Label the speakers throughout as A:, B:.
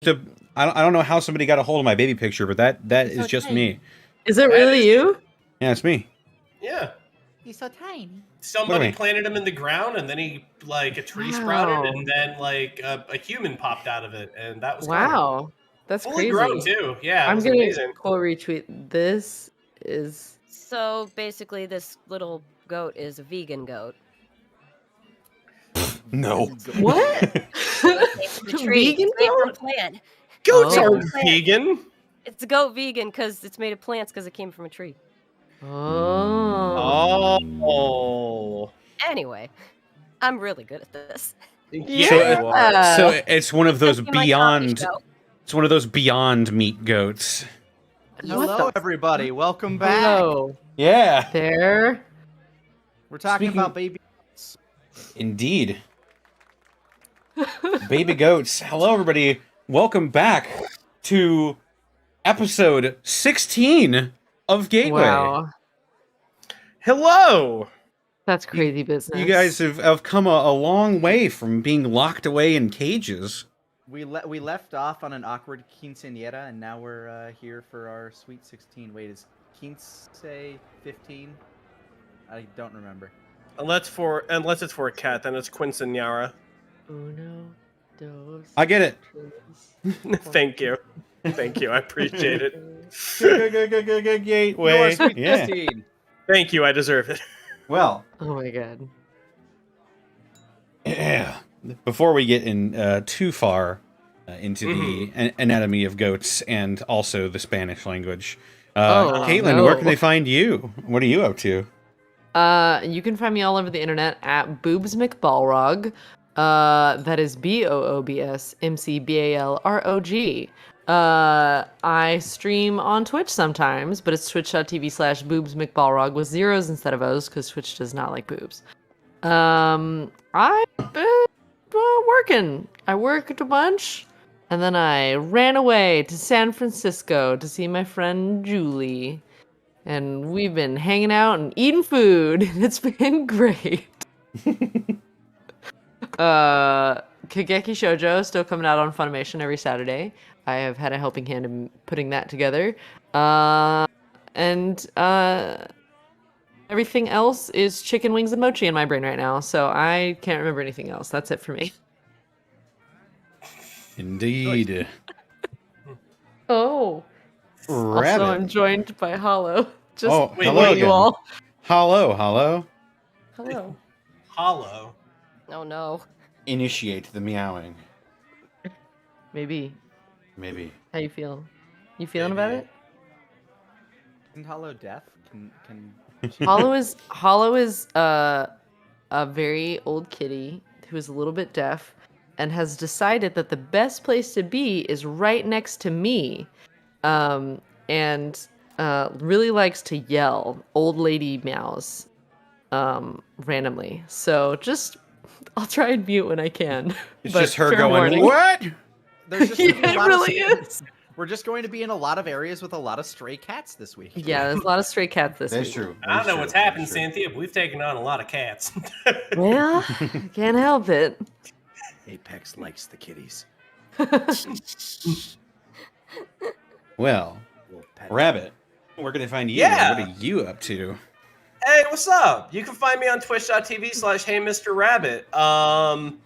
A: I don't know how somebody got a hold of my baby picture, but that is just me.
B: Is it really you?
A: Yeah, it's me.
C: Yeah.
D: He's so tiny.
C: Somebody planted him in the ground, and then he a tree sprouted, and then a human popped out of it, and that was
B: wow. That's
C: fully
B: crazy.
C: grown too. Yeah,
B: I'm gonna quote retweet. This is
E: so basically this little goat is a vegan goat.
A: No.
B: What?
E: The tree.
B: Vegan
E: goat? Plant.
C: Goats aren't vegan.
E: It's a goat vegan because it's made of plants because it came from a tree.
C: Oh.
E: Anyway, I'm really good at this.
B: Yeah.
A: So it's one of those beyond. It's one of those beyond meat goats.
D: Hello, everybody. Welcome back.
B: Hello.
A: Yeah.
B: There.
D: We're talking about baby goats.
A: Indeed. Baby goats. Hello, everybody. Welcome back to episode 16 of Gateway.
B: Wow.
C: Hello.
B: That's crazy business.
A: You guys have come a long way from being locked away in cages.
D: We left off on an awkward quinceañera, and now we're here for our sweet 16. Wait, is quince 15? I don't remember.
C: Unless it's for a cat, then it's quinceañera.
B: Uno, dos.
A: I get it.
C: Thank you. Thank you. I appreciate it.
A: Gateway. Yeah.
C: Thank you. I deserve it.
A: Well.
B: Oh my god.
A: Yeah. Before we get in too far into the anatomy of goats and also the Spanish language, Caitlin, where can they find you? What are you up to?
B: You can find me all over the internet at Boobs McBalrog. That is BOOBSMCBALROG. I stream on Twitch sometimes, but it's twitch.tv/boobsmcbalrog with zeros instead of O's because Twitch does not like boobs. I've been working. I worked a bunch, and then I ran away to San Francisco to see my friend Julie. And we've been hanging out and eating food. It's been great. Kageki Shoujo still coming out on Funimation every Saturday. I have had a helping hand in putting that together. And everything else is chicken wings and mochi in my brain right now, so I can't remember anything else. That's it for me.
A: Indeed.
B: Oh.
A: Rabbit.
B: Also, I'm joined by Hollow. Just
A: hello
B: you all.
A: Hello.
B: Hello.
C: Hollow.
E: Oh no.
A: Initiate the meowing.
B: Maybe. How you feel? You feeling about it?
D: Isn't Hollow deaf? Can
B: Hollow is a very old kitty who is a little bit deaf and has decided that the best place to be is right next to me. And really likes to yell old lady meows randomly. So I'll try and mute when I can.
A: It's just her going, what?
D: There's just
B: it really is.
D: We're just going to be in a lot of areas with a lot of stray cats this week.
B: Yeah, there's a lot of stray cats this week.
A: That's true.
C: I don't know what's happened, Cynthia, but we've taken on a lot of cats.
B: Well, can't help it.
D: Apex likes the kitties.
A: Well, Rabbit, where can they find you?
C: Yeah.
A: What are you up to?
C: Hey, what's up? You can find me on twitch.tv/HeyMrRabbit.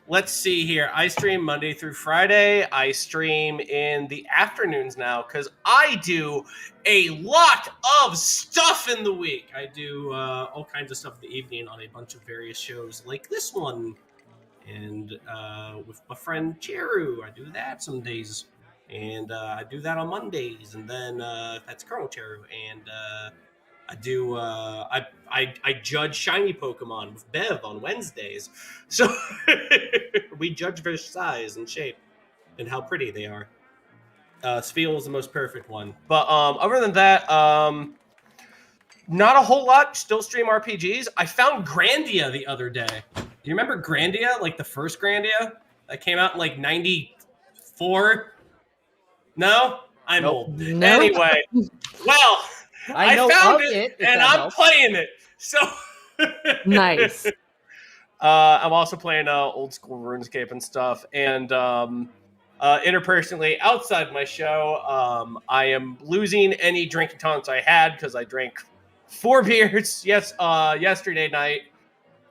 C: Let's see here. I stream Monday through Friday. I stream in the afternoons now because I do a lot of stuff in the week. I do all kinds of stuff in the evening on a bunch of various shows like this one. And with my friend Cheru, I do that some days. And I do that on Mondays. And then that's Colonel Cheru. And I do. I judge shiny Pokemon with Bev on Wednesdays, so we judge their size and shape and how pretty they are. Spheal is the most perfect one, but other than that, not a whole lot. Still stream RPGs. I found Grandia the other day. Do you remember Grandia? Like the first Grandia that came out in like '94? No, I'm old.
B: No.
C: Anyway, well. I found it, and I'm playing it. So
B: Nice.
C: I'm also playing old school RuneScape and stuff, and Interpersonally, outside my show, I am losing any drinking tolerance I had because I drank 4 beers yesterday night.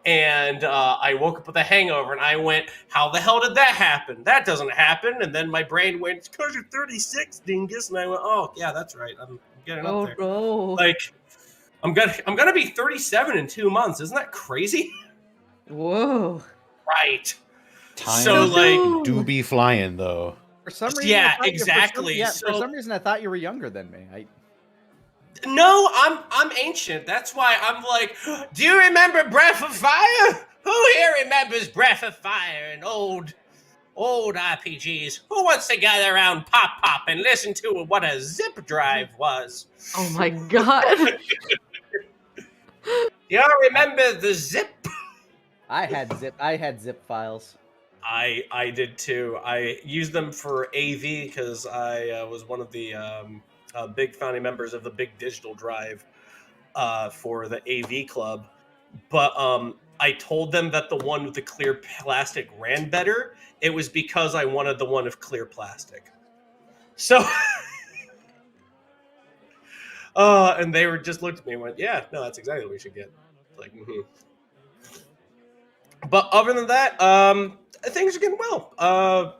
C: And I woke up with a hangover, and I went, how the hell did that happen? That doesn't happen. And then my brain went, it's because you're 36, dingus. And I went, oh, yeah, that's right. I'm getting up there.
B: No.
C: Like, I'm gonna be 37 in 2 months. Isn't that crazy?
B: Whoa.
C: Right.
A: Time
C: So, like,
A: do be flying though.
D: For some reason,
C: Yeah,
D: I thought
C: exactly.
D: for
C: So-
D: some reason, I thought you were younger than me.
C: No, I'm ancient. That's why I'm like, do you remember Breath of Fire? Who here remembers Breath of Fire and old RPGs? Who wants to gather around Pop and listen to what a zip drive was?
B: Oh my god.
C: Y'all remember the zip?
D: I had zip files.
C: I did too. I used them for AV because I was one of the big founding members of the Big Digital Drive for the AV club. But I told them that the one with the clear plastic ran better. It was because I wanted the one of clear plastic. So, and they were just looked at me and went, "Yeah, no, that's exactly what we should get." Like, But other than that, things are getting well.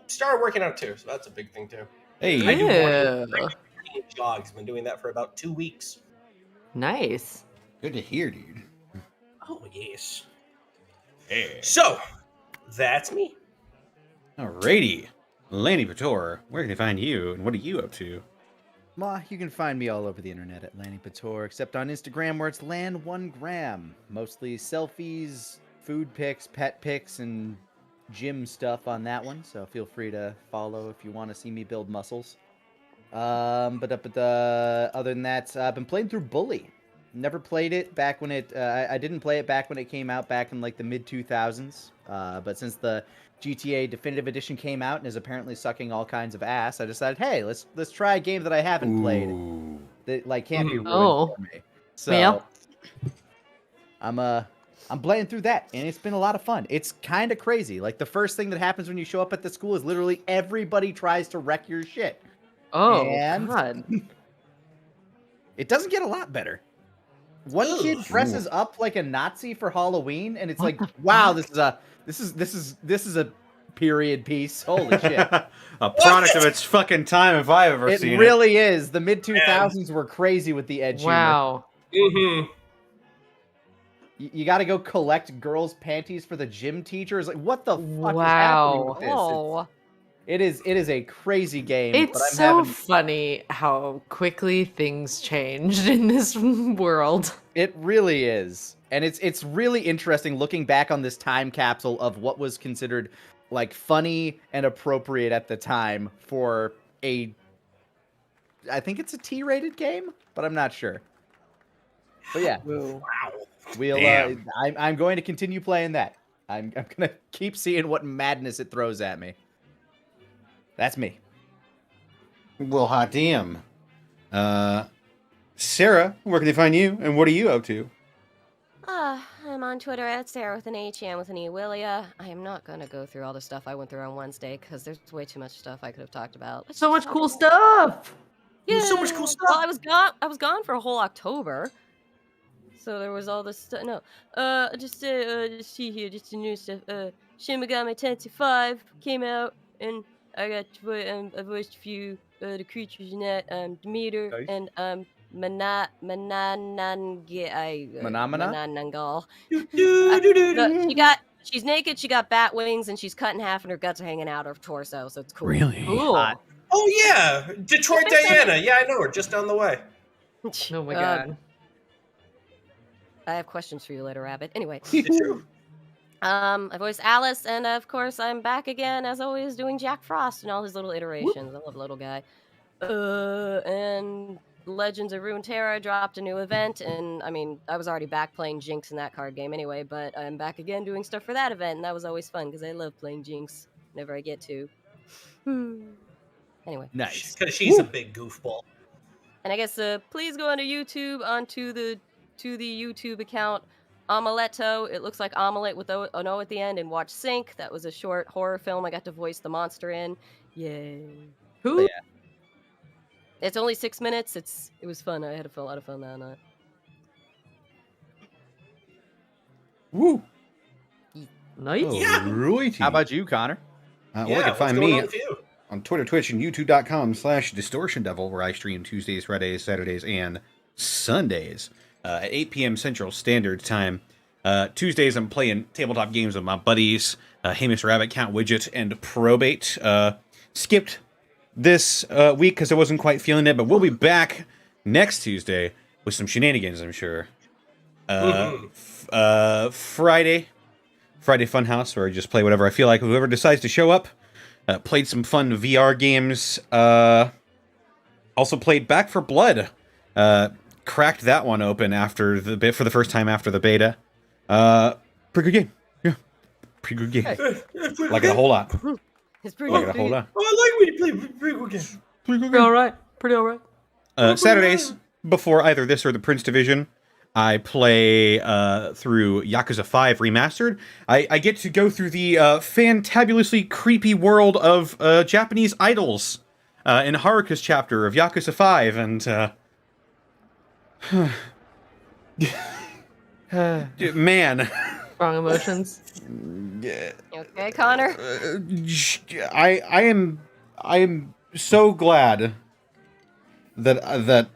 C: Started working out too, so that's a big thing too.
A: Hey,
C: I do
B: Yeah.
C: morning jogs. Been doing that for about 2 weeks.
B: Nice.
A: good to hear, dude.
C: Oh yes.
A: Yeah.
C: So that's me.
A: Alrighty, Lanny Pator, where can they find you, and what are you up to?
D: Well, you can find me all over the internet at Lanny Pator, except on Instagram where it's Lan1gram. Mostly selfies, food pics, pet pics, and gym stuff on that one. So feel free to follow if you want to see me build muscles. Other than that, I've been playing through Bully. Never played it back when it. I didn't play it back when it came out back in like the mid 2000s. But since the GTA Definitive Edition came out and is apparently sucking all kinds of ass, I decided, hey, let's try a game that I haven't played
A: Ooh.
D: that like can't be ruined
B: Oh.
D: for me. So
B: Yeah.
D: I'm playing through that, and it's been a lot of fun. It's kind of crazy. Like the first thing that happens when you show up at the school is literally everybody tries to wreck your shit.
B: Oh
D: And-
B: god.
D: It doesn't get a lot better. One kid dresses up like a Nazi for Halloween, and it's
B: What
D: like,
B: the
D: wow,
B: fuck?
D: this is a period piece. Holy shit!
A: A product of its fucking time if I've ever
D: It
A: seen
D: really is. The mid 2000s were crazy with the edge humor.
B: Wow.
C: Mm-hmm.
D: You got to go collect girls' panties for the gym teachers. Like, what the fuck is happening
B: Wow.
D: with this?
E: Oh,
D: It is a crazy game. but
B: It's
D: I'm
B: so
D: having,
B: funny how quickly things changed in this world.
D: It really is, and it's really interesting looking back on this time capsule of what was considered like funny and appropriate at the time for I think it's a T-rated game, but I'm not sure. But yeah,
C: Wow.
D: we'll.
A: Damn.
D: I'm going to continue playing that. I'm gonna keep seeing what madness it throws at me. That's me.
A: Well, hot damn. Sarah, where can they find you, and what are you up to?
E: I'm on Twitter at Sarah with an H and with an E Willia. I am not gonna go through all the stuff I went through on Wednesday because there's way too much stuff I could have talked about. Let's
B: So
E: just
B: much
E: talk
B: cool
E: about-
B: stuff.
C: There's so much
E: Yeah.
C: cool stuff.
E: Well, I was gone for a whole October, so there was all this stuff. No, just see here, just the new stuff. Shin Megami Tensei 5 came out, and I got I voiced a few the creatures in that. Demeter
D: Nice.
E: and Mananangal. She's naked. She got bat wings, and she's cut in half, and her guts are hanging out her torso. So it's cool.
B: Cool.
D: Hot.
C: Oh yeah, Detroit Diana. Yeah, I know her. Just down the way.
B: Oh my god.
E: I have questions for you later, Rabbit. Anyway.
C: It's true.
E: I voiced Alice, and of course, I'm back again, as always, doing Jack Frost and all his little iterations. I love the little guy. And Legends of Runeterra dropped a new event, and I mean, I was already back playing Jinx in that card game anyway, but I'm back again doing stuff for that event, and that was always fun because I love playing Jinx whenever I get to. Anyway.
D: Nice.
C: Because she's a big goofball.
E: And I guess please go onto YouTube, to the YouTube account Omeletto. It looks like omelet with an O at the end, and watch Sync. That was a short horror film I got to voice the monster in. Yay.
B: Who?
D: Yeah.
E: It's only 6 minutes. It was fun. I had a lot of fun on it.
A: Woo.
B: Nice.
A: Alrighty.
D: How about you, Connor?
A: Well, you can
C: what's
A: find
C: going
A: me
C: on with you?
A: on Twitter, Twitch, and YouTube.com/DistortionDevil, where I stream Tuesdays, Fridays, Saturdays, and Sundays at 8 p.m. Central Standard Time. Tuesdays, I'm playing tabletop games with my buddies, Hamish Rabbit, Count Widget, and Probate. Skipped this week because I wasn't quite feeling it, but we'll be back next Tuesday with some shenanigans, I'm sure. Friday Funhouse, where I just play whatever I feel like, whoever decides to show up. Played some fun VR games. Also played Back for Blood. Cracked that one open for the first time after the beta. Pretty good game. Yeah, pretty good game.
D: Hey.
A: Like it a whole lot.
E: It's pretty
A: Like
E: good.
A: it a whole lot.
C: Oh, I like when you play pretty good game.
B: Pretty all right. Pretty all right.
A: Saturdays, before either this or the Prince Division, I play through Yakuza 5 Remastered. I get to go through the fantabulously creepy world of Japanese idols in Haruka's chapter of Yakuza 5, and man,
B: Strong emotions.
E: You okay, Connor?
A: I am so glad that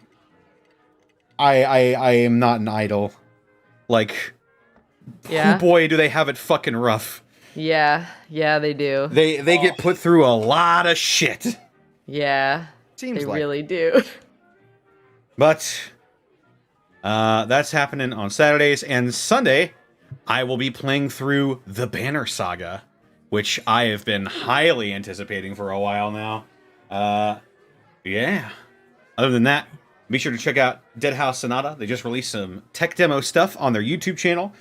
A: I am not an idol. Like,
B: Yeah.
A: boy, do they have it fucking rough.
B: Yeah. Yeah, they do.
A: They get put through a lot of shit.
B: Yeah.
D: Seems
B: They
D: like
B: really do.
A: But that's happening on Saturdays, and Sunday I will be playing through the Banner Saga, which I have been highly anticipating for a while now. Yeah. Other than that, be sure to check out Dead House Sonata. They just released some tech demo stuff on their YouTube channel.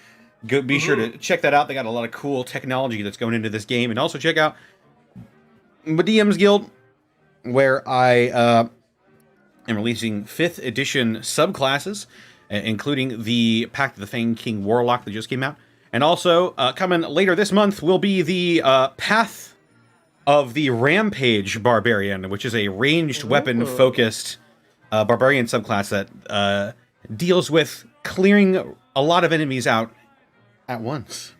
A: Be sure to check that out. They got a lot of cool technology that's going into this game. And also check out my DM's Guild, where I am releasing 5th edition subclasses, including the Pact of the Fang King Warlock that just came out. And also, coming later this month will be the Path of the Rampage Barbarian, which is a ranged weapon-focused barbarian subclass that deals with clearing a lot of enemies out at once.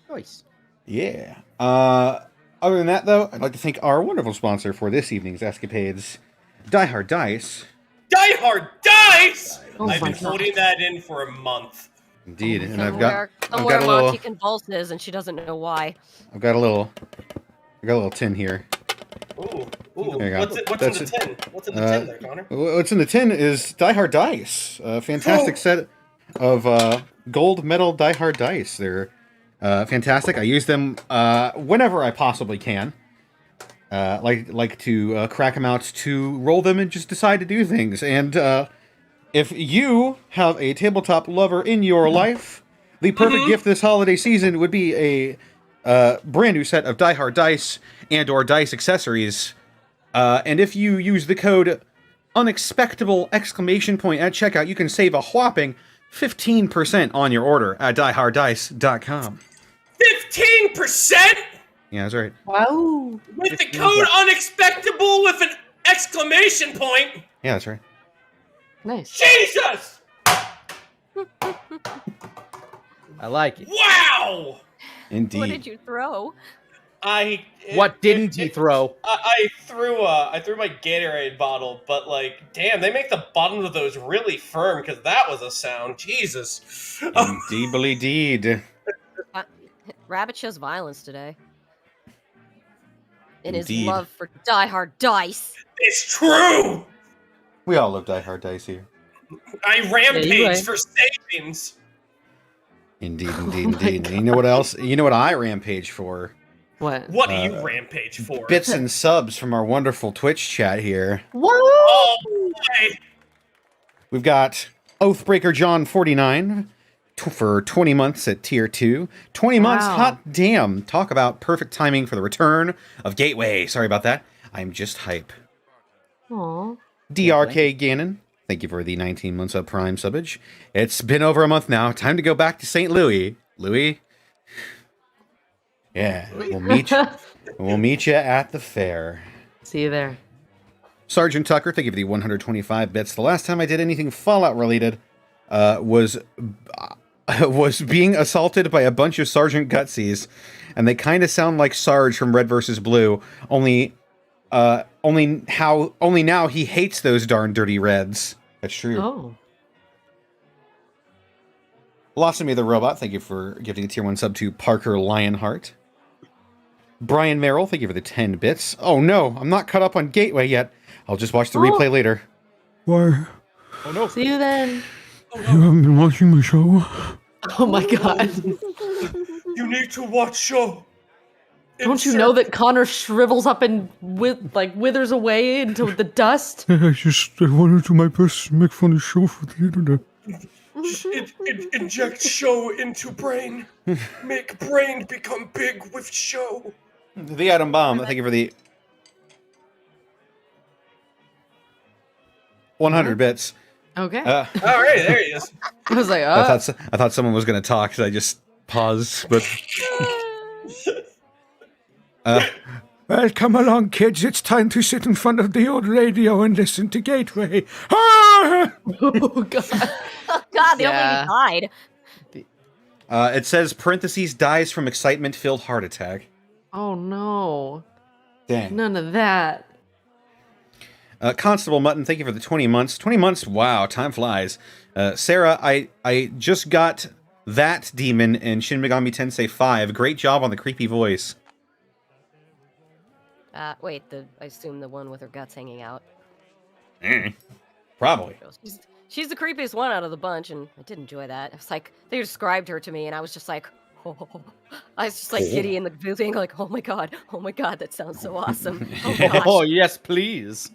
D: Nice.
A: Yeah. Other than that, though, I'd like to thank our wonderful sponsor for this evening's escapades, Die Hard Dice.
C: Die Hard Dice!
B: Oh
C: I've
B: my
C: been
B: God.
C: holding that in for a month.
A: Indeed, and I've
E: Somewhere
A: got a little,
E: Monty convulses, and she doesn't know why.
A: I got a little tin here.
C: Ooh.
A: There you go.
C: What's in
A: That's
C: the
A: it.
C: tin? What's in the tin there, Connor?
A: What's in the tin is Die Hard Dice, a fantastic set of gold medal Die Hard Dice. They're fantastic. I use them whenever I possibly can. Like to crack them out to roll them and just decide to do things. And if you have a tabletop lover in your life, the perfect gift this holiday season would be a brand new set of Die Hard Dice and or dice accessories. And if you use the code Unexpectable ! At checkout, you can save a whopping 15% on your order at dieharddice.com.
C: 15%?
A: Yeah, that's right.
B: Wow.
C: With the code Unexpectable with an exclamation point?
A: Yeah, that's right.
B: Nice.
C: Jesus!
D: I like it.
C: Wow!
A: Indeed.
E: What did you throw?
D: What didn't he throw?
C: I threw my Gatorade bottle, but like, damn, they make the bottom of those really firm because that was a sound. Jesus.
A: Indeed.
E: Rabbit shows violence today. In his
A: Indeed.
E: love for Die Hard Dice.
C: It's true!
A: We all love Die Hard Dice here.
C: I rampage
B: you're right.
C: for savings.
A: Indeed.
B: my
A: And you know what else? You know what I rampage for?
B: What?
C: What do you rampage for?
A: Bits and subs from our wonderful Twitch chat here.
B: What?
C: Oh, boy.
A: We've got Oathbreaker John 49 for 20 months at tier 2. 20 months,
B: Wow.
A: hot damn. Talk about perfect timing for the return of Gateway. Sorry about that. I'm just hype.
B: Aw.
A: DRK Gannon, Thank you for the 19 months of Prime subbage. It's been over a month now. Time to go back to St. Louis. Louis? Yeah, we'll meet you at the fair.
B: See you there.
A: Sergeant Tucker, thank you for the 125 bits. The last time I did anything Fallout related was being assaulted by a bunch of Sergeant Gutsies, and they kind of sound like Sarge from Red vs. Blue, only now he hates those darn dirty Reds. That's true.
B: Oh.
A: Blossomy the Robot, thank you for giving a tier 1 sub to Parker Lionheart. Brian Merrill, thank you for the 10 bits. Oh no, I'm not caught up on Gateway yet. I'll just watch the replay later.
F: Why?
A: Oh no.
B: See you then.
F: You haven't been watching my show?
B: Oh my god.
C: You need to watch show.
B: Don't you know that Connor shrivels up and withers away into the dust?
F: I wanted to do my best to make funny show for the internet.
C: Inject show into brain. Make brain become big with show.
A: The Atom Bomb, thank you for the 100 bits.
B: Okay.
C: All right, there he is.
B: I was like,
A: I thought someone was going to talk, so I just paused. But
F: Well, come along, kids. It's time to sit in front of the old radio and listen to Gateway. Ah!
B: oh god.
E: God, the
B: Yeah.
E: old lady died.
A: it says parentheses dies from excitement-filled heart attack.
B: Oh no.
A: Dang.
B: None of that.
A: Constable Mutton, thank you for the 20 months. 20 months, wow, time flies. Sarah, I just got that demon in Shin Megami Tensei 5. Great job on the creepy voice.
E: Wait, I assume the one with her guts hanging out.
A: Probably.
E: She's the creepiest one out of the bunch, and I did enjoy that. It's like, they described her to me, and I was just like, oh. I was just like giddy in the building, like, oh my god, that sounds so awesome. Oh gosh.
D: Oh, yes, please.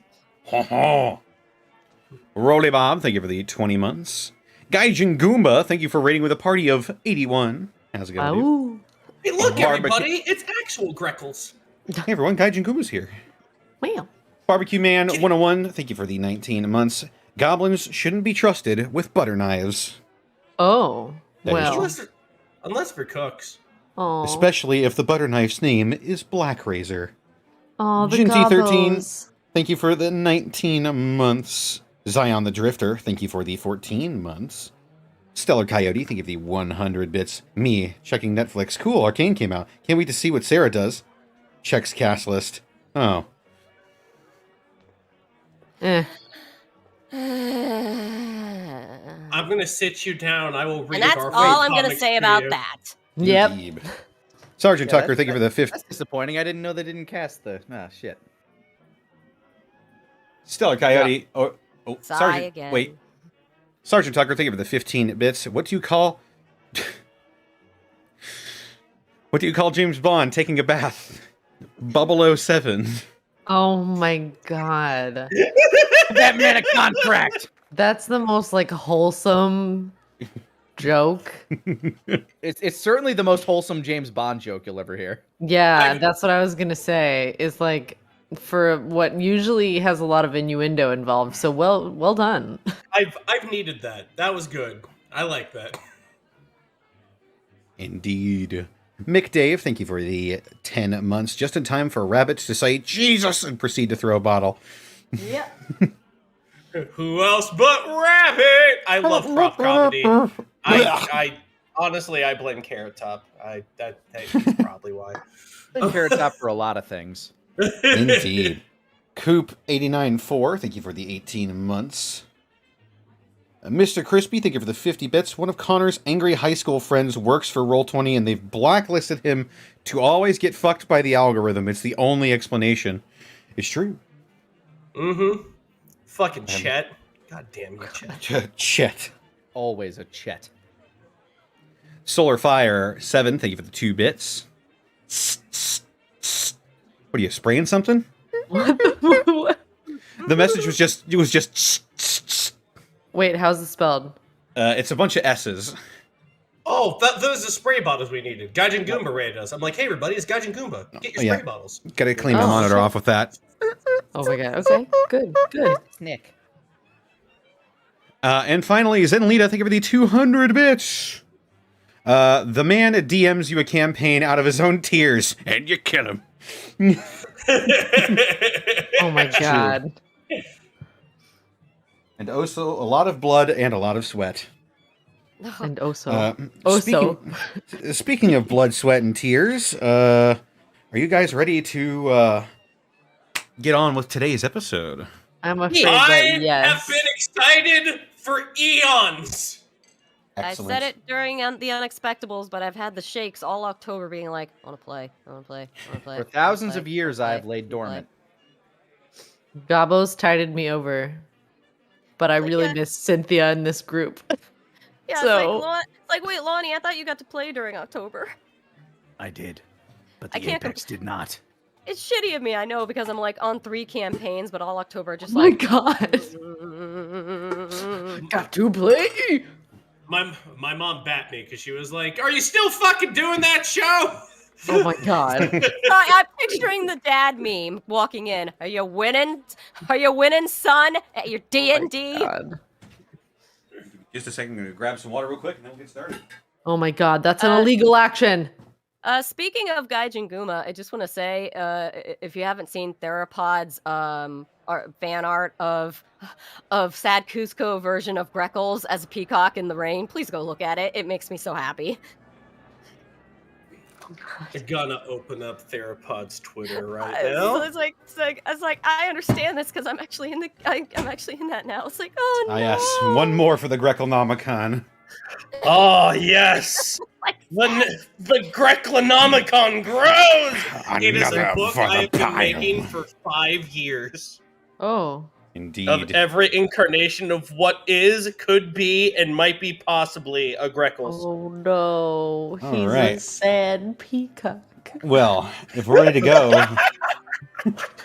A: Rolly Bob, thank you for the 20 months. Gaijin Goomba, thank you for rating with a party of 81. How's it going, dude?
B: Oh.
C: Hey, look,
A: Barbecue.
C: everybody! It's actual Greckles.
A: Hey everyone, Gaijin Goomba's here.
B: Wow.
A: Barbecue Man 101, thank you for the 19 months. Goblins shouldn't be trusted with butter knives.
B: Oh.
A: That is
B: Well.
A: true.
C: Unless for cooks.
B: Oh.
A: Especially if the butter knife's name is Black Razor.
B: Oh, the
A: Ginty 13,
B: gobbles.
A: thank you for the 19 months. Zion the Drifter, thank you for the 14 months. Stellar Coyote, thank you for the 100 bits. Me, checking Netflix. Cool, Arcane came out. Can't wait to see what Sarah does. Checks cast list. Oh.
B: Eh.
C: I'm gonna sit you down. I will read
E: And that's
C: Garfield
E: all I'm gonna
C: comics
E: say
C: to
E: about
C: you.
E: that.
B: Yep.
A: Indeed. Sergeant
D: Yeah,
A: Tucker, thank you for the 50.
D: That's disappointing. I didn't know they didn't cast the... Ah, shit.
A: Stellar Coyote. Oh,
E: Sigh
A: Sergeant.
E: again.
A: Wait. Sergeant Tucker, thank you for the 15 bits. What do you call... what do you call James Bond taking a bath? 007.
B: Oh my god.
D: That man a contract!
B: That's the most like wholesome joke.
D: It's certainly the most wholesome James Bond joke you'll ever hear.
B: Yeah,
C: I-
B: that's what I was gonna say. Is like for what usually has a lot of innuendo involved. So well done.
C: I've needed that. That was good. I like that.
A: Indeed. Mick Dave, thank you for the 10 months. Just in time for Rabbit to say Jesus and proceed to throw a bottle.
B: Yeah.
C: Who else but Rabbit? I love prop comedy. I honestly I blame Carrot Top. That's probably why.
D: Been Carrot Top for a lot of things.
A: Indeed. Coop894, thank you for the 18 months. Mr. Crispy, thank you for the 50 bits. One of Connor's angry high school friends works for Roll20, and they've blacklisted him to always get fucked by the algorithm. It's the only explanation. It's true.
C: Mm-hmm. Fucking Chet. God damn you, Chet.
A: Chet.
D: Always a Chet.
A: Solar Fire 7, thank you for the 2 bits. What are you, spraying something?
B: What?
A: The message was just
B: Wait, how's it spelled?
A: it's a bunch of S's.
C: Oh, those are the spray bottles we needed. Gaijin Goomba rated us. I'm like, hey everybody, it's Gaijin Goomba. Get your spray
A: Yeah.
C: bottles.
A: Gotta clean my
B: Oh.
A: monitor off with that.
B: Oh my god. Okay. Good.
D: Nick.
A: And finally, Zenlita, thank you for the 200 bits. The man DMs you a campaign out of his own tears, and you kill him.
B: Oh my god.
A: And also a lot of blood and a lot of sweat.
B: And also.
A: Speaking of blood, sweat, and tears, are you guys ready to get on with today's episode?
B: I'm afraid
C: I
B: that yes.
C: have been excited for eons.
A: Excellent.
E: I said it during the Unexpectables, but I've had the shakes all October being like, I want to play, I want to play, I want to play.
D: For thousands of years, I have laid dormant.
B: Gabbo's tided me over. But I really
E: yeah.
B: miss Cynthia in this group.
E: Yeah,
B: So-
E: it's like, wait, Lonnie, I thought you got to play during October.
D: I did, but
E: I
D: the
E: can't
D: Apex did not.
E: It's shitty of me, I know, because I'm like on 3 campaigns, but all October just
B: Oh my
E: like.
B: god. Got to play.
C: My mom bat me because she was like, "Are you still fucking doing that show?"
B: Oh my god.
E: I'm picturing the dad meme walking in. Are you winning? Are you winning, son? At your D&D?
B: God.
A: Just a second, I'm going to grab some water real quick, and then we'll get started.
B: Oh my god, that's an illegal action.
E: Speaking of Gaijin Guma, I just want to say, if you haven't seen Theropod's fan art of Sad Cusco version of Greckles as a peacock in the rain, please go look at it. It makes me so happy.
C: I'm gonna open up Theropod's Twitter right
E: So
C: now.
E: it's like I understand this because I'm actually in that now. It's like, oh no.
A: Ah, yes. One more for the Greconomicon.
C: Oh yes, the Greclonomicon grows. It is a
F: Another
C: book
F: for
C: I
F: the
C: have been
F: pile.
C: making for 5 years.
B: Oh.
A: Indeed.
C: Of every incarnation of what is, could be, and might be possibly a Greckles.
B: Oh no.
A: All
B: He's a
A: right.
B: sad peacock.
A: Well, if we're ready to go,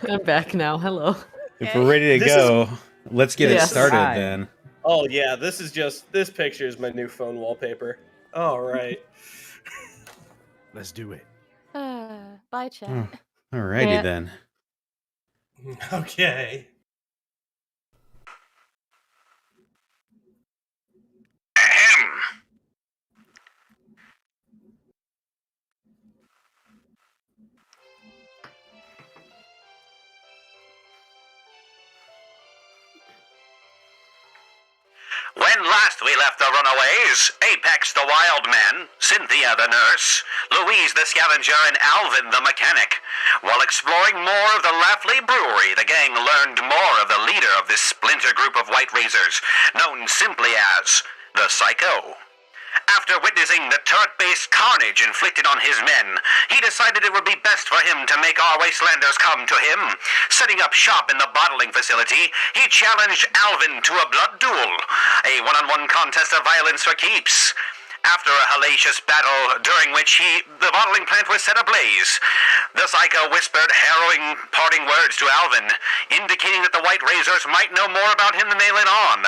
B: I'm back now. Hello.
A: if we're ready to
C: This
A: go, let's get it
B: Yes.
A: started
D: Hi.
A: then.
C: Oh yeah, this picture is my new phone wallpaper. All right.
D: Let's do it.
E: Bye, chat.
A: Hmm. Alrighty
B: Yeah.
A: then.
C: Okay.
G: When last we left the runaways, Apex the Wildman, Cynthia the Nurse, Louise the Scavenger, and Alvin the Mechanic. While exploring more of the Laughley Brewery, the gang learned more of the leader of this splinter group of White Razors, known simply as the Psycho. After witnessing the turret-based carnage inflicted on his men, he decided it would be best for him to make our Wastelanders come to him. Setting up shop in the bottling facility, he challenged Alvin to a blood duel, a one-on-one contest of violence for keeps. After a hellacious battle, during which the bottling plant was set ablaze, the Psycho whispered harrowing parting words to Alvin, indicating that the White Razors might know more about him than they let on.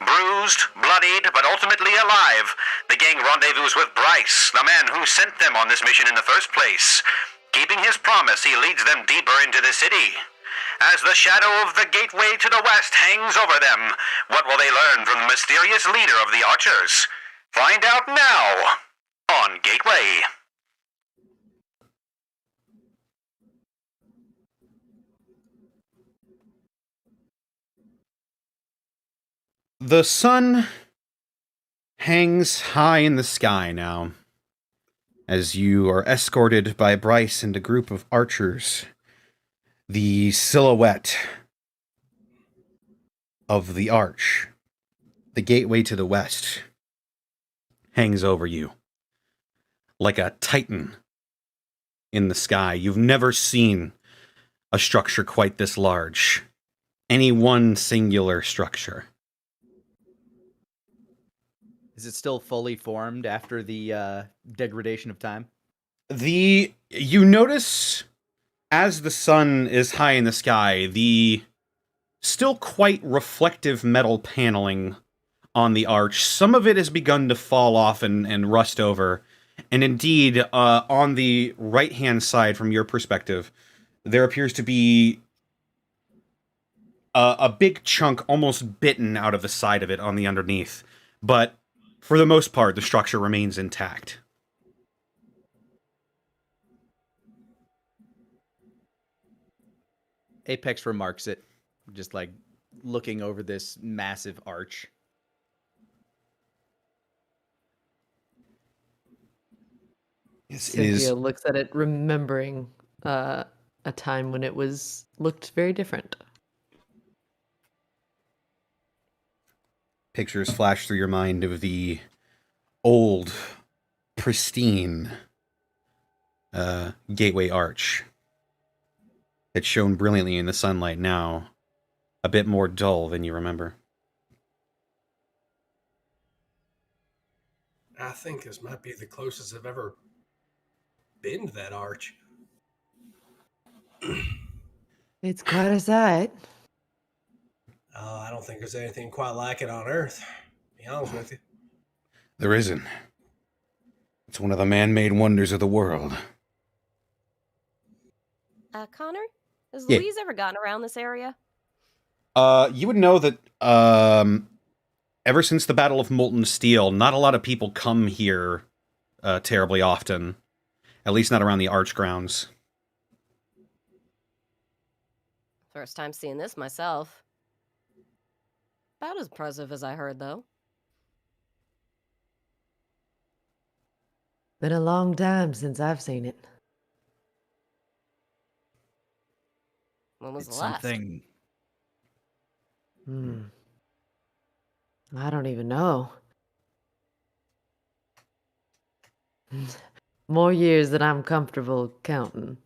G: Bruised, bloodied, but ultimately alive, the gang rendezvous with Bryce, the man who sent them on this mission in the first place. Keeping his promise, he leads them deeper into the city. As the shadow of the gateway to the west hangs over them, what will they learn from the mysterious leader of the Archers? Find out now on Gateway.
A: The sun hangs high in the sky now, as you are escorted by Bryce and a group of archers. The silhouette of the arch, the gateway to the west, hangs over you like a titan in the sky. You've never seen a structure quite this large. Any one singular structure.
D: Is it still fully formed after the degradation of time?
A: You notice as the sun is high in the sky, the still quite reflective metal paneling on the arch, some of it has begun to fall off and rust over. And indeed, on the right-hand side from your perspective, there appears to be a big chunk almost bitten out of the side of it on the underneath. But for the most part, the structure remains intact.
D: Apex remarks it, just like looking over this massive arch.
B: Cynthia looks at it, remembering a time when it looked very different.
A: Pictures flash through your mind of the old, pristine gateway arch. It's shone brilliantly in the sunlight now, a bit more dull than you remember.
C: I think this might be the closest I've ever been to that arch.
B: It's quite a sight.
C: I don't think there's anything quite like it on Earth, to be honest with you.
A: There isn't. It's one of the man-made wonders of the world.
E: Connor, has
A: Yeah.
E: Louise ever gotten around this area?
A: You would know that ever since the Battle of Molten Steel, not a lot of people come here terribly often. At least not around the arch grounds.
E: First time seeing this myself. About as impressive as I heard, though.
B: Been a long time since I've seen it.
E: When was
D: It's
E: the last?
D: something.
B: I don't even know. More years than I'm comfortable counting.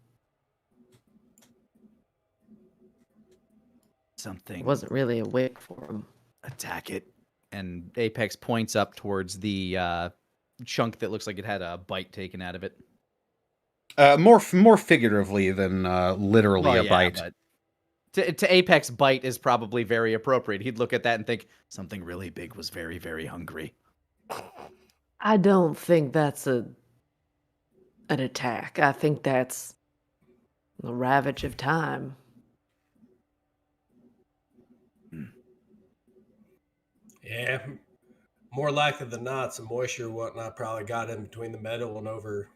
D: Something.
B: Wasn't really awake for him.
D: Attack it. And Apex points up towards the chunk that looks like it had a bite taken out of it.
A: More figuratively than literally
D: Well,
A: a
D: yeah,
A: bite.
D: but to Apex, bite is probably very appropriate. He'd look at that and think, something really big was very, very hungry.
B: I don't think that's an attack. I think that's the ravage of time.
C: Yeah, more likely than not, some moisture or whatnot probably got in between the metal and over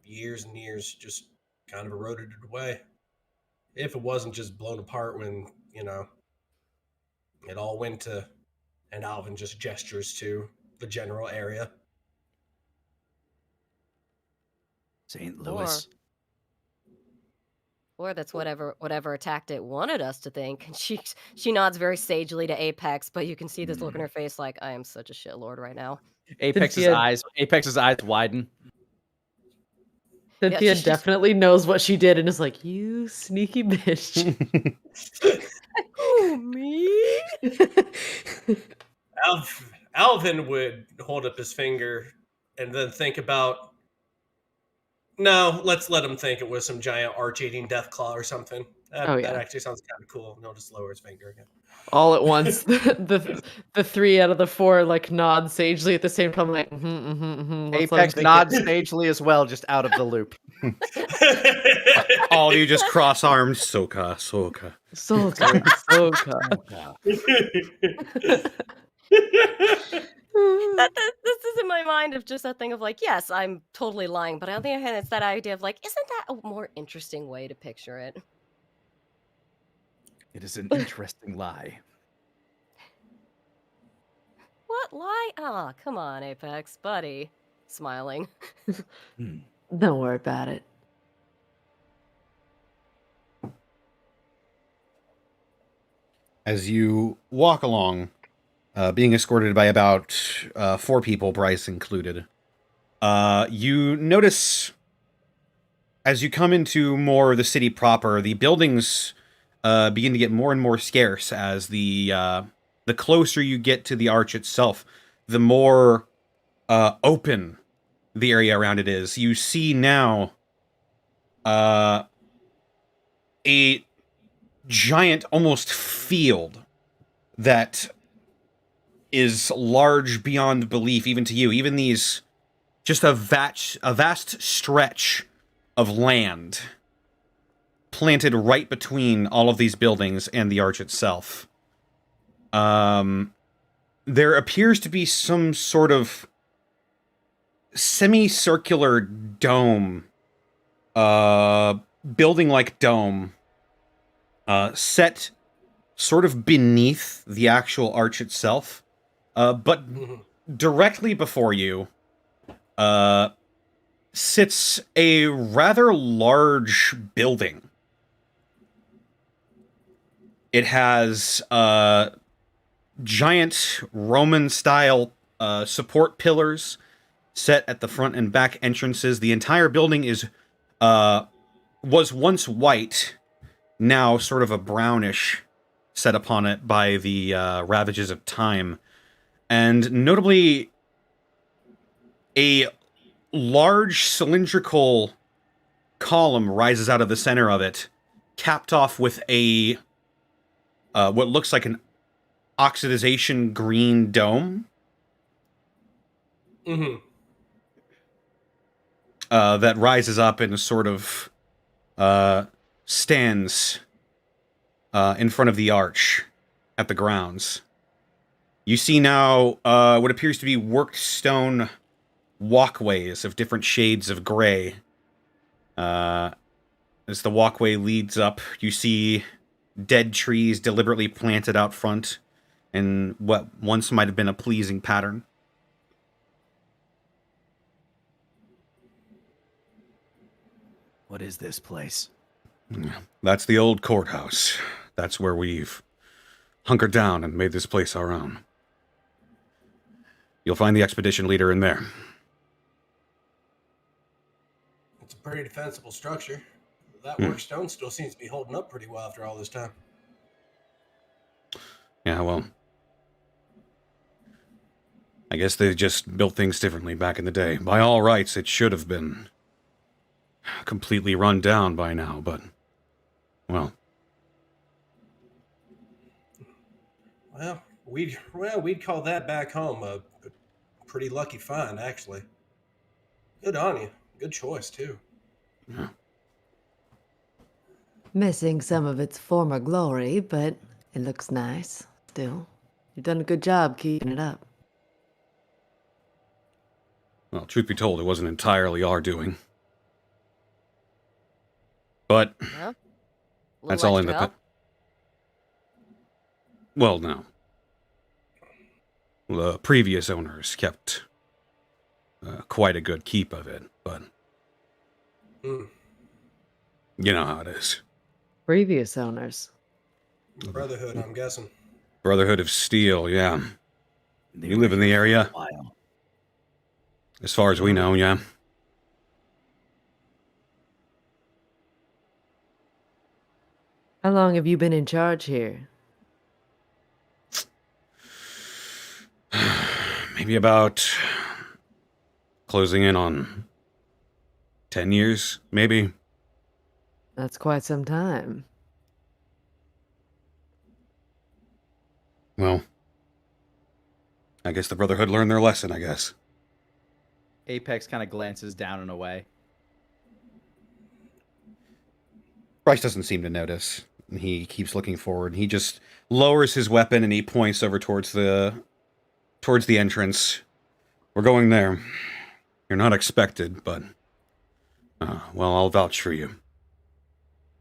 C: years and years just kind of eroded it away. If it wasn't just blown apart when, it all went to, and Alvin just gestures to the general area.
D: St. Louis.
E: Or that's whatever attacked it wanted us to think. And she nods very sagely to Apex, but you can see this look in her face like, I am such a shitlord right now.
D: Apex's eyes widen.
B: Cynthia
E: she's-
B: definitely knows what she did and is like, you sneaky bitch.
E: Oh, me?
C: Alvin would hold up his finger and then think about, no, let's let him think it was some giant arch-eating deathclaw or something. That actually sounds kind of cool. And he'll just lower his finger again.
B: All at once, the 3 out of the 4 like nod sagely at the same time, like let's let
D: Apex
B: him
D: nods
B: think
D: sagely as well, just out of the loop.
A: All of you just cross arms. Soka, Soka.
B: it. Soka.
E: This is in my mind of just that thing of like, yes, I'm totally lying, but on the other hand, it's that idea of like, isn't that a more interesting way to picture it?
D: It is an interesting lie.
E: What lie? Ah, come on, Apex, buddy. Smiling.
B: Don't worry about it.
A: As you walk along, being escorted by about 4 people, Bryce included, you notice as you come into more of the city proper, the buildings begin to get more and more scarce as the closer you get to the arch itself, the more open the area around it is. You see now a giant, almost field that is large beyond belief, even to you. Even these, just a vast stretch of land planted right between all of these buildings and the arch itself. There appears to be some sort of semicircular dome, building-like dome, set sort of beneath the actual arch itself, but directly before you, sits a rather large building. It has, giant Roman-style, support pillars set at the front and back entrances. The entire building is, was once white, now sort of a brownish set upon it by the ravages of time. And notably, a large cylindrical column rises out of the center of it, capped off with a what looks like an oxidization green dome. That rises up and sort of stands in front of the arch at the grounds. You see now what appears to be worked stone walkways of different shades of gray. As the walkway leads up, you see dead trees deliberately planted out front in what once might have been a pleasing pattern.
D: What is this place?
A: That's the old courthouse. That's where we've hunkered down and made this place our own. You'll find the expedition leader in there.
C: It's a pretty defensible structure. That work stone still seems to be holding up pretty well after all this time.
A: Yeah, well, I guess they just built things differently back in the day. By all rights, it should have been completely run down by now, but, well.
C: Well, we'd call that back home a pretty lucky find, actually. Good on you. Good choice, too.
A: Yeah.
B: Missing some of its former glory, but it looks nice still. You've done a good job keeping it up.
A: Well, truth be told, it wasn't entirely our doing. But
E: Well,
A: that's all in the...
E: help?
A: Well, no. The previous owners kept quite a good keep of it, but you know how it is.
B: Previous owners.
C: Brotherhood, I'm guessing.
A: Brotherhood of Steel, yeah. You live in the area? As far as we know, yeah.
B: How long have you been in charge here?
A: Maybe about closing in on 10 years, maybe.
B: That's quite some time.
A: Well, I guess the Brotherhood learned their lesson, I guess.
D: Apex kind of glances down and away.
A: Bryce doesn't seem to notice. He keeps looking forward. He just lowers his weapon and he points over towards the entrance. We're going there. You're not expected, but well, I'll vouch for you.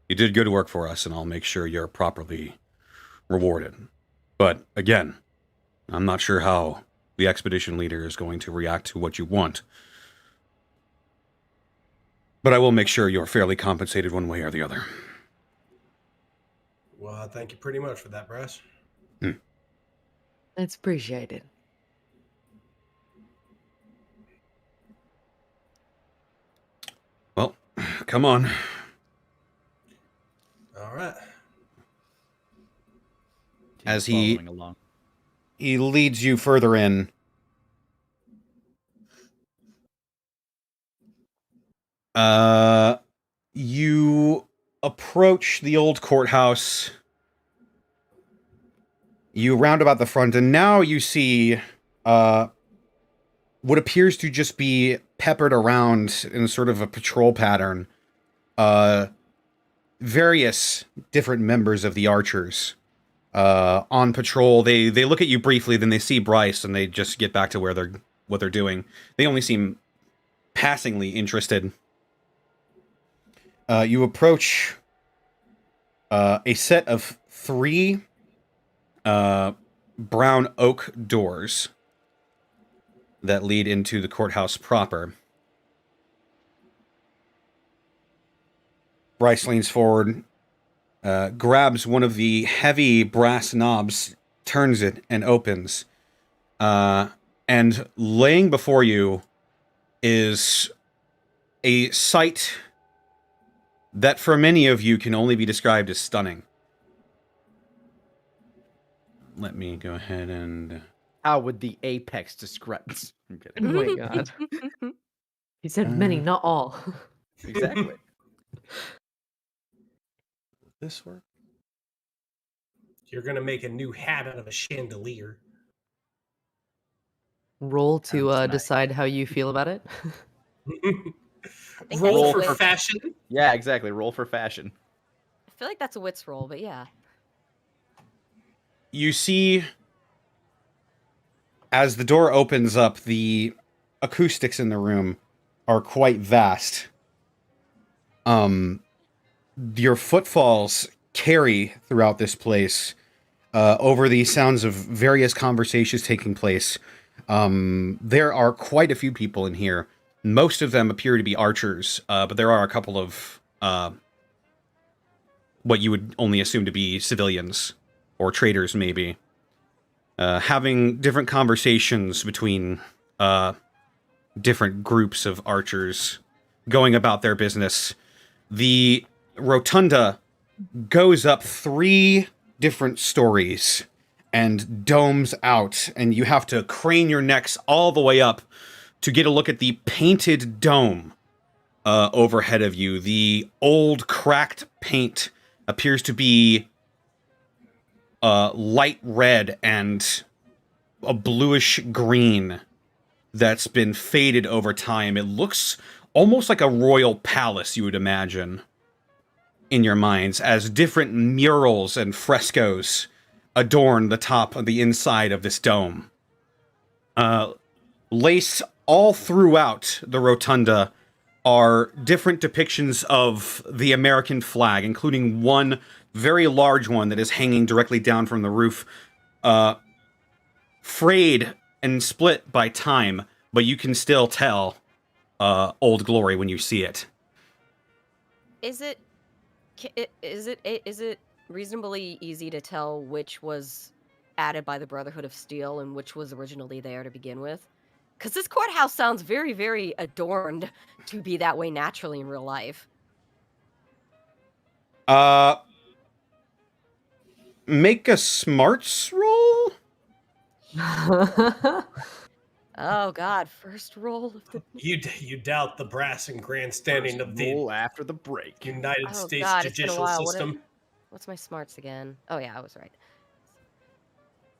A: You did good work for us, and I'll make sure you're properly rewarded. But again, I'm not sure how the expedition leader is going to react to what you want. But I will make sure you're fairly compensated one way or the other.
C: Well, thank you pretty much for that, Bryce.
B: It's appreciated.
A: Well, come on.
C: All right.
A: As
D: Following along.
A: he leads you further in. You approach the old courthouse. You round about the front, and now you see what appears to just be peppered around in sort of a patrol pattern. various different members of the Archers on patrol. They look at you briefly, then they see Bryce, and they just get back to what they're doing. They only seem passingly interested. You approach a set of 3 brown oak doors that lead into the courthouse proper. Bryce leans forward, grabs one of the heavy brass knobs, turns it, and opens. And laying before you is a sight that for many of you can only be described as stunning. Let me go ahead and...
D: How would the apex describe? I'm kidding.
B: Oh my god. He said many, not all.
D: Exactly.
A: This work?
C: You're gonna make a new hat out of a chandelier.
B: Roll to
D: Sounds nice.
B: decide how you feel about it.
E: I think
C: Roll
E: that's a
C: for
E: wits.
C: fashion.
D: Yeah, exactly. Roll for fashion.
E: I feel like that's a wits roll, but yeah.
A: You see, as the door opens up, the acoustics in the room are quite vast. Your footfalls carry throughout this place, over the sounds of various conversations taking place. There are quite a few people in here. Most of them appear to be archers, but there are a couple of what you would only assume to be civilians or traders, maybe. Having different conversations between different groups of archers going about their business. The rotunda goes up 3 different stories and domes out, and you have to crane your necks all the way up to get a look at the painted dome overhead of you. The old cracked paint appears to be light red and a bluish green that's been faded over time. It looks almost like a royal palace, you would imagine, in your minds, as different murals and frescoes adorn the top of the inside of this dome. Laced all throughout the rotunda are different depictions of the American flag, including one very large one that is hanging directly down from the roof, frayed and split by time, but you can still tell Old Glory when you see it.
E: Is it reasonably easy to tell which was added by the Brotherhood of Steel and which was originally there to begin with? Because this courthouse sounds very, very adorned to be that way naturally in real life.
A: Make a smarts roll?
E: Oh God! First roll of the.
C: You doubt the brass and grandstanding of the
D: Roll after the break.
C: United
E: Oh
C: States
E: God! It's been a
C: judicial
E: while.
C: system.
E: What's my smarts again? Oh yeah, I was right.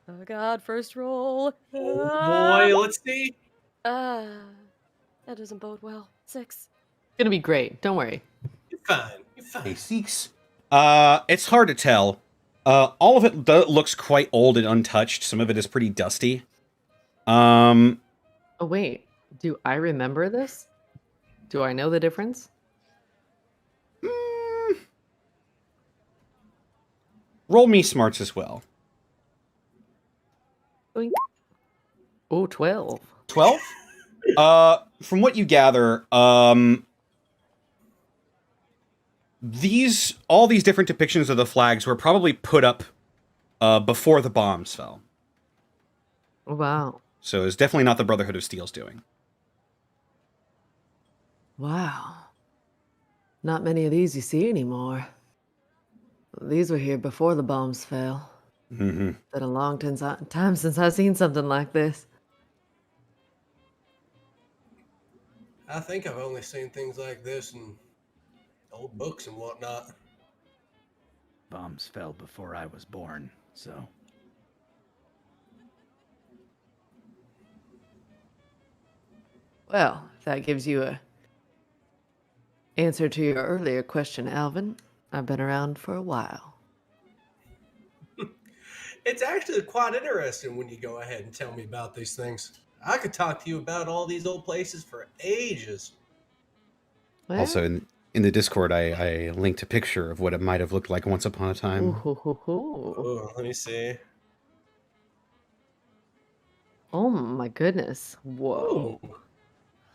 E: Oh God! First roll.
C: Oh boy, let's see.
E: That doesn't bode well. 6.
B: Gonna be great. Don't worry.
C: You're fine. You're
A: A
C: fine.
A: 6. It's hard to tell. All of it looks quite old and untouched. Some of it is pretty dusty.
B: Oh wait, do I remember this? Do I know the difference?
A: Roll me smarts as well.
B: Oink. Oh, 12.
A: 12? From what you gather, all these different depictions of the flags were probably put up before the bombs fell.
B: Oh, wow.
A: So it's definitely not the Brotherhood of Steel's doing.
B: Wow. Not many of these you see anymore. These were here before the bombs fell.
A: Mm-hmm.
B: Been a long time since I've seen something like this.
C: I think I've only seen things like this in old books and whatnot.
D: Bombs fell before I was born, so.
B: Well, if that gives you a answer to your earlier question, Alvin. I've been around for a while.
C: It's actually quite interesting when you go ahead and tell me about these things. I could talk to you about all these old places for ages.
B: Well,
A: Also, in the Discord, I linked a picture of what it might have looked like once upon a time.
C: Oh, let me see.
B: Oh my goodness. Whoa.
C: Ooh.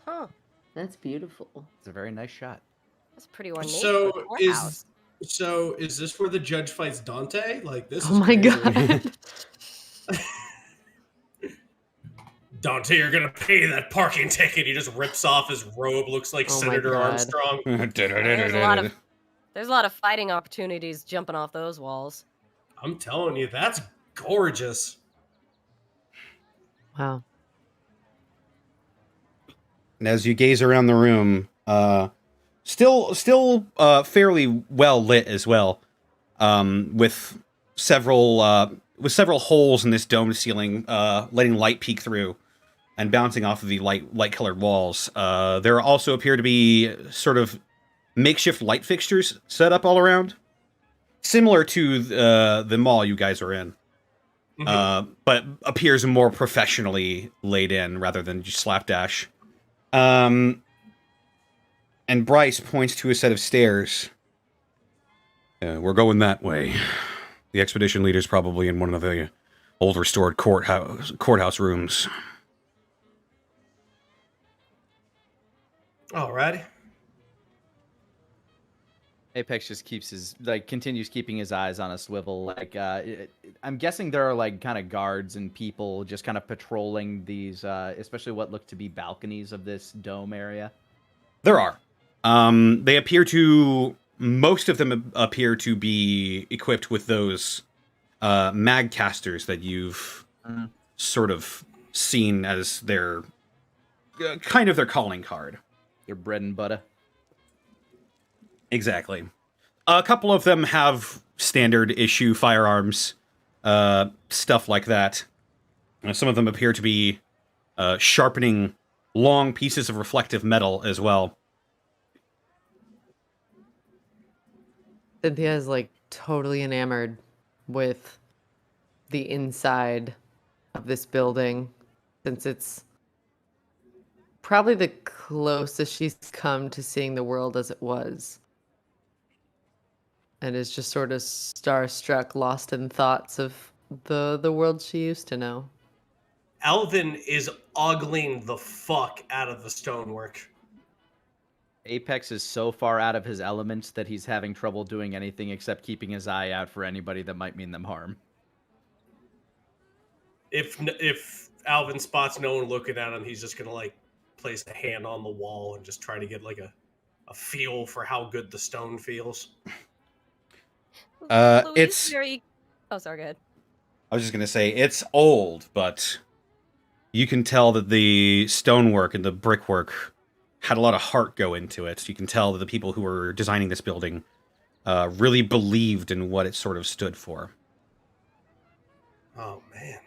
E: Huh.
B: That's beautiful.
D: It's a very nice shot.
E: That's pretty ornate for a
C: So
E: courthouse.
C: is this where the judge fights Dante? Like this
B: Oh
C: is
B: my
C: crazy.
B: god.
C: Dante, you're gonna pay that parking ticket. He just rips off his robe, looks like
B: Oh my
C: Senator
B: God.
C: Armstrong.
E: There's a lot of fighting opportunities jumping off those walls.
C: I'm telling you, that's gorgeous.
B: Wow.
A: And as you gaze around the room, still fairly well lit as well, with several holes in this domed ceiling, letting light peek through and bouncing off of the light colored walls. There also appear to be sort of makeshift light fixtures set up all around, similar to the mall you guys are in, but appears more professionally laid in rather than just slapdash. And Bryce points to a set of stairs. We're going that way. The expedition leader's probably in one of the old restored courthouse rooms.
C: Alrighty.
D: Apex just continues keeping his eyes on a swivel. I'm guessing there are kind of guards and people just kind of patrolling these, especially what look to be balconies of this dome area.
A: There are. Most of them appear to be equipped with those mag casters that you've sort of seen as their kind of their calling card.
D: Their bread and butter.
A: Exactly. A couple of them have standard issue firearms, stuff like that. Some of them appear to be sharpening long pieces of reflective metal as well.
B: Cynthia is totally enamored with the inside of this building, since it's probably the closest she's come to seeing the world as it was. And is just sort of starstruck, lost in thoughts of the world she used to know.
C: Alvin is ogling the fuck out of the stonework.
D: Apex is so far out of his elements that he's having trouble doing anything except keeping his eye out for anybody that might mean them harm.
C: If Alvin spots no one looking at him, he's just gonna place a hand on the wall and just try to get a feel for how good the stone feels.
E: Louise Oh, sorry, go ahead.
A: I was just gonna say it's old, but you can tell that the stonework and the brickwork had a lot of heart go into it. You can tell that the people who were designing this building really believed in what it sort of stood for.
C: Oh man.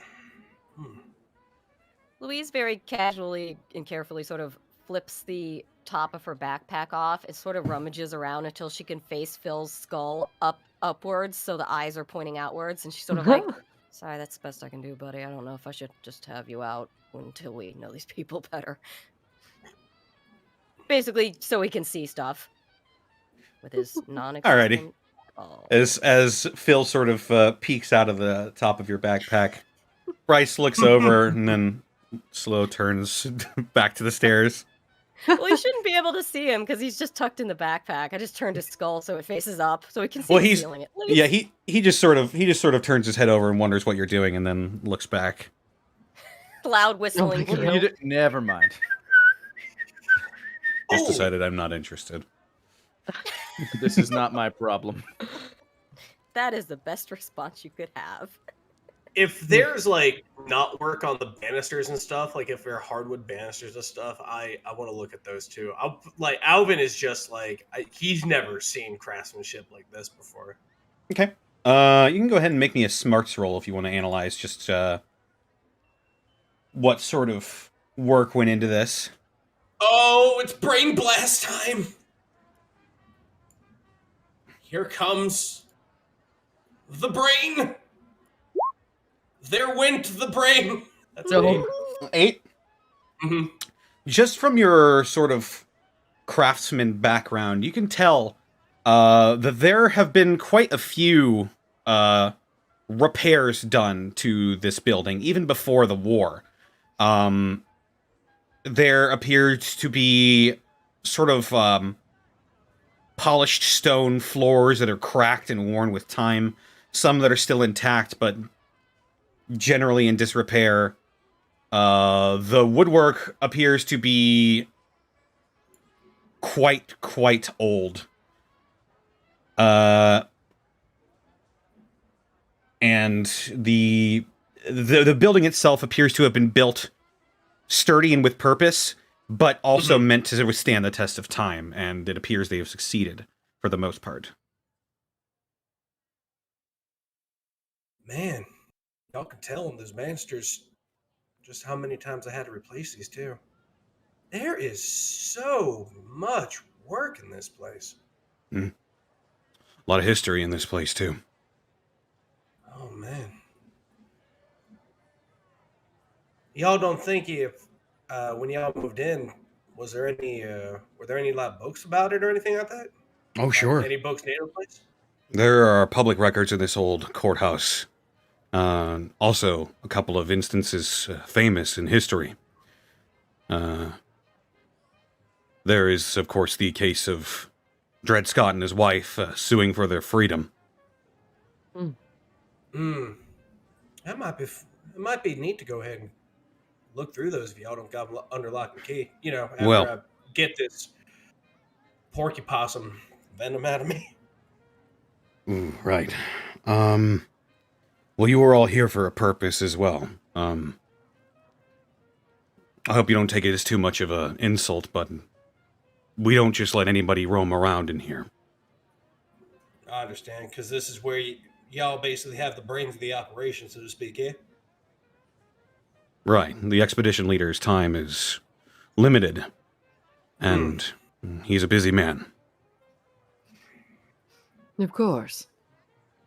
E: Louise very casually and carefully sort of flips the top of her backpack off. It sort of rummages around until she can face Phil's skull upwards, so the eyes are pointing outwards, and she's sort of like, sorry, that's the best I can do, buddy. I don't know if I should just have you out until we know these people better. Basically, so he can see stuff with his
A: Alrighty. As Phil sort of peeks out of the top of your backpack, Bryce looks over and then slow turns back to the stairs.
E: Well, he shouldn't be able to see him because he's just tucked in the backpack. I just turned his skull so it faces up, so he can see him feeling it.
A: Yeah, he just sort of turns his head over and wonders what you're doing, and then looks back.
E: Loud whistling.
D: Never mind.
A: Just decided I'm not interested.
D: This is not my problem.
E: That is the best response you could have.
C: If there's not work on the banisters and stuff, if there are hardwood banisters and stuff, I want to look at those too. Alvin is just he's never seen craftsmanship like this before.
A: Okay. You can go ahead and make me a smarts roll if you want to analyze just what sort of work went into this.
C: Oh, it's brain blast time. Here comes the brain. There went the brain. That's
B: No.
C: an 8.
A: 8.
C: Mhm.
A: Just from your sort of craftsman background, you can tell that there have been quite a few repairs done to this building, even before the war. There appears to be sort of polished stone floors that are cracked and worn with time, some that are still intact, but generally in disrepair. The woodwork appears to be quite old. And the building itself appears to have been built sturdy and with purpose, but also meant to withstand the test of time, and it appears they have succeeded for the most part.
C: Man, y'all can tell in those banisters just how many times I had to replace these too. There is so much work in this place.
A: A lot of history in this place, too.
C: Oh man. Y'all don't think if when y'all moved in, was there any were there any like books about it or anything like that?
A: Oh,
C: Like,
A: sure.
C: any books near the place?
A: There are public records in this old courthouse. Also, a couple of instances famous in history. There is, of course, the case of Dred Scott and his wife suing for their freedom.
C: That might be it might be neat to go ahead and look through those if y'all don't got them under lock and key. You know, after
A: Well-
C: I get this porky possum venom out of me.
A: Right. Well, you were all here for a purpose as well. I hope you don't take it as too much of an insult, but we don't just let anybody roam around in here.
C: I understand, because this is where y'all basically have the brains of the operation, so to speak, eh?
A: Right. The expedition leader's time is limited, and he's a busy man.
B: Of course.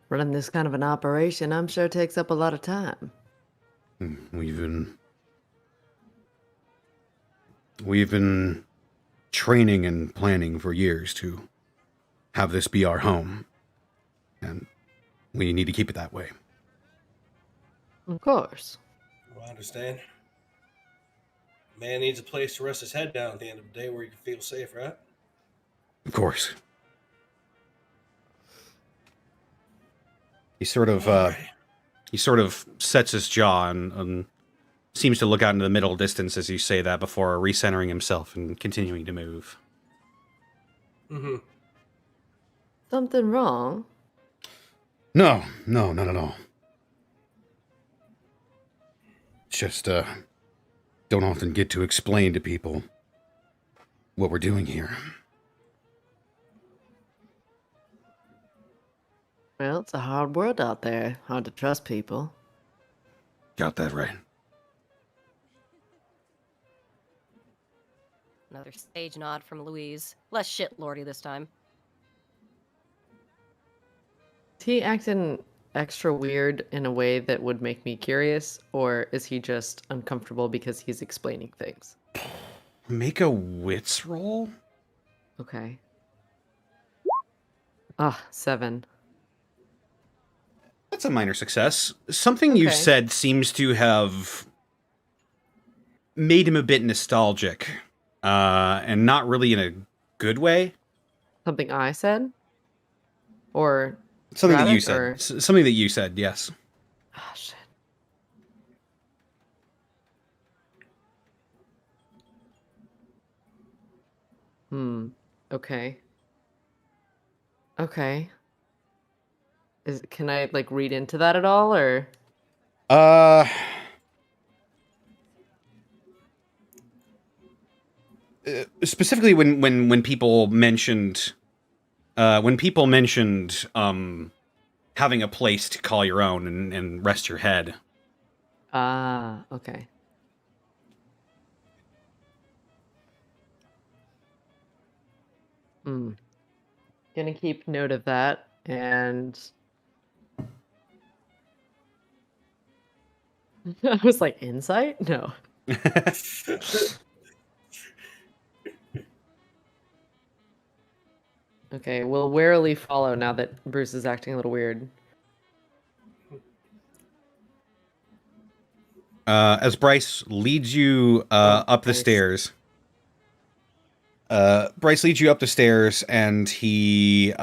B: Running this kind of an operation, I'm sure, takes up a lot of time.
A: We've been training and planning for years to have this be our home, and we need to keep it that way.
B: Of course.
C: Well, I understand. Man needs a place to rest his head down at the end of the day where he can feel safe, right?
A: Of course. He sort of sets his jaw and seems to look out into the middle distance as you say that before recentering himself and continuing to move.
B: Something wrong?
A: No, not at all. Just, don't often get to explain to people what we're doing here.
B: Well, it's a hard world out there. Hard to trust people.
A: Got that right.
E: Another stage nod from Louise. Less shit lordy this time.
B: Is he acting extra weird in a way that would make me curious, or is he just uncomfortable because he's explaining things?
A: Make a wits roll?
B: Okay. 7.
A: That's a minor success. Something you've
B: Okay.
A: said seems to have made him a bit nostalgic, and not really in a good way.
B: Something I said? Or...
A: Something that you
B: Rabbit,
A: said.
B: or-
A: Something that you said, yes.
B: Ah, shit. Okay. Okay. Can I, like, read into that at all, or...
A: Specifically when people mentioned having a place to call your own and rest your head.
B: Ah, okay. gonna keep note of that, and I was like, insight? No. Okay, we'll warily follow now that Bruce is acting a little weird.
A: As Bryce leads you up the
B: nice.
A: stairs. Bryce leads you up the stairs, and you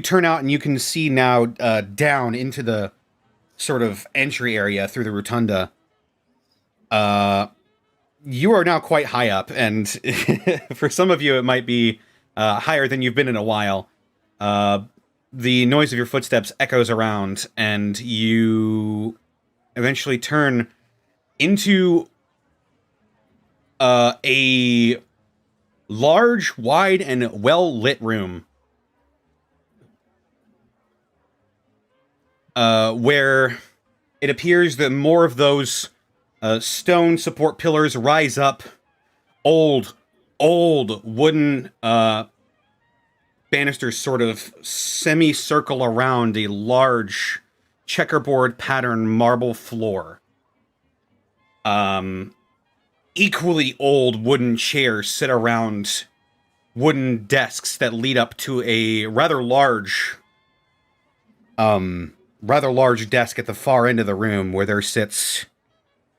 A: turn out and you can see now down into the sort of entry area through the rotunda. You are now quite high up, and for some of you it might be higher than you've been in a while. The noise of your footsteps echoes around, and you eventually turn into a large, wide, and well-lit room. Where it appears that more of those stone support pillars rise up. Old wooden banisters sort of semicircle around a large checkerboard pattern marble floor. Equally old wooden chairs sit around wooden desks that lead up to a rather large desk at the far end of the room, where there sits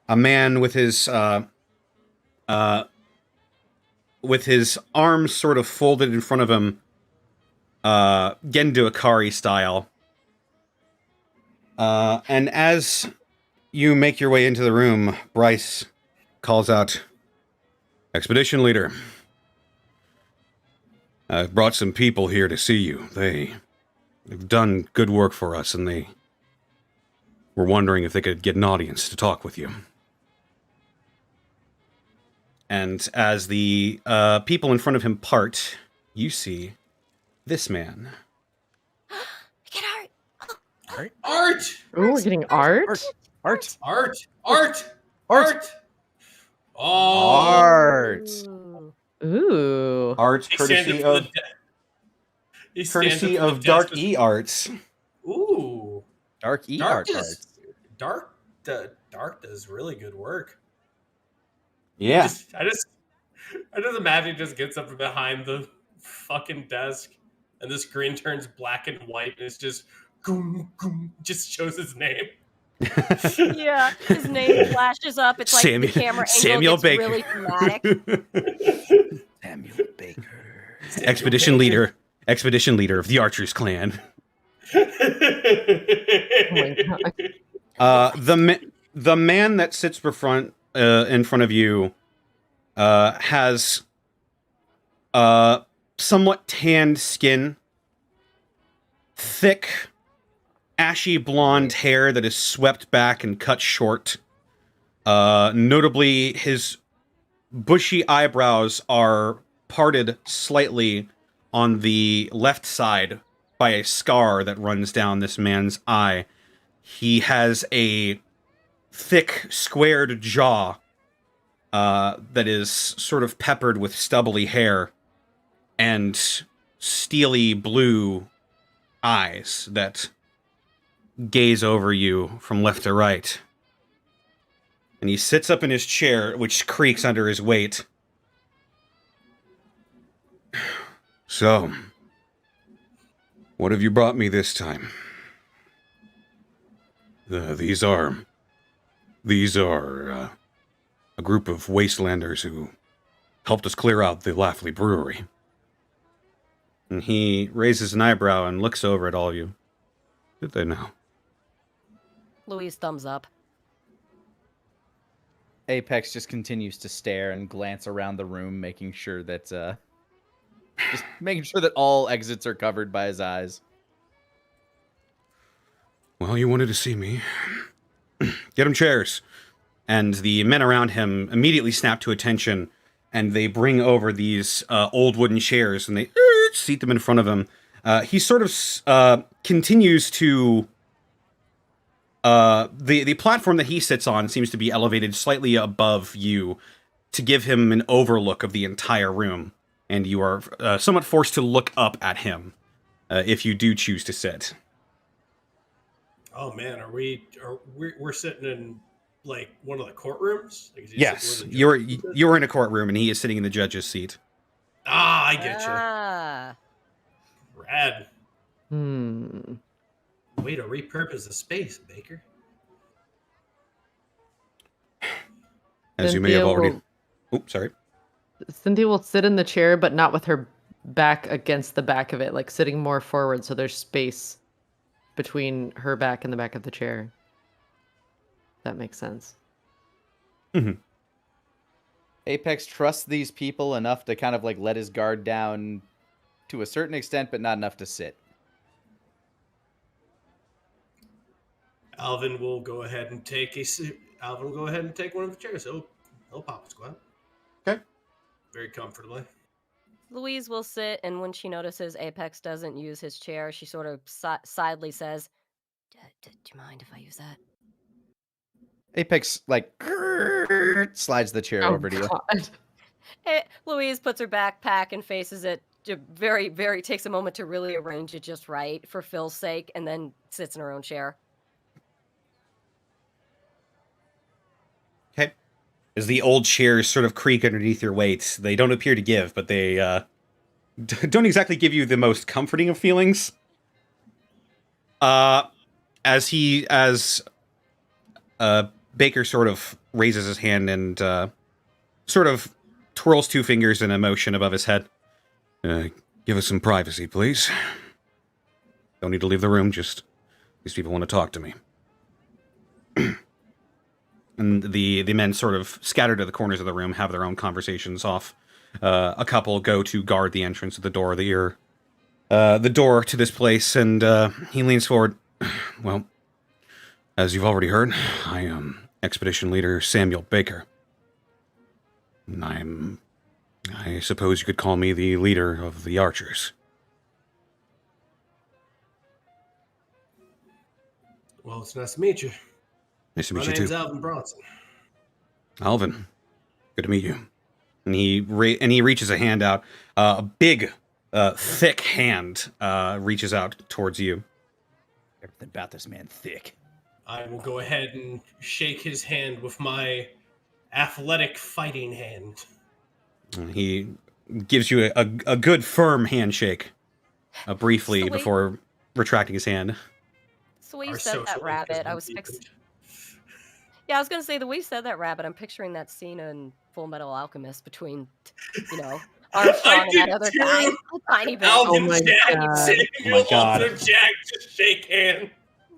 A: a man with his arms sort of folded in front of him, Gendo Akari style. And as you make your way into the room, Bryce calls out, "Expedition leader, I've brought some people here to see you. They've done good work for us, and they were wondering if they could get an audience to talk with you." And as the people in front of him part, you see this man.
E: Get art.
C: Art!
B: Oh, we're getting art?
D: Art.
C: Oh!
D: Art.
B: Ooh.
A: Art
C: He stands
A: courtesy
C: up for
A: of
C: the He stands
A: courtesy
C: up for the
A: of Dark
C: desk with-
A: E Arts.
C: Ooh.
D: Dark E
C: Dark
D: art.
C: does, Dark does really good work.
A: Yeah.
C: I just imagine he just gets up from behind the fucking desk, and the screen turns black and white, and it's just goom, goom, just shows his name.
E: Yeah, his name flashes up. It's like the camera angle
A: Samuel
E: gets
A: Baker.
E: really dramatic.
D: Samuel Baker.
A: Expedition leader of the Archers clan.
B: Oh my God.
A: The man that sits in front of you has somewhat tanned skin, thick, ashy blonde hair that is swept back and cut short. Notably, his bushy eyebrows are parted slightly on the left side by a scar that runs down this man's eye. He has a thick, squared jaw that is sort of peppered with stubbly hair, and steely blue eyes that gaze over you from left to right. And he sits up in his chair, which creaks under his weight. "So, what have you brought me this time?" These are a group of wastelanders who helped us clear out the Laughly Brewery. And he raises an eyebrow and looks over at all of you. Did they know?
E: Louise thumbs up.
D: Apex just continues to stare and glance around the room, making sure that all exits are covered by his eyes.
A: "Well, you wanted to see me. Get him chairs." And the men around him immediately snap to attention, and they bring over these old wooden chairs, and they seat them in front of him. He sort of continues to... The platform that he sits on seems to be elevated slightly above you to give him an overlook of the entire room. and you are somewhat forced to look up at him if you do choose to sit.
C: Oh man, we're sitting in like one of the courtrooms? Like, is he
A: Yes,
C: sitting where the judge is?
A: you're in a courtroom, and he is sitting in the judge's seat.
C: Ah, I get you.
E: Ah.
C: Rad. Way to repurpose the space, Baker.
A: As you may have
B: Cynthia
A: already. Oops, sorry.
B: Cynthia will sit in the chair, but not with her back against the back of it, like sitting more forward, so there's space between her back and the back of the chair. That makes sense.
A: Mm-hmm.
D: Apex trusts these people enough to kind of like let his guard down to a certain extent, but not enough to sit.
C: Alvin will go ahead and take one of the chairs. He'll pop a squat.
A: Okay.
C: Very comfortably.
E: Louise will sit, and when she notices Apex doesn't use his chair, she sort of sidely says, "Do you mind if I use that?"
D: Apex like slides the chair over to you.
B: God.
E: Louise puts her backpack and faces it. Very, very takes a moment to really arrange it just right for Phil's sake, and then sits in her own chair.
A: Okay. As the old chairs sort of creak underneath your weight, they don't appear to give, but they don't exactly give you the most comforting of feelings. As Baker sort of raises his hand and sort of twirls two fingers in a motion above his head. Give us some privacy, please. Don't need to leave the room, just these people want to talk to me. And the men sort of scatter to the corners of the room, have their own conversations off. A couple go to guard the entrance of the door, the door to this place, and he leans forward. Well, as you've already heard, I am Expedition Leader Samuel Baker. I suppose you could call me the leader of the archers.
C: Well, it's nice to meet you.
A: Nice to
C: My
A: meet you
C: name's
A: too.
C: Alvin Bronson.
A: Alvin, good to meet you. And he reaches a hand out. A big, thick hand reaches out towards you.
D: Everything about this man thick.
C: I will go ahead and shake his hand with my athletic fighting hand.
A: And he gives you a good, firm handshake briefly
E: Sweet.
A: before retracting his hand.
E: So when you
C: Our
E: said that
C: social
E: rabbit,
C: link
E: I
C: has
E: was
C: been
E: fixing. Yeah, I was gonna say the way you said that rabbit, I'm picturing that scene in Full Metal Alchemist between, Armstrong and that other guy, a tiny bit.
C: Alvin,
B: Oh my
C: Jack,
B: God.
C: Samuel,
A: Oh my God.
C: also Jack just shake hand.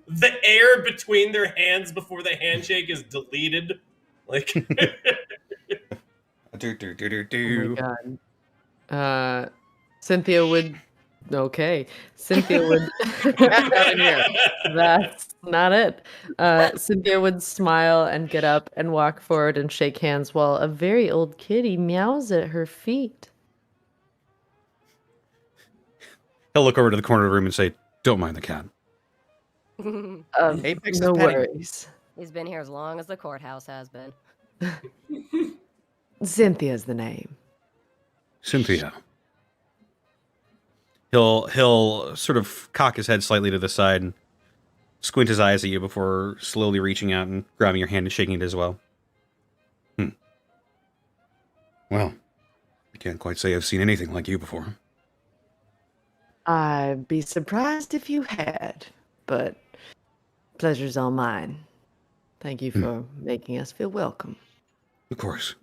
C: The air between their hands before the handshake is deleted. Like,
B: Oh my God. Cynthia would. Okay. Cynthia would.
D: Not in here.
B: That's not it. Cynthia would smile and get up and walk forward and shake hands while a very old kitty meows at her feet.
A: He'll look over to the corner of the room and say, "Don't mind the cat."
D: Apex is
B: No
D: petting.
B: worries.
E: He's been here as long as the courthouse has been.
B: Cynthia's the name.
A: Cynthia. He'll sort of cock his head slightly to the side and squint his eyes at you before slowly reaching out and grabbing your hand and shaking it as well. Well, I can't quite say I've seen anything like you before.
B: I'd be surprised if you had, but pleasure's all mine. Thank you for making us feel welcome.
A: Of course.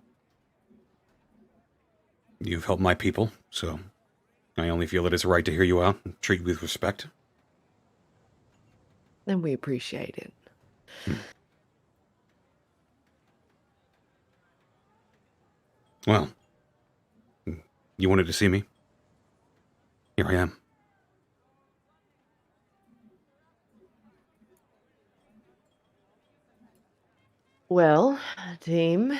A: You've helped my people, so I only feel that it's right to hear you out and treat you with respect.
B: And we appreciate it.
A: Well, you wanted to see me? Here I am.
B: Well, team,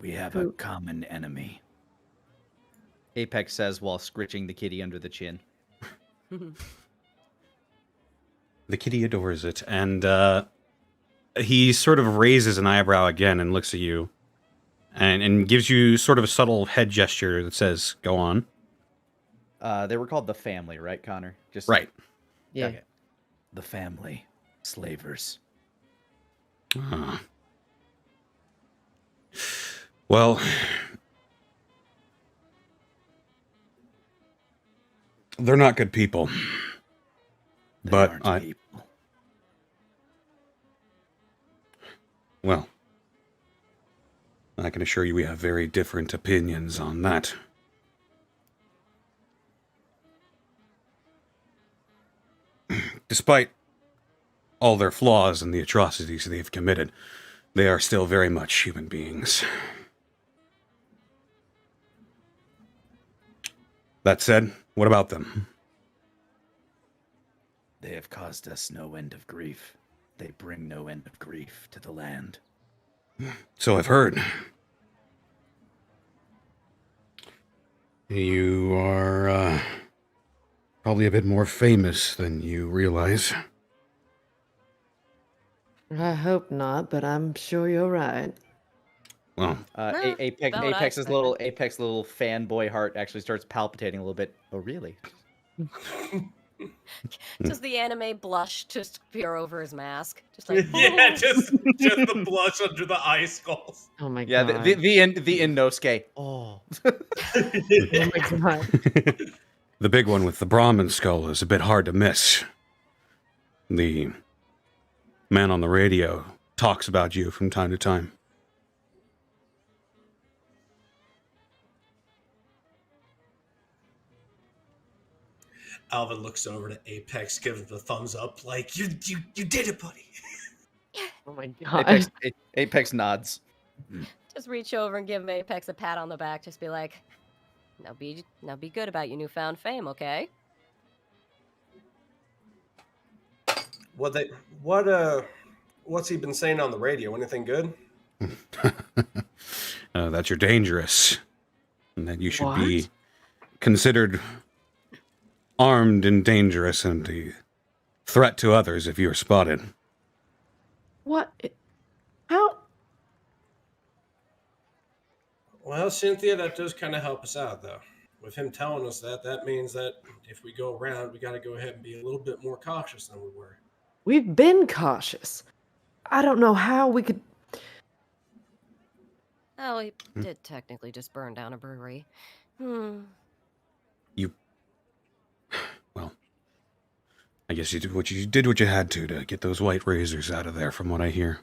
D: We have a common enemy. Apex says while scritching the kitty under the chin.
A: The kitty adores it, and he sort of raises an eyebrow again and looks at you. and gives you sort of a subtle head gesture that says, "Go on."
D: They were called the family, right, Connor? Just
A: Right.
B: Yeah.
D: Okay. The family, slavers.
A: Ah. Well, they're not good people.
D: They
A: But
D: aren't people.
A: Well, I can assure you we have very different opinions on that. Despite all their flaws and the atrocities they've committed, they are still very much human beings. That said, what about them?
D: They have caused us no end of grief. They bring no end of grief to the land.
A: So I've heard. You are, probably a bit more famous than you realize.
B: I hope not, but I'm sure you're right.
A: Well,
D: Apex,
E: about what I
D: Apex little fanboy heart actually starts palpitating a little bit. Oh, really?
E: Does the anime blush just appear over his mask? Just like
C: Yeah, just the blush under the eye skulls.
B: Oh my
D: Yeah,
B: god.
D: the Inosuke. Oh.
B: Oh my god.
A: the big one with the Brahmin skull is a bit hard to miss. The man on the radio talks about you from time to time.
C: Alvin looks over to Apex, gives him the thumbs up, like, you did it, buddy.
B: Oh my god.
D: Apex nods.
E: just reach over and give Apex a pat on the back. Just be like, now be good about your newfound fame, okay?
C: What's he been saying on the radio? Anything good?
A: That you're dangerous. And that you should be
B: What?
A: considered armed and dangerous and a threat to others if you're spotted.
B: What? How?
C: Well, Cynthia, that does kind of help us out, though. With him telling us that, that means that if we go around, we got to go ahead and be a little bit more cautious than we were.
B: We've been cautious. I don't know how we could.
E: Oh, he did technically just burn down a brewery.
A: Well, I guess you did what you had to get those white razors out of there, from what I hear.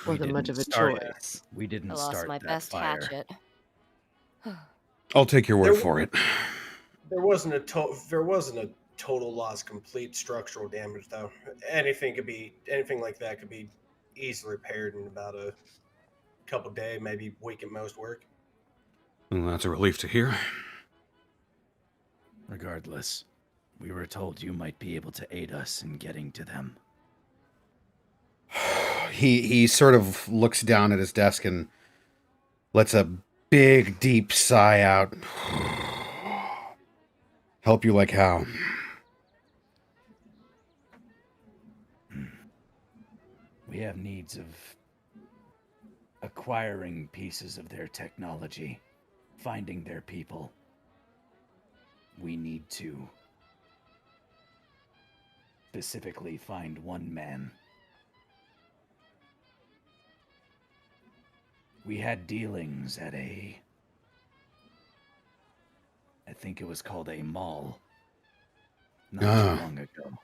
B: Wasn't much of a
D: start it.
B: choice.
D: We didn't
E: I lost
D: start
E: my
D: that
E: best
D: fire.
E: hatchet.
A: I'll take your word for it.
C: There wasn't a total loss, complete structural damage, though. Anything like that could be easily repaired in about a couple days, maybe week at most work.
A: Well, that's a relief to hear.
D: Regardless, we were told you might be able to aid us in getting to them.
A: He sort of looks down at his desk and lets a big, deep sigh out. Help you like how?
D: We have needs of acquiring pieces of their technology, finding their people. We need to specifically find one man. We had dealings at I think it was called a mall, not too long ago.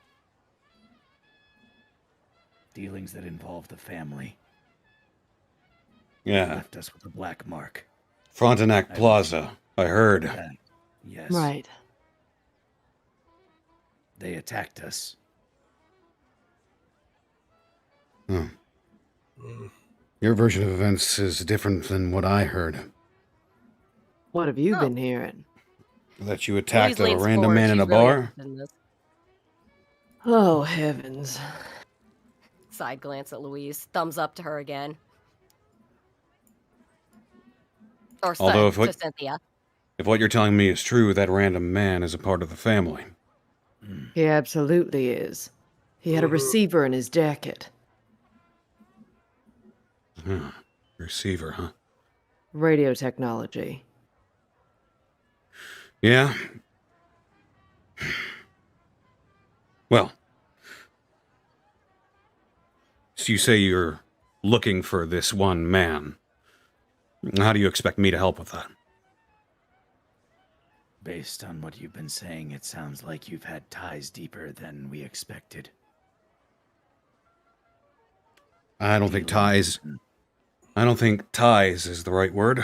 D: Dealings that involved the family.
A: Yeah.
D: Left us with a black mark.
A: Frontenac Plaza, I heard.
D: Yes.
B: Right.
D: They attacked us.
A: Hmm. Your version of events is different than what I heard.
B: What have you been hearing?
A: That you attacked a
E: Louise leans
A: random
E: forward.
A: man in
E: She's
A: a
E: really
A: bar?
E: interested in this.
B: Oh heavens.
E: Side glance at Louise. Thumbs up to her again. Or
A: Although
E: to Cynthia.
A: If what you're telling me is true, that random man is a part of the family.
B: He absolutely is. He had a receiver in his jacket.
A: Receiver, huh?
B: Radio technology.
A: Yeah. Well, so you say you're looking for this one man. How do you expect me to help with that?
D: Based on what you've been saying, it sounds like you've had ties deeper than we expected.
A: I don't think
D: Dealings.
A: ties is the right word.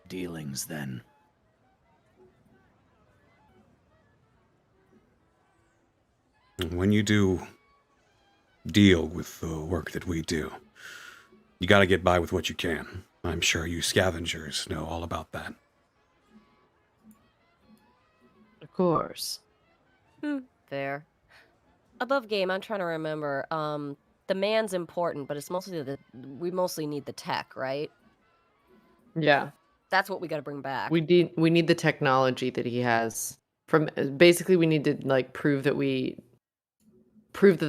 D: Dealings, then.
A: When you do deal with the work that we do, you gotta get by with what you can. I'm sure you scavengers know all about that.
B: Of course.
E: Fair. Above game, I'm trying to remember. The man's important, but it's mostly we mostly need the tech, right?
B: Yeah.
E: That's what we got to bring back.
B: We need the technology that he has. From basically, we need to like prove that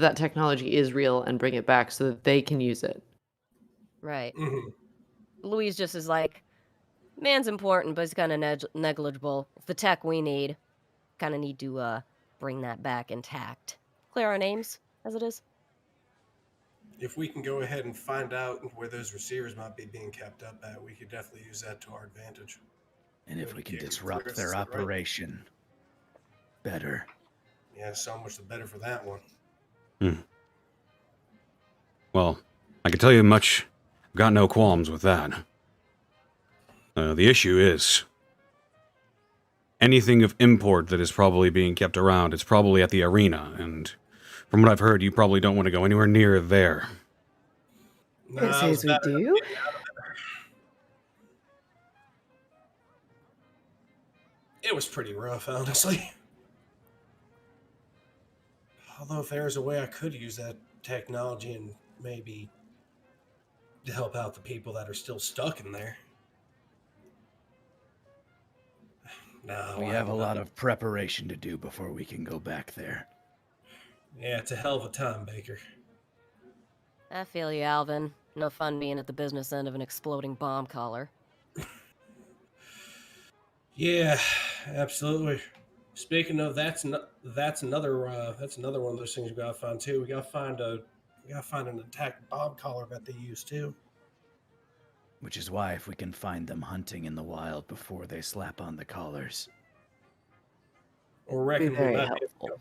B: that technology is real and bring it back so that they can use it.
E: Right.
C: Mhm.
E: Louise just is like, man's important, but he's kind of negligible. It's the tech we need. Kind of need to bring that back intact. Clear our names as it is.
C: If we can go ahead and find out where those receivers might be being kept up at, we could definitely use that to our advantage.
D: And if we can
C: Yeah,
D: disrupt
C: Chris,
D: their
C: is that right?
D: operation, better.
C: Yeah, so much the better for that one.
A: Well, I can tell you much. I've got no qualms with that. The issue is anything of import that is probably being kept around, it's probably at the arena, and from what I've heard, you probably don't want to go anywhere near there.
C: No,
B: It says we do.
C: It was pretty rough, honestly. Although if there's a way I could use that technology and maybe to help out the people that are still stuck in there. No,
D: We have a lot of preparation to do before we can go back there.
C: Yeah, it's a hell of a time, Baker.
E: I feel you, Alvin. No fun being at the business end of an exploding bomb collar.
C: Yeah, absolutely. Speaking of, that's another one of those things we gotta find too. We gotta find an attack bomb collar that they use too.
D: Which is why if we can find them hunting in the wild before they slap on the collars.
C: Or
B: Be
C: reckon
B: very helpful.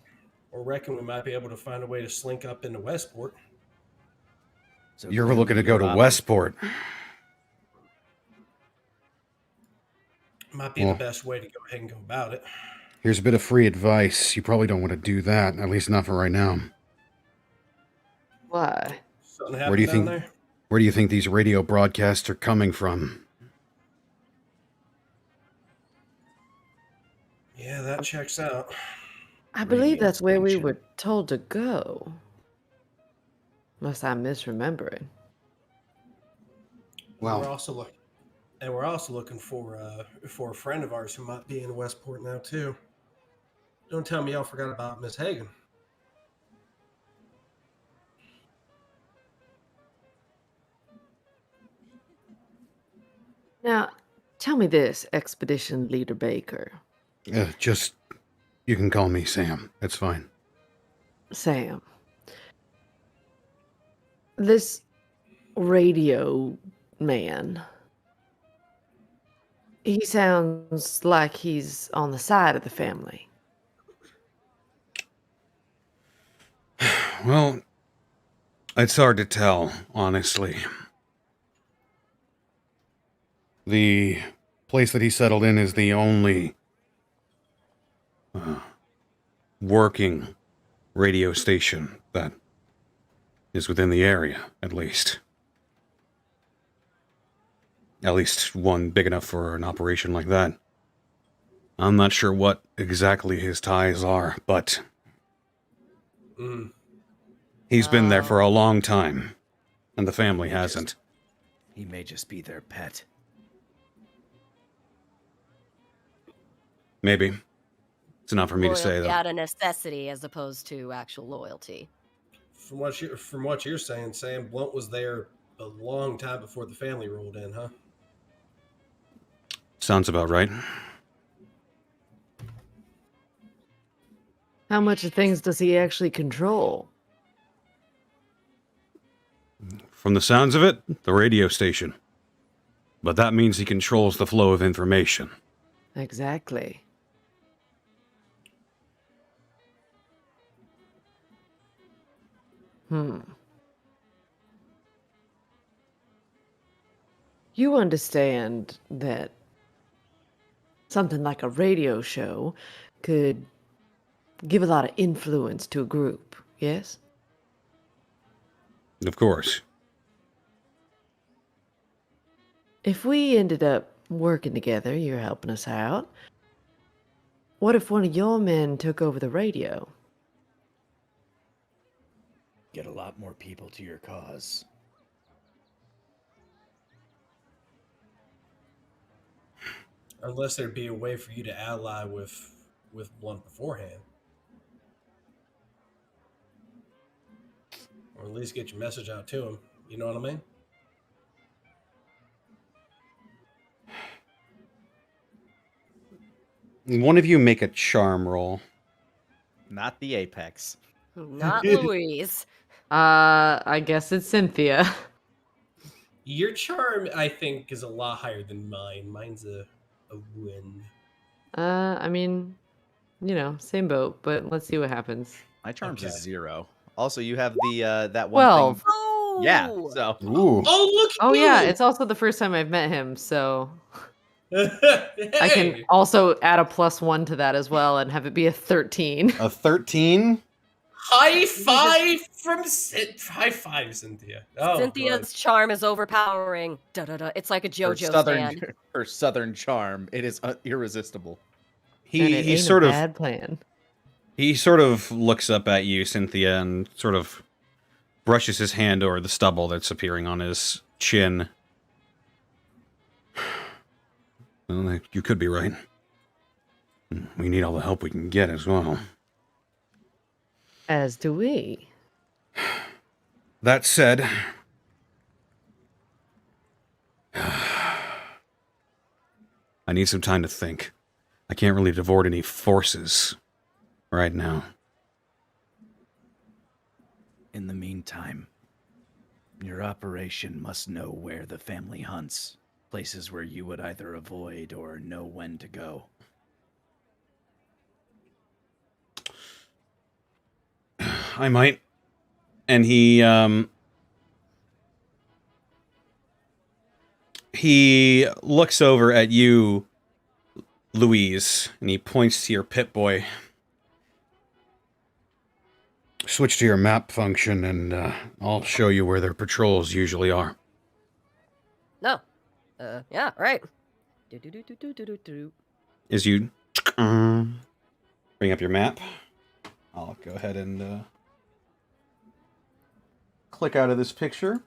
C: we might be able to find a way to slink up into Westport.
D: So
A: You're
D: clearly
A: looking to go to
D: you're
A: Westport.
C: Might be the best way to go ahead and go about it.
A: Here's a bit of free advice. You probably don't want to do that, at least not for right now.
B: Why?
C: Something
A: Where do you
C: happened
A: think?
C: down there?
A: Where do you think these radio broadcasts are coming from?
C: Yeah, that checks out.
B: I believe
D: Radio
B: that's where we
D: station.
B: were told to go. Unless I'm misremembering.
A: Well,
C: We're also looking for a friend of ours who might be in Westport now too. Don't tell me y'all forgot about Miss Hagen.
B: Now, tell me this, Expedition Leader Baker.
A: just you can call me Sam. That's fine.
B: Sam. This radio man. He sounds like he's on the side of the family.
A: Well, it's hard to tell, honestly. The place that he settled in is the only working radio station that is within the area, at least. At least one big enough for an operation like that. I'm not sure what exactly his ties are, but he's been there for a long time, and the family hasn't.
D: He may just be their pet.
A: Maybe. It's not for me to say,
E: Loyalty
A: though.
E: out of necessity as opposed to actual loyalty.
C: From what you're saying, Sam Blunt was there a long time before the family rolled in, huh?
A: Sounds about right.
B: How much of things does he actually control?
A: From the sounds of it, the radio station. But that means he controls the flow of information.
B: Exactly. You understand that something like a radio show could give a lot of influence to a group, yes?
A: Of course.
B: If we ended up working together, you're helping us out. What if one of your men took over the radio?
D: Get a lot more people to your cause.
C: Unless there'd be a way for you to ally with one beforehand. Or at least get your message out to him. You know what I mean?
A: One of you make a charm roll.
D: Not the apex.
E: Not Louise.
B: I guess it's Cynthia.
C: Your charm, I think, is a lot higher than mine. Mine's a win.
B: I mean, same boat, but let's see what happens.
D: My charm's a
C: Okay.
D: 0. Also, you have the that one
B: 12.
D: thing.
E: Oh!
D: Yeah, so
A: Ooh.
C: Oh, look at
B: Oh yeah,
C: you!
B: it's also the first time I've met him, so
C: Hey!
B: I can also add a +1 to that as well and have it be a 13.
A: A 13?
C: High five from High five, Cynthia. Oh,
E: Cynthia's charm is overpowering. Da-da-da. It's like a
D: her
E: JoJo stand.
D: her southern charm, it is irresistible.
B: And it
A: He
B: ain't
A: sort
B: a
A: of
B: bad plan.
A: he sort of looks up at you, Cynthia, and sort of brushes his hand over the stubble that's appearing on his chin. Well, you could be right. We need all the help we can get as well.
B: As do we.
A: That said, I need some time to think. I can't really devote any forces right now.
D: In the meantime, your operation must know where the family hunts, places where you would either avoid or know when to go.
A: I might. And he looks over at you, Louise, and he points to your Pip-Boy. Switch to your map function, and I'll show you where their patrols usually are.
E: No. Yeah, right. Do-do-do-do-do-do-do.
A: As you bring up your map, I'll go ahead and click out of this picture.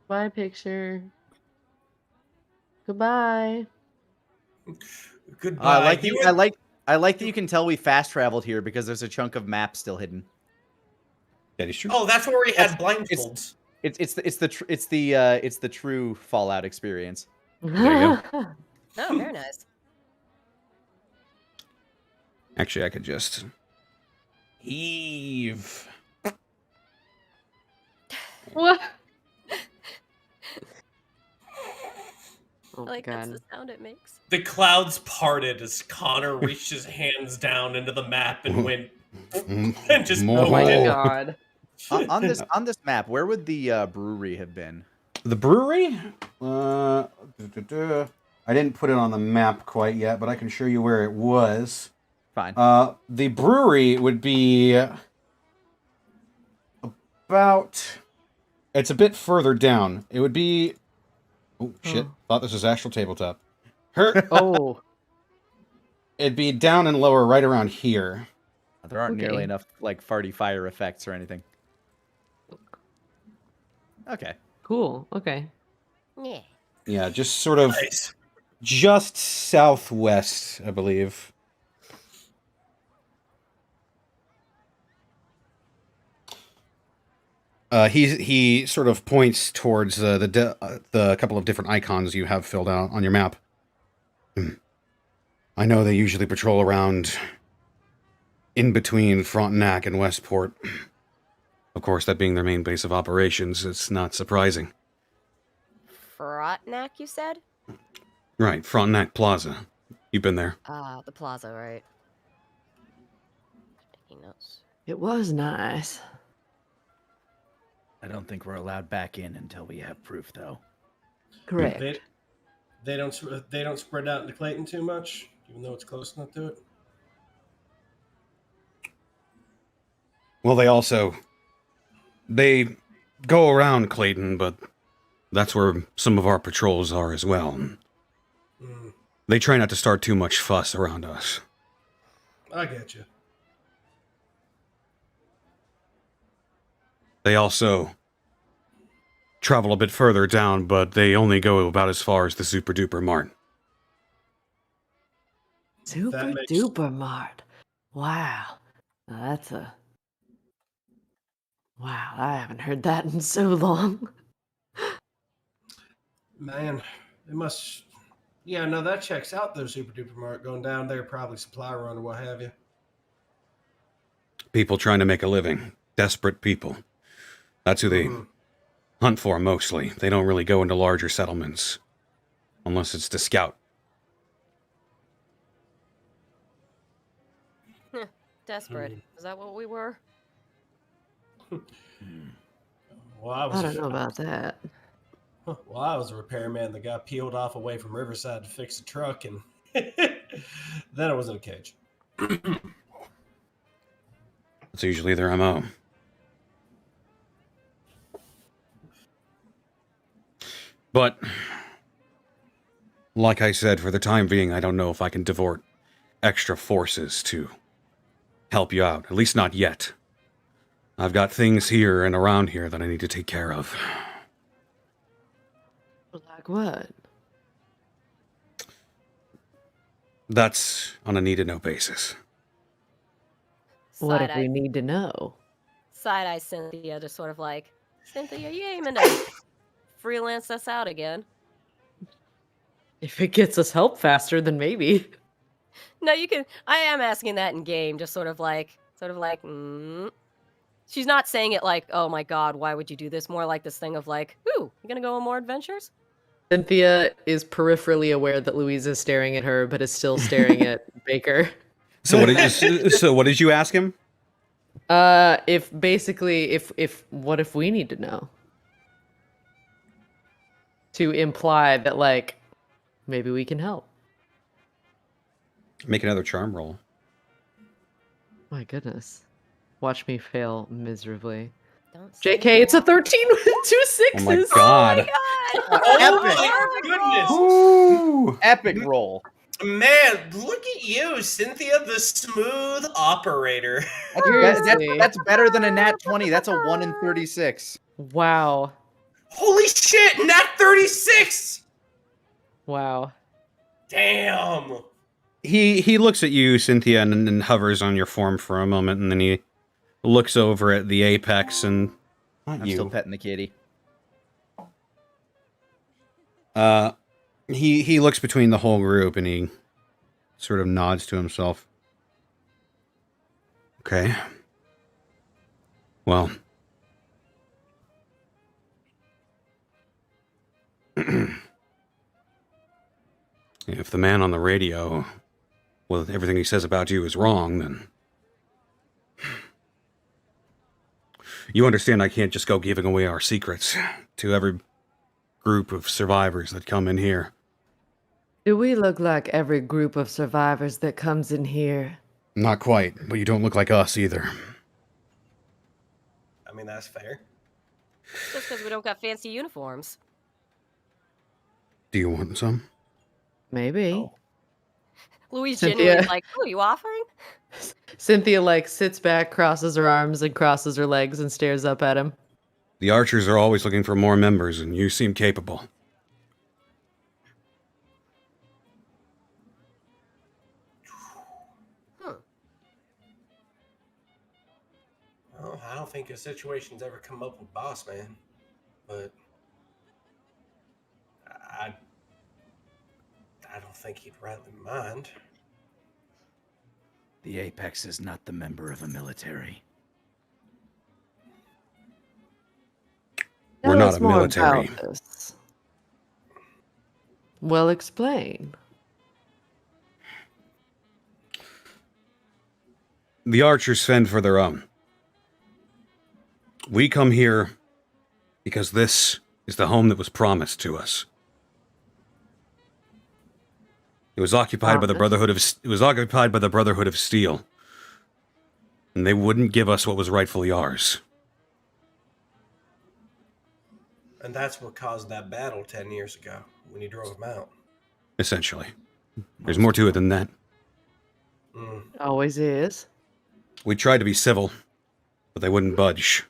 B: Bye, picture. Goodbye.
C: Goodbye.
D: I like that you can tell we fast traveled here because there's a chunk of map still hidden.
A: That is true.
C: Oh, that's where we had
D: That's-
C: blindfolds.
D: It's the true Fallout experience.
A: There
E: Oh, very nice.
A: Actually, I could just heave.
B: What? Oh,
E: Like, that's
B: God.
E: the sound it makes.
C: The clouds parted as Connor reached his hands down into the map and went and just
A: More.
B: Oh, my
C: pointed.
B: God.
D: On this map, where would the brewery have been?
A: The brewery? I didn't put it on the map quite yet, but I can show you where it was.
D: Fine.
A: The brewery would be about... It's a bit further down. It would be... Oh, shit. Thought this was actual tabletop.
B: Oh.
A: It'd be down and lower right around here.
D: There aren't nearly
B: okay.
D: enough like farty fire effects or anything. Okay.
B: Cool. Okay.
E: Yeah.
A: Yeah, just sort of
C: Nice.
A: just southwest, I believe. He sort of points towards the couple of different icons you have filled out on your map. I know they usually patrol around in between Frontenac and Westport. Of course, that being their main base of operations, it's not surprising.
E: Frontenac, you said?
A: Right, Frontenac Plaza. You've been there.
E: The plaza, right? Taking notes.
B: It was nice.
D: I don't think we're allowed back in until we have proof, though.
B: Correct.
C: They don't spread out into Clayton too much, even though it's close enough to it.
A: Well, they go around Clayton, but that's where some of our patrols are as well. They try not to start too much fuss around us.
C: I get you.
A: They also travel a bit further down, but they only go about as far as the Super Duper Mart.
B: Super duper mart. Wow. Now that's Wow, I haven't heard that in so long.
C: Man, it must. Yeah, no, that checks out. Those Super Duper Mart going down there, probably supply run or what have you.
A: People trying to make a living. Desperate people. That's who they hunt for mostly. They don't really go into larger settlements. Unless it's to scout.
E: Desperate. Is that what we were?
C: Well,
B: I don't know about that.
C: Well, I was a repairman that got peeled off away from Riverside to fix a truck, and then I was in a cage.
A: That's usually their MO. But, like I said, for the time being, I don't know if I can divert extra forces to help you out. At least not yet. I've got things here and around here that I need to take care of.
B: Like what?
A: That's on a need-to-know basis.
B: What if
E: Side-eye-
B: we need to know?
E: Side-eye Cynthia, just sort of like, Cynthia, you aiming to freelance us out again?
B: If it gets us help faster, then maybe.
E: No, you can. I am asking that in game, just sort of like. She's not saying it like, oh my god, why would you do this? More like this thing of like, ooh, you gonna go on more adventures?
B: Cynthia is peripherally aware that Louise is staring at her, but is still staring at Baker.
A: So what did you ask him?
B: If what if we need to know? To imply that, like, maybe we can help.
A: Make another charm roll.
B: My goodness. Watch me fail miserably.
E: Don't say
B: JK, it's a
E: that.
B: 13 with 2 sixes.
A: Oh my god.
C: Oh
D: Epic.
C: my goodness!
A: Ooh.
D: Epic roll.
C: Man, look at you, Cynthia, the smooth operator.
D: That's better than a nat 20. That's a 1 in 36.
B: Wow.
C: Holy shit, nat 36!
B: Wow.
C: Damn.
A: He looks at you, Cynthia, and hovers on your form for a moment, and then he looks over at the apex and
D: I'm still petting the kitty.
A: He looks between the whole group and he sort of nods to himself. Okay. Well. If the man on the radio, well, everything he says about you is wrong, then you understand I can't just go giving away our secrets to every group of survivors that come in here.
B: Do we look like every group of survivors that comes in here?
A: Not quite, but you don't look like us either.
C: I mean, that's fair.
E: Just because we don't got fancy uniforms.
A: Do you want some?
B: Maybe.
C: Oh.
E: Louise
B: Cynthia.
E: genuinely like, oh, you offering?
B: Cynthia, like, sits back, crosses her arms, and crosses her legs and stares up at him.
A: The archers are always looking for more members, and you seem capable.
C: Well, I don't think a situation's ever come up with Boss Man, but I don't think he'd rightly mind.
D: The Apex is not the member of a military.
A: We're
B: Tell
A: not
B: us
A: a
B: more
A: military.
B: about this. Well, explain.
A: The archers fend for their own. We come here because this is the home that was promised to us. It was occupied by the Brotherhood of Steel. And they wouldn't give us what was rightfully ours.
C: And that's what caused that battle 10 years ago when you drove him out.
A: Essentially. There's more to it than that.
B: Always is.
A: We tried to be civil, but they wouldn't budge.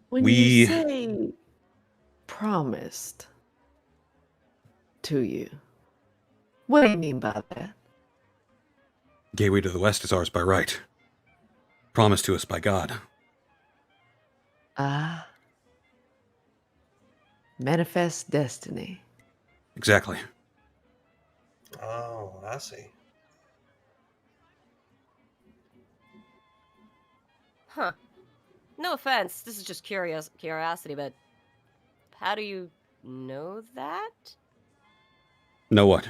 B: When
A: We-
B: you say promised to you, what do you mean by that?
A: Gateway to the West is ours by right. Promised to us by God.
B: Ah. Manifest destiny.
A: Exactly.
C: Oh, I see.
E: Huh. No offense, this is just curiosity, but how do you know that?
A: Know what?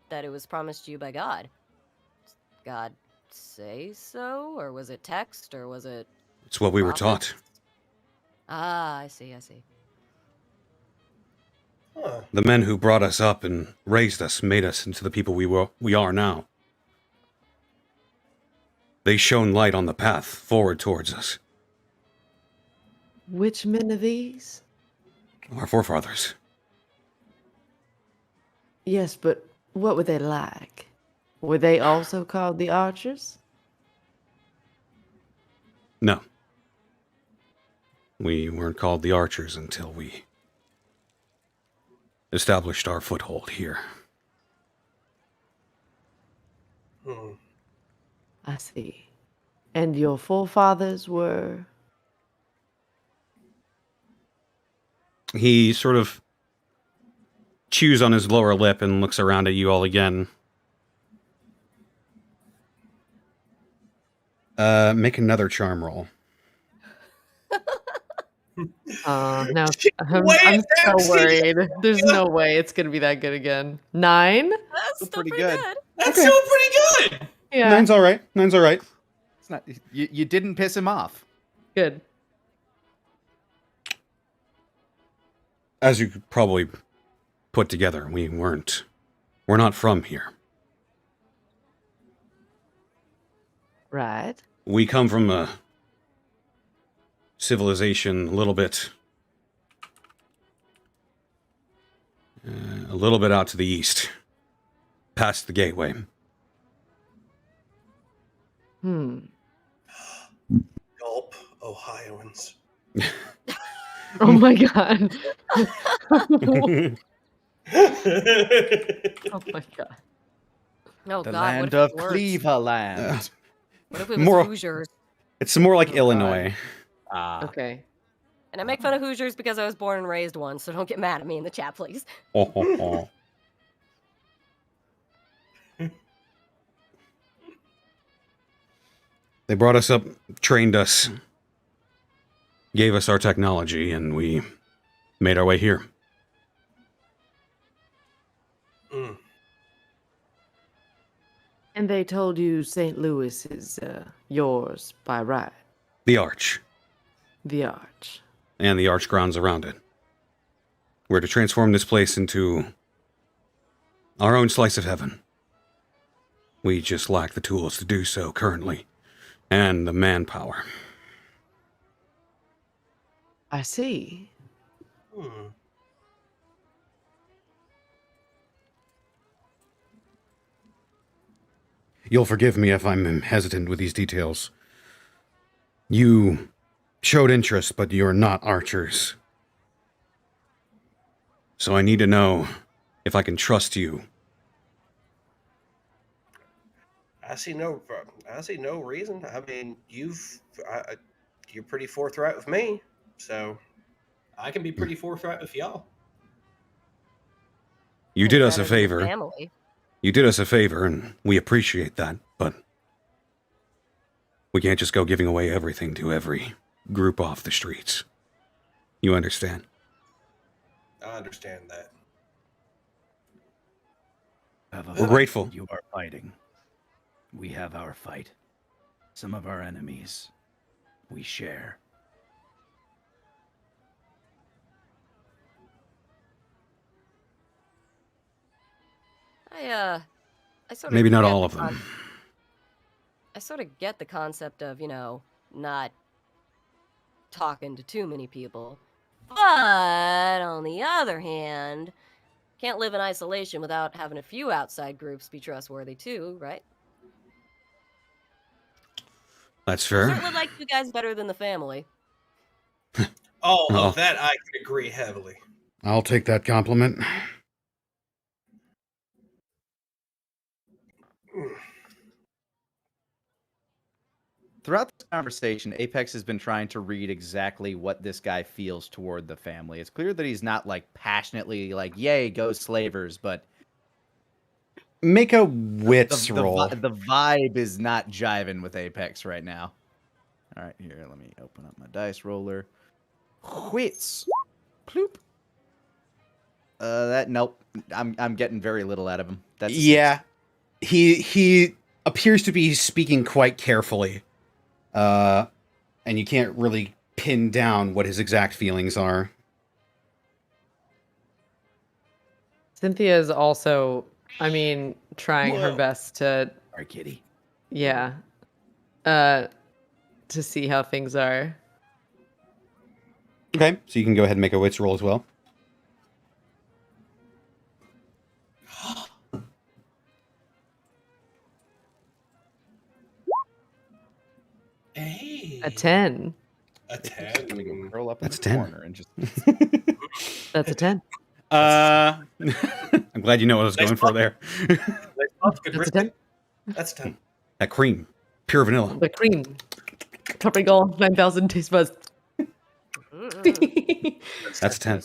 E: That it was promised to you by God? Did God say so? Or was it text? Or was it...
A: It's what we were
E: prophets?
A: taught.
E: Ah, I see.
C: Huh.
A: The men who brought us up and raised us made us into the people we are now. They shone light on the path forward towards us.
B: Which men are these?
A: Our forefathers.
B: Yes, but what were they like? Were they also called the Archers?
A: No. We weren't called the Archers until we established our foothold here.
B: I see. And your forefathers were...
A: He sort of chews on his lower lip and looks around at you all again. Make another charm roll.
B: No,
C: Wait,
B: I'm so
C: MC!
B: worried. There's no way it's gonna be that good again. 9?
E: That's still pretty good.
C: That's
A: Okay.
C: still pretty good.
B: Yeah,
A: Nine's all right. Nine's all right.
D: It's not. You didn't piss him off.
B: good.
A: As you could probably put together, we're not from here.
B: Right.
A: We come from a civilization a little bit out to the east, past the gateway.
C: Gulp, Ohioans.
B: Oh my god. Oh my god.
E: Oh
D: The
E: God,
D: land
E: what if
D: of
E: it works?
D: Cleveland.
E: What if it was
A: More-
E: Hoosiers?
A: It's more like
D: Oh,
A: Illinois.
D: Ah,
B: Okay.
E: And I make fun of Hoosiers because I was born and raised one, so don't get mad at me in the chat, please.
A: They brought us up, trained us, gave us our technology, and we made our way here.
C: Mm.
B: And they told you St. Louis is yours by right.
A: The Arch,
B: The Arch.
A: and the Arch grounds around it. We're to transform this place into our own slice of heaven. We just lack the tools to do so currently, and the manpower.
B: I see.
C: Hmm.
A: You'll forgive me if I'm hesitant with these details. You showed interest, but you're not archers. So I need to know if I can trust you.
C: I see no reason. I mean, you're pretty forthright with me, so I can be pretty forthright with y'all.
A: You did us a
E: Better than the
A: favor.
E: family.
A: You did us a favor, and we appreciate that, but we can't just go giving away everything to every group off the streets. You understand?
C: I understand that.
A: We're grateful.
D: You are fighting. We have our fight. Some of our enemies we share.
E: I sort of
A: Maybe not
E: get
A: all
E: the
A: of them.
E: I sort of get the concept of, not talking to too many people. But on the other hand, can't live in isolation without having a few outside groups be trustworthy too, right?
A: That's fair.
E: Certainly like you guys better than the family.
C: Oh, that I can agree heavily.
A: I'll take that compliment.
D: Throughout this conversation, Apex has been trying to read exactly what this guy feels toward the family. It's clear that he's not like passionately like, "Yay, go slavers," but
A: Make a wits
D: the
A: roll.
D: the vibe is not jiving with Apex right now. All right, here, let me open up my dice roller. Wits. Ploop. Nope. I'm getting very little out of him. That's a six.
A: Yeah, he appears to be speaking quite carefully, and you can't really pin down what his exact feelings are.
B: Cynthia is also, trying her
C: Whoa.
B: best to,
D: Sorry, kitty.
B: to see how things are.
A: Okay, so you can go ahead and make a wits roll as well.
C: Hey.
B: A 10.
C: A
D: I'm just gonna go
C: 10.
D: curl up in
A: That's
D: the
A: 10.
D: corner and just.
B: That's a 10.
A: I'm glad you know what I was
C: Nice
A: going for
C: luck.
A: there.
C: Good
B: That's a
C: risk.
B: 10.
C: That's 10.
A: That cream, pure vanilla.
B: The cream. Tropical 9,000 taste buds.
A: That's a 10.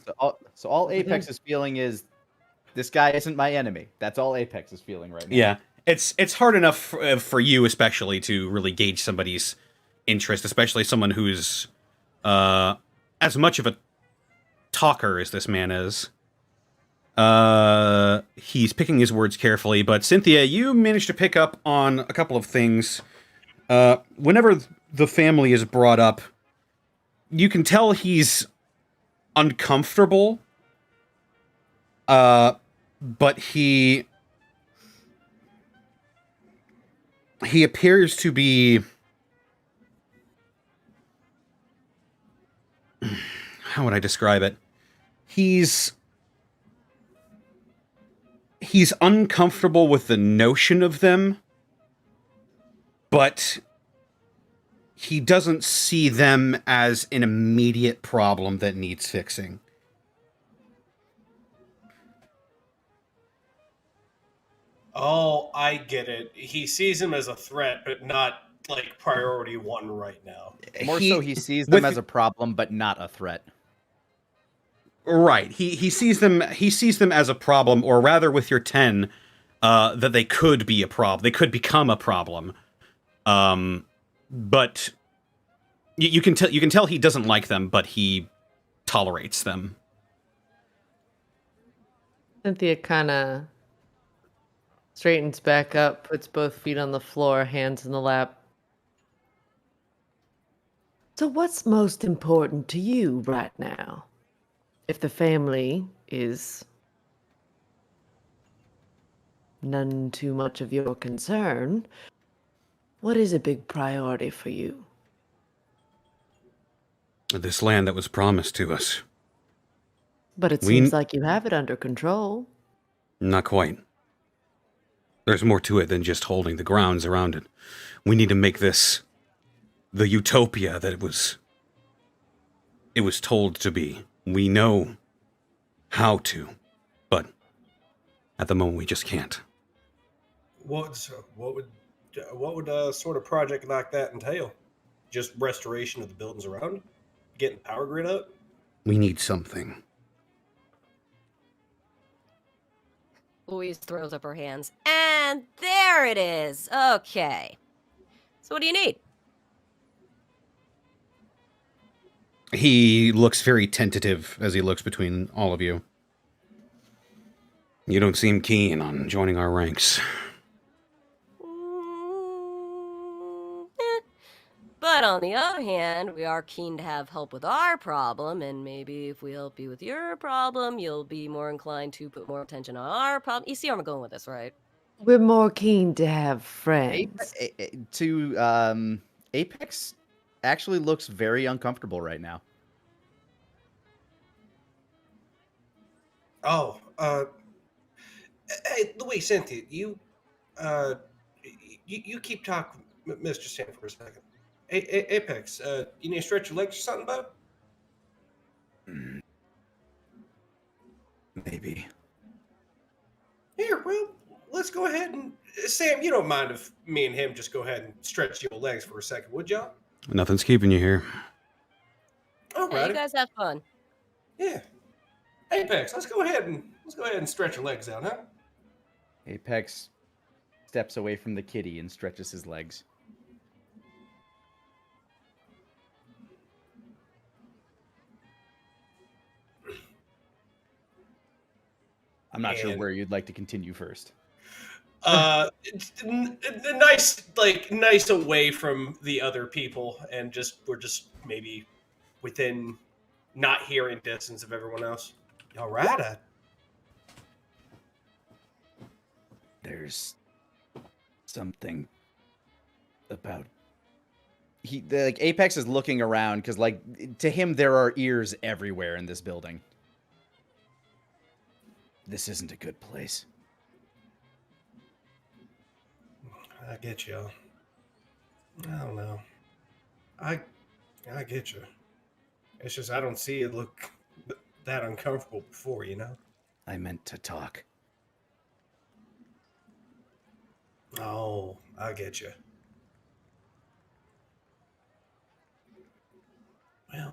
D: So all Apex is feeling is, this guy isn't my enemy. That's all Apex is feeling right now.
A: Yeah, it's hard enough for you especially to really gauge somebody's interest, especially someone who's as much of a talker as this man is. He's picking his words carefully, but Cynthia, you managed to pick up on a couple of things. Whenever the family is brought up, you can tell he's uncomfortable. But he appears to be, how would I describe it? He's uncomfortable with the notion of them, but he doesn't see them as an immediate problem that needs fixing.
C: Oh, I get it. He sees him as a threat, but not like priority one right now.
D: More so, he sees them
A: with-
D: as a problem, but not a threat.
A: Right. He sees them as a problem, or rather with your 10, that they could be a problem. They could become a problem. But you can tell he doesn't like them, but he tolerates them.
B: Cynthia kind of straightens back up, puts both feet on the floor, hands in the lap. So what's most important to you right now? If the family is none too much of your concern, what is a big priority for you?
A: This land that was promised to us.
B: But it
A: We-
B: seems like you have it under control.
A: Not quite. There's more to it than just holding the grounds around it. We need to make this the utopia that it was told to be. We know how to, but at the moment we just can't.
C: What would a sort of project like that entail? just restoration of the buildings around, getting the power grid up.
A: We need something.
E: Louise throws up her hands. And there it is. Okay. So what do you need?
A: He looks very tentative as he looks between all of you. You don't seem keen on joining our ranks.
E: But on the other hand, we are keen to have help with our problem, and maybe if we help you with your problem, you'll be more inclined to put more attention on our problem. You see where I'm going with this, right?
B: We're more keen to have friends.
D: Apex actually looks very uncomfortable right now.
C: Oh, hey, Louise, Cynthia, you keep talking, Mr. Sam, for a second. Apex, you need to stretch your legs or something, bud?
D: Maybe.
C: Here, well, let's go ahead and Sam, you don't mind if me and him just go ahead and stretch your legs for a second, would y'all?
A: Nothing's keeping you here.
C: All
E: Hey,
C: right.
E: you guys have fun.
C: Yeah. Apex, let's go ahead and stretch your legs out, huh?
D: Apex steps away from the kitty and stretches his legs. I'm not sure where you'd like to continue first.
C: Nice away from the other people, and we're just maybe within not hearing distance of everyone else. All right.
D: There's something about Apex is looking around because to him there are ears everywhere in this building. This isn't a good place.
C: I get you. I don't know. I get you. It's just I don't see it look that uncomfortable before, you know?
D: I meant to talk.
C: Oh, I get you. Well.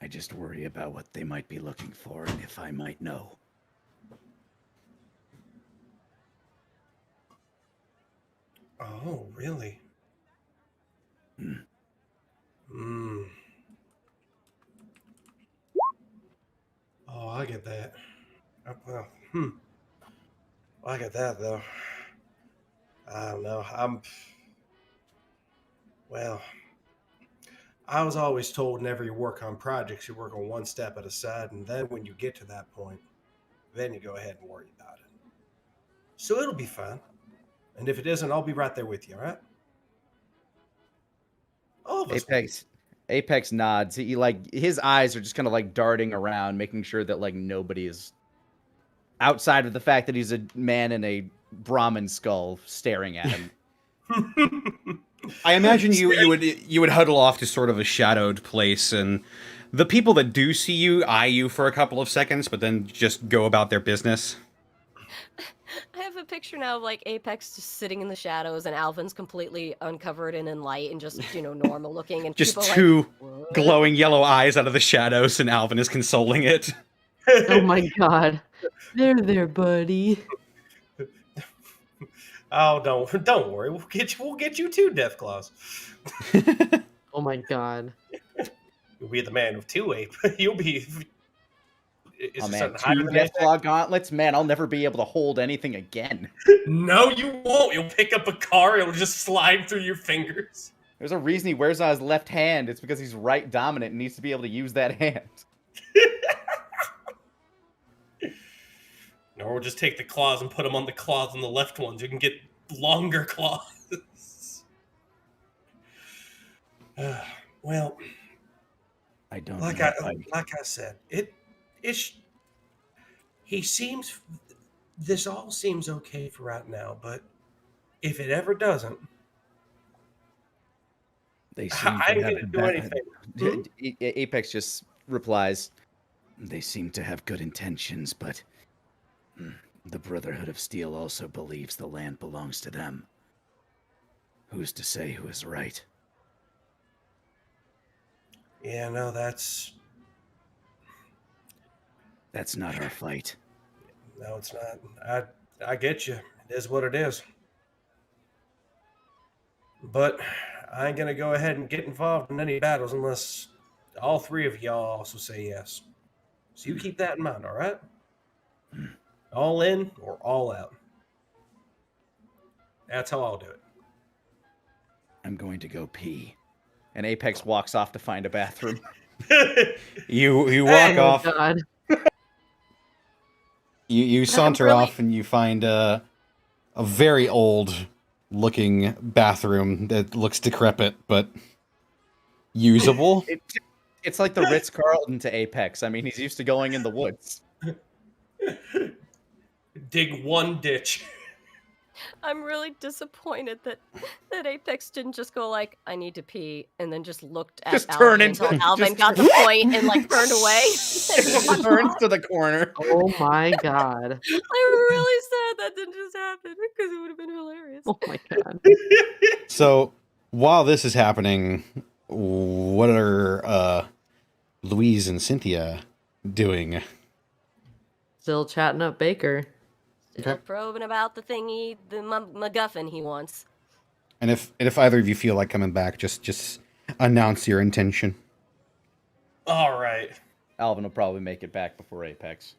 D: I just worry about what they might be looking for and if I might know.
C: Oh, really? Oh, I get that. Well, I get that, though. I don't know. Well, I was always told whenever you work on projects, you work on one step at a time, and then when you get to that point, then you go ahead and worry about it. So it'll be fine. And if it isn't, I'll be right there with you, all right? All of us.
D: Apex nods. He his eyes are just kind of darting around, making sure that nobody is outside of the fact that he's a man in a Brahmin skull staring at him.
A: I imagine you would huddle off to sort of a shadowed place, and the people that do see you eye you for a couple of seconds, but then just go about their business.
E: I have a picture now of Apex just sitting in the shadows and Alvin's completely uncovered and in light and just, normal looking. And
A: Just
E: people
A: two
E: what?
A: glowing yellow eyes out of the shadows, and Alvin is consoling it.
B: Oh my god. There, buddy.
C: Oh, don't worry. We'll get you too, Death Claws.
B: Oh my god.
C: You'll be the man with two ape. You'll be. Is there something higher
D: two
C: than
D: Death
C: that?
D: Claw gauntlets? Man, I'll never be able to hold anything again.
C: No, you won't. You'll pick up a car. It'll just slide through your fingers.
D: There's a reason he wears it on his left hand. It's because he's right dominant and needs to be able to use that hand.
C: Or we'll just take the claws and put them on the claws on the left ones. You can get longer claws. Well,
D: I don't
C: like
D: know.
C: I said, he seems. This all seems okay for right now, but if it ever doesn't,
D: They seem
C: I ain't
D: to have
C: gonna do anything.
D: Apex just replies, "They seem to have good intentions, but the Brotherhood of Steel also believes the land belongs to them." Who's to say who is right?
C: Yeah, no, that's
D: That's not our fight.
C: no, it's not. I get you. It is what it is. But I ain't gonna go ahead and get involved in any battles unless all three of y'all also say yes. So you keep that in mind, all right? All in or all out. That's how I'll do it.
D: I'm going to go pee. And Apex walks off to find a bathroom.
A: You walk
B: Oh
A: off.
B: God.
A: You saunter
E: really-
A: off and you find a very old looking bathroom that looks decrepit but usable.
D: It's like the Ritz-Carlton to Apex. I mean, he's used to going in the woods.
C: Dig one ditch.
E: I'm really disappointed that Apex didn't just go like, I need to pee, and then just looked at
D: Just
E: Alvin
D: turn into-
E: until Alvin
D: just
E: got the point and like turned away.
D: Turns to the corner.
B: Oh my God.
E: I'm really sad that didn't just happen because it would have been hilarious.
B: Oh my God.
A: So while this is happening, what are Louise and Cynthia doing?
B: Still chatting up Baker.
E: Still
A: Okay.
E: probing about the thingy, the MacGuffin he wants.
A: And if either of you feel like coming back, just announce your intention.
C: All right.
D: Alvin will probably make it back before Apex.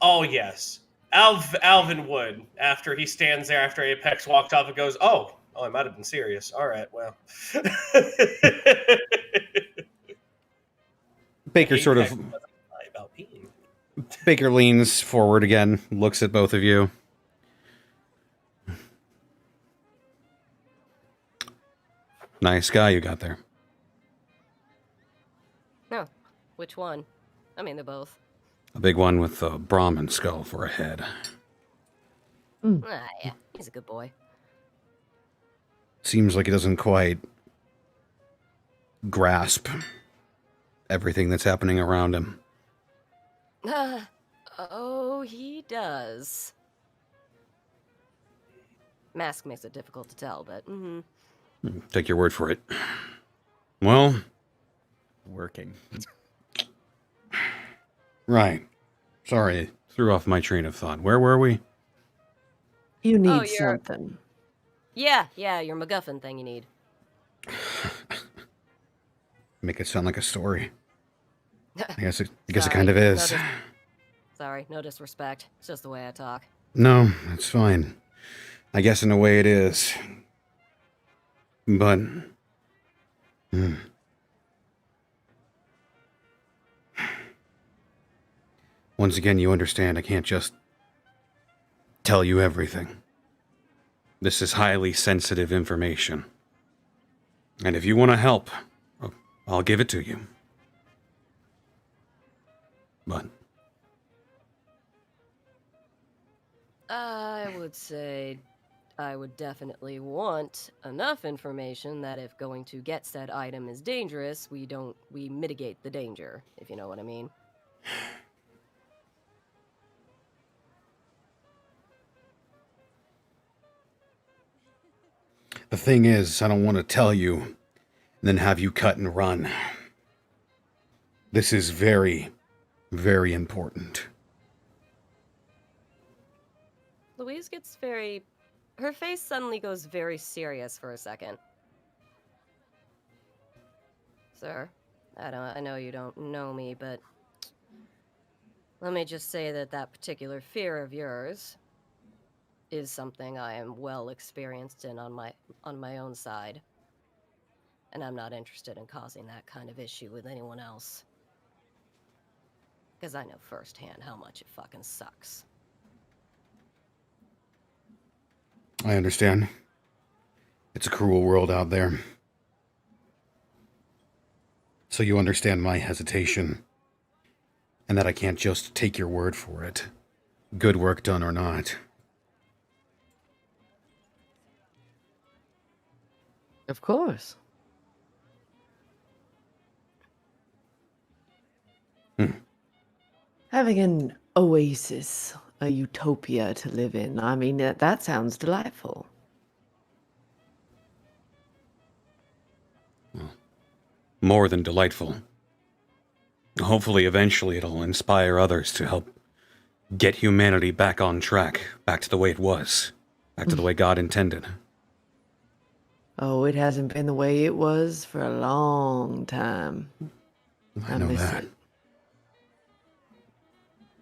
C: Oh yes. Alvin would, after he stands there after Apex walked off and goes, Oh, I might have been serious. All right, well.
A: Baker sort of
C: Apex wasn't lie about peeing.
A: Baker leans forward again, looks at both of you. Nice guy you got there.
E: No, which one? I mean, they're both.
A: A big one with a Brahmin skull for a head.
E: Ah, yeah, he's a good boy.
A: Seems like he doesn't quite grasp everything that's happening around him.
E: Oh, he does. Mask makes it difficult to tell, but
A: Take your word for it. Well,
D: Working.
A: right. Sorry, threw off my train of thought. Where were we?
B: You need
E: you're-
B: something.
E: yeah, your MacGuffin thing you need.
A: Make it sound like a story. I guess it
E: Sorry,
A: kind of
E: no
A: is.
E: Sorry, no disrespect. It's just the way I talk.
A: No, it's fine. I guess in a way it is. But... Once again, you understand, I can't just tell you everything. This is highly sensitive information. And if you want to help, I'll give it to you. But...
E: I would say I would definitely want enough information that if going to get said item is dangerous, we mitigate the danger, if you know what I mean.
A: The thing is, I don't want to tell you and then have you cut and run. This is very, very important.
E: Louise gets her face suddenly goes very serious for a second. Sir, I know you don't know me, but let me just say that particular fear of yours is something I am well experienced in on my own side. And I'm not interested in causing that kind of issue with anyone else. Because I know firsthand how much it fucking sucks.
A: I understand. It's a cruel world out there. So you understand my hesitation. And that I can't just take your word for it. Good work done or not.
B: Of course. Having an oasis, a utopia to live in. I mean, that sounds delightful.
A: more than delightful. Hopefully, eventually, it'll inspire others to help get humanity back on track, back to the way it was, back to the way God intended.
B: Oh, it hasn't been the way it was for a long time.
A: I know
B: miss
A: that.
B: it.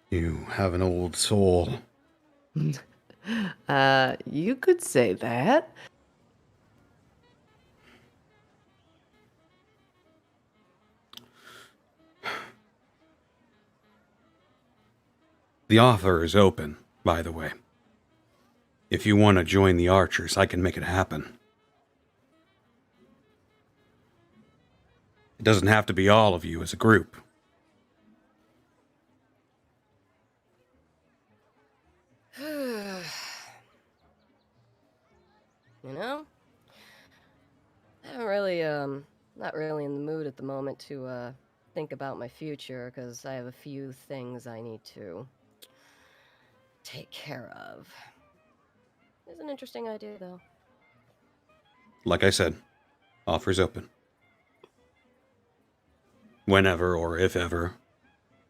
A: You have an old soul.
B: You could say that.
A: The offer is open, by the way. If you want to join the Archers, I can make it happen. It doesn't have to be all of you as a group.
E: You know, I'm really not really in the mood at the moment to think about my future because I have a few things I need to take care of. It's an interesting idea, though.
A: Like I said, offer's open. Whenever or if ever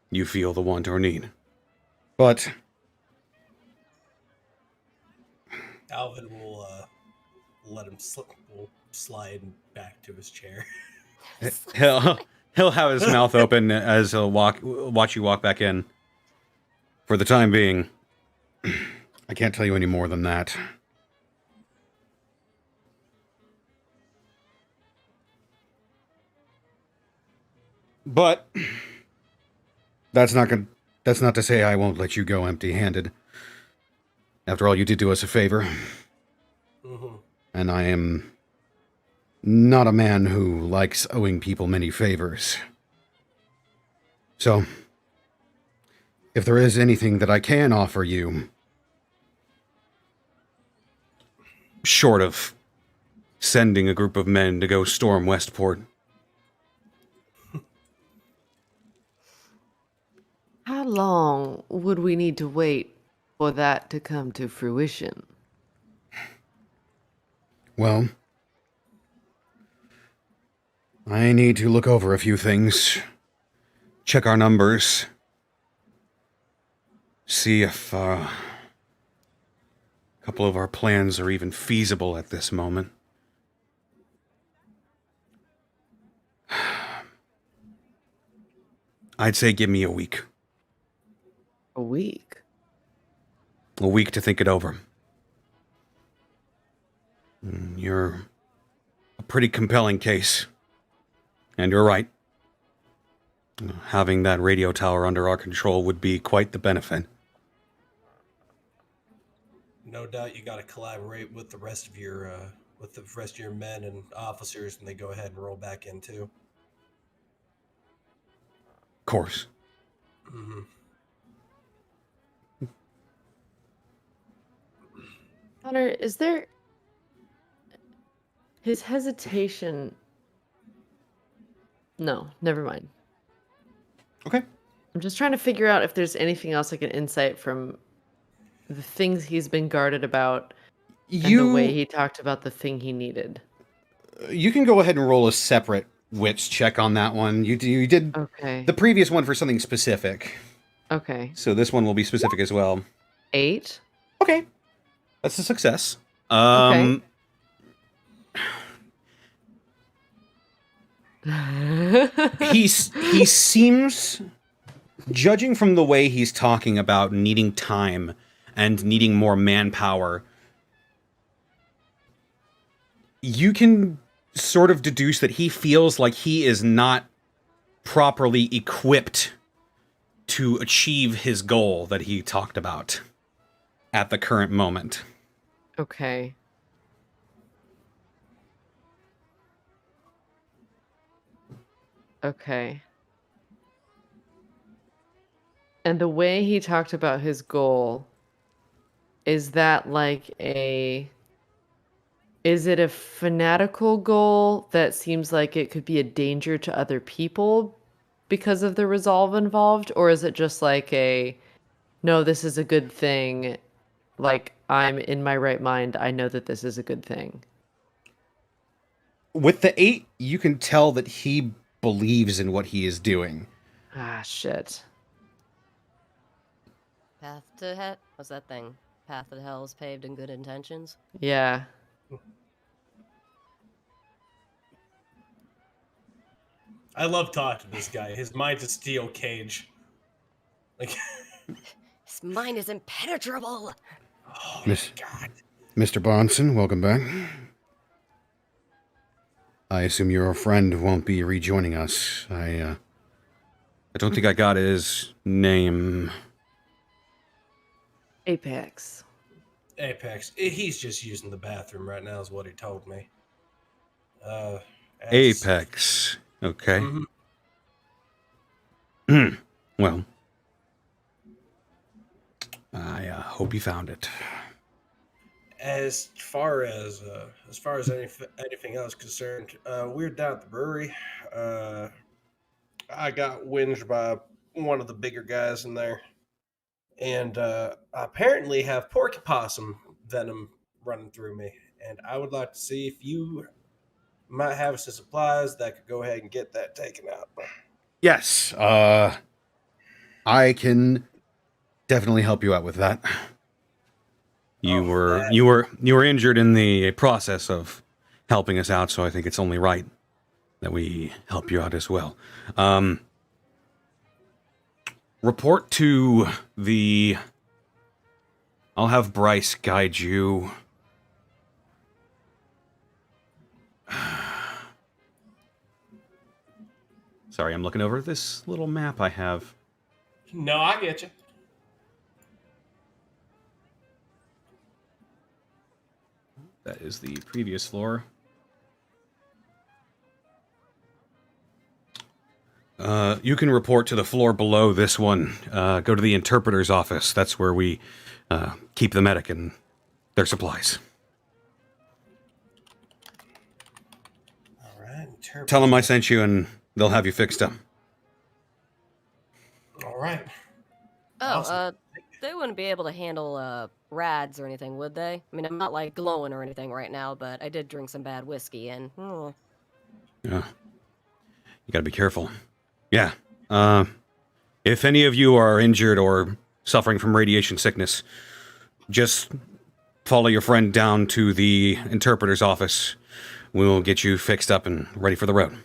A: you feel the want or need. But
C: Alvin will let him slide back to his chair.
A: he'll have his mouth open as he'll watch you walk back in. For the time being, I can't tell you any more than that. But that's not to say I won't let you go empty-handed. After all, you did do us a favor.
C: Mm-hmm.
A: And I am not a man who likes owing people many favors. So, if there is anything that I can offer you, short of sending a group of men to go storm Westport,
B: How long would we need to wait for that to come to fruition?
A: well, I need to look over a few things, check our numbers, see if a couple of our plans are even feasible at this moment. I'd say give me a week.
B: A week?
A: A week to think it over. You're a pretty compelling case. And you're right. Having that radio tower under our control would be quite the benefit.
C: No doubt you got to collaborate with the rest of your men and officers when they go ahead and roll back in too.
A: Of course.
C: Mm-hmm.
B: Connor, is there his hesitation? No, never mind.
A: Okay.
B: I'm just trying to figure out if there's anything else I can insight from the things he's been guarded about and the way he talked about the thing he needed.
A: You can go ahead and roll a separate wits check on that one. You did
B: Okay.
A: the previous one for something specific.
B: Okay.
A: So this one will be specific as well.
B: 8.
A: Okay. That's a success.
B: Okay.
A: He seems, judging from the way he's talking about needing time and needing more manpower, you can sort of deduce that he feels like he is not properly equipped to achieve his goal that he talked about at the current moment.
B: Okay. Okay. And the way he talked about his goal, is that like is it a fanatical goal that seems like it could be a danger to other people because of the resolve involved? Or is it just like no, this is a good thing. Like, I'm in my right mind. I know that this is a good thing.
A: With the 8, you can tell that he believes in what he is doing.
B: Ah, shit.
E: Path to hell. What's that thing? Path to hell is paved in good intentions.
B: Yeah.
C: I love talking to this guy. His mind's a steel cage. Like,
E: His mind is impenetrable.
C: oh
A: Miss-
C: my god.
A: Mr. Bronson, welcome back. I assume your friend won't be rejoining us. I don't think I got his name.
B: Apex.
C: Apex. He's just using the bathroom right now, is what he told me. That's-
A: Apex. Okay.
C: Mhm.
A: Well, I hope you found it.
C: As far as anything else concerned, we're down at the brewery. I got whinged by one of the bigger guys in there, and I apparently have porcupine venom running through me. And I would like to see if you might have some supplies that could go ahead and get that taken out.
A: Yes. I can definitely help you out with that. You were injured in the process of helping us out, so I think it's only right that we help you out as well. Report to the... I'll have Bryce guide you. Sorry, I'm looking over this little map I have.
C: No, I get you.
A: That is the previous floor. You can report to the floor below this one. Go to the interpreter's office. That's where we keep the medic and their supplies.
C: All right.
A: Tell them I sent you and they'll have you fixed up.
C: All right.
E: Oh,
C: Awesome.
E: they wouldn't be able to handle rads or anything, would they? I mean, I'm not like glowing or anything right now, but I did drink some bad whiskey and.
A: Yeah. You gotta be careful. Yeah. If any of you are injured or suffering from radiation sickness, just follow your friend down to the interpreter's office. We'll get you fixed up and ready for the road.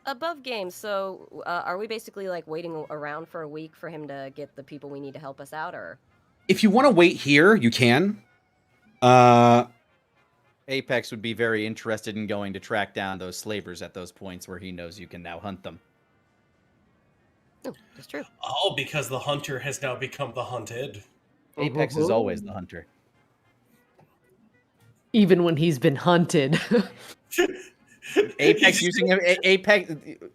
E: Above game, so are we basically like waiting around for a week for him to get the people we need to help us out, or?
A: If you want to wait here, you can.
D: Apex would be very interested in going to track down those slavers at those points where he knows you can now hunt them.
E: Oh, that's true.
C: Oh, because the hunter has now become the hunted.
D: Apex is always the hunter.
B: Even when he's been hunted.
D: Apex using him. Apex,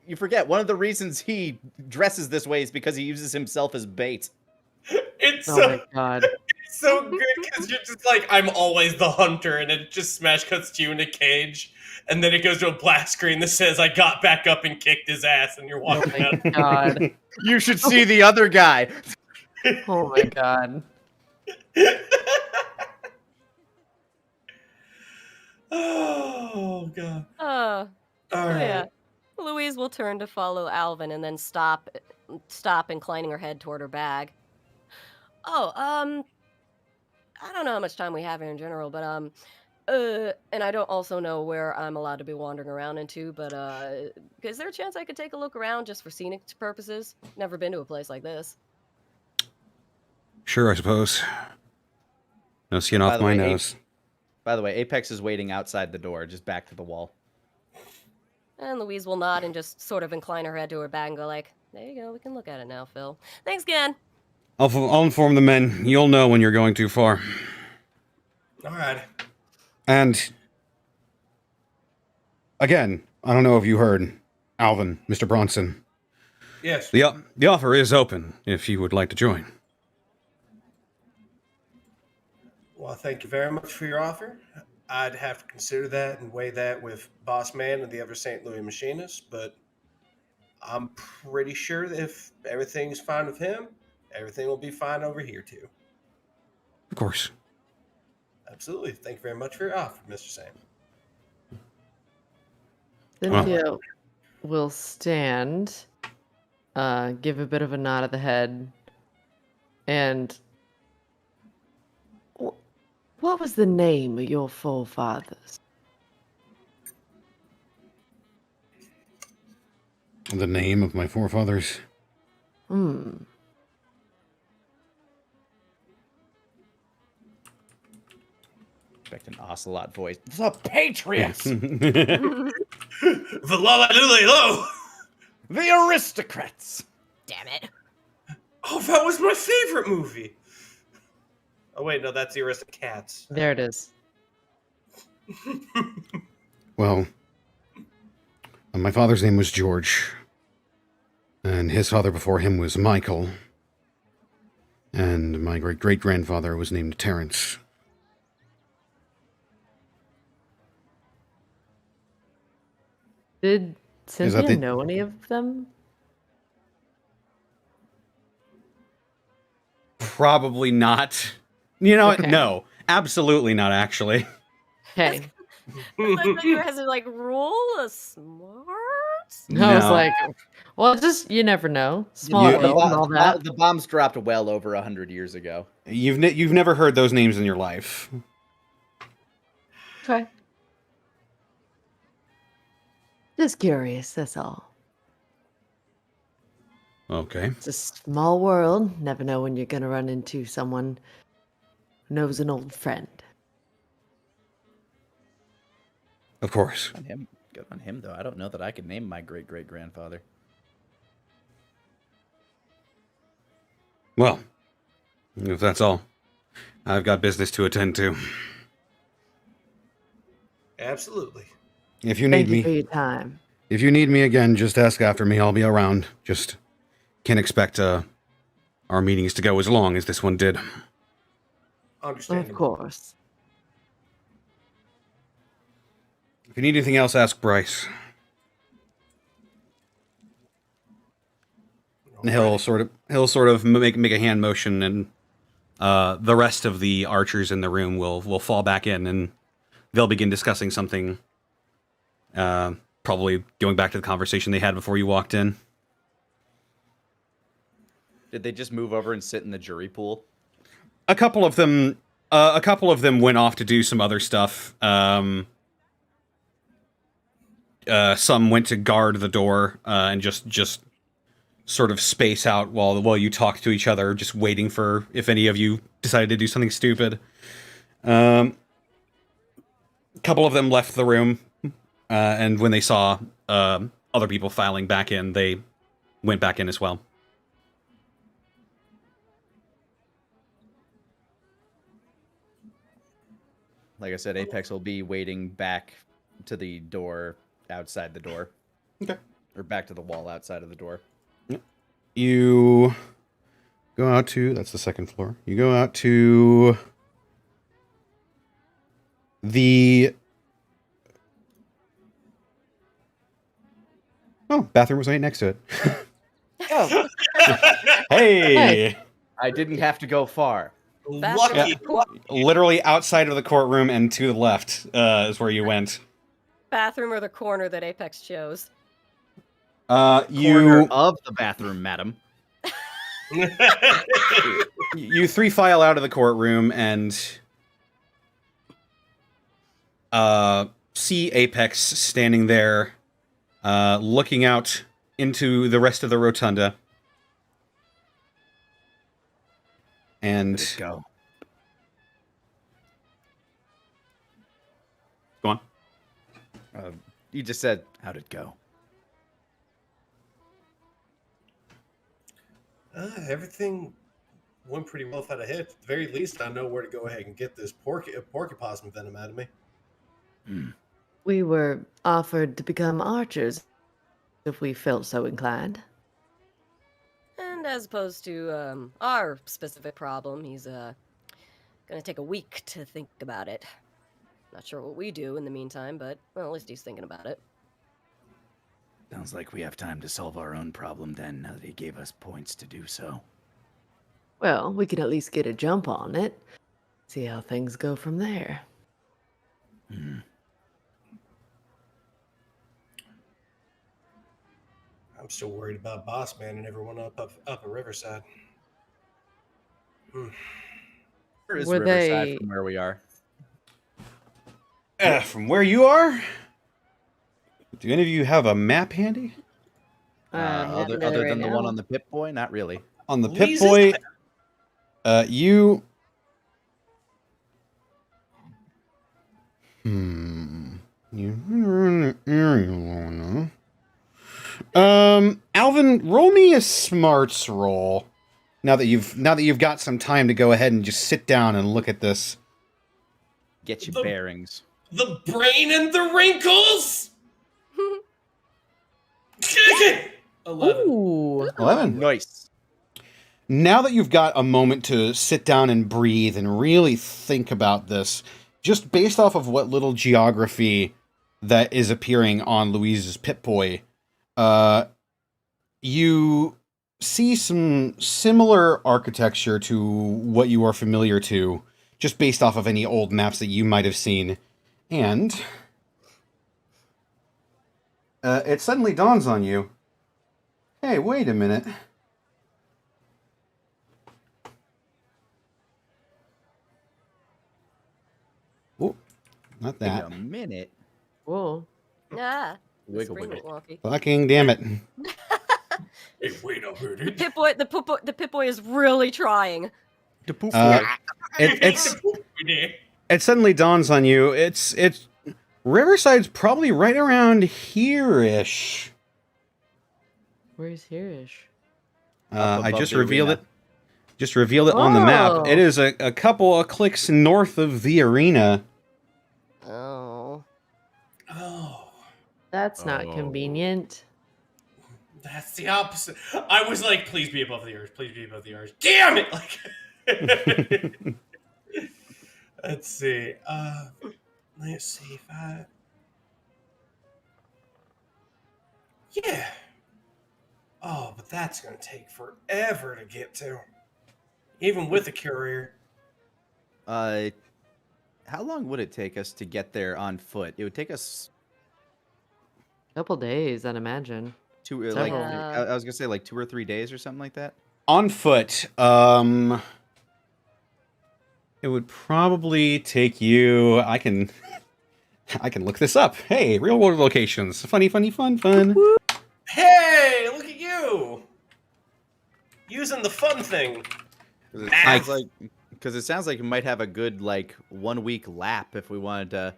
D: you forget one of the reasons he dresses this way is because he uses himself as bait.
C: It's
B: Oh
C: so,
B: my god.
C: it's so good because you're just like, I'm always the hunter, and it just smash cuts to you in a cage, and then it goes to a black screen that says, I got back up and kicked his ass, and you're walking out.
B: God.
D: You should see the other guy.
B: Oh my god.
C: Oh, God.
E: All
C: All
E: yeah.
C: right.
E: Louise will turn to follow Alvin and then stop inclining her head toward her bag. Oh, I don't know how much time we have here in general, but and I don't also know where I'm allowed to be wandering around into, but is there a chance I could take a look around just for scenic purposes? Never been to a place like this.
A: Sure, I suppose. No skin
D: By
A: off
D: the
A: my
D: way,
A: nose.
D: By the way, Apex is waiting outside the door, just back to the wall.
E: And Louise will nod and just sort of incline her head to her bag and go like, there you go, we can look at it now, Phil. Thanks again.
A: I'll inform the men. You'll know when you're going too far.
C: All right.
A: And again, I don't know if you heard, Alvin, Mr. Bronson.
C: Yes.
A: The offer is open if you would like to join.
C: Well, thank you very much for your offer. I'd have to consider that and weigh that with Boss Man and the other St. Louis machinist, but I'm pretty sure that if everything's fine with him, everything will be fine over here too.
A: Of course.
C: Absolutely. Thank you very much for your offer, Mr. Sam.
B: Cynthia will stand, give a bit of a nod of the head, and what was the name of your forefathers?
A: The name of my forefathers?
D: Expect an ocelot voice. The Patriots!
C: Hello.
D: The Aristocrats!
E: Damn it.
C: Oh, that was my favorite movie. Oh, wait, no, that's the Aristocats.
B: There it is.
A: Well, my father's name was George, and his father before him was Michael, and my great-great-grandfather was named Terrence.
B: Did Cynthia
A: the-
B: know any of them?
A: Probably not. You know what?
B: Okay.
A: No, absolutely not, actually.
B: Okay.
E: You guys are like, roll a smart?
B: I was
A: No.
B: like, well, just, you never know. Small
A: You-
B: world and all that.
D: The bombs dropped well over 100 years ago.
A: You've never heard those names in your life.
B: Okay. Just curious, that's all.
A: Okay.
B: It's a small world. Never know when you're going to run into someone who knows an old friend.
A: Of course.
D: On him. Good on him, though. I don't know that I could name my great-great-grandfather.
A: Well, if that's all, I've got business to attend to.
C: Absolutely.
A: If you
B: Thank
A: need
B: you for
A: me,
B: your time.
A: if you need me again, just ask after me. I'll be around. Just can't expect our meetings to go as long as this one did.
C: Understandable.
B: Of course.
A: If you need anything else, ask Bryce. And he'll sort of make a hand motion, and the rest of the archers in the room will fall back in, and they'll begin discussing something. Probably going back to the conversation they had before you walked in.
D: Did they just move over and sit in the jury pool?
A: A couple of them went off to do some other stuff. Some went to guard the door and just sort of space out while you talk to each other, just waiting for if any of you decided to do something stupid. A couple of them left the room, and when they saw other people filing back in, they went back in as well.
D: Like I said, Apex will be waiting back to the door outside the door.
A: Okay.
D: Or back to the wall outside of the door.
A: You go out to, that's the second floor. You go out to the... Oh, bathroom was right next to it.
D: Oh,
A: Hey!
D: I didn't have to go far.
C: Lucky.
A: Literally outside of the courtroom and to the left is where you went.
E: Bathroom or the corner that Apex chose?
D: Corner
A: You
D: of the bathroom, madam.
A: you three file out of the courtroom and see Apex standing there, looking out into the rest of the rotunda. And
D: Let's go.
A: go on.
D: You just said, how'd it go?
C: Everything went pretty well without a hit. At the very least, I know where to go ahead and get this porcupine venom out of me.
B: We were offered to become archers if we felt so inclined.
E: And as opposed to our specific problem, he's gonna take a week to think about it. Not sure what we do in the meantime, but well, at least he's thinking about it.
D: Sounds like we have time to solve our own problem then, now that he gave us points to do so.
B: Well, we can at least get a jump on it. See how things go from there.
C: I'm still worried about Boss Man and everyone up at Riverside.
D: Where is
B: Were
D: Riverside
B: they-
D: from where we are?
A: From where you are, do any of you have a map handy?
D: Other than the one on the Pip-Boy? Not really.
A: On the
C: Louise
A: Pip-Boy,
C: is
A: you... Alvin, roll me a smarts roll. Now that you've got some time to go ahead and just sit down and look at this.
D: Get your
C: The-
D: bearings.
C: The brain and the wrinkles. 11.
B: Ooh.
A: 11.
D: Nice.
A: Now that you've got a moment to sit down and breathe and really think about this, just based off of what little geography that is appearing on Louise's Pip-Boy, you see some similar architecture to what you are familiar to, just based off of any old maps that you might have seen. And it suddenly dawns on you, hey, wait a minute. Oh, not
D: Wait
A: that.
D: a minute.
B: Whoa.
E: Ah.
D: Wiggle,
E: Spring
D: wiggle.
E: wonky.
A: Fucking damn it.
C: Hey, wait a minute.
E: The Pip-Boy is really trying.
D: The poop
A: It suddenly dawns on you. It's Riverside's probably right around here-ish.
B: Where's Hereish?
A: I
D: above
A: just
D: the
A: revealed
D: arena.
A: it. Just revealed it on the map.
B: Oh.
A: It is a couple of clicks north of the arena.
E: Oh.
C: Oh,
B: That's not
D: Oh.
B: convenient.
C: that's the opposite. I was like, please be above the earth. Please be above the earth. Damn it! Like, let's see. Let's see if I. Yeah. Oh, but that's gonna take forever to get to, even with a courier.
D: How long would it take us to get there on foot? It would take us
B: Couple days, I'd imagine.
D: like
B: Several.
D: I was gonna say like 2 or 3 days or something like that.
A: On foot, it would probably take you. I can look this up. Hey, real world locations. Funny, fun.
C: Hey, look at you using the fun thing.
D: Because it sounds like we might have a good like 1 week lap if we wanted to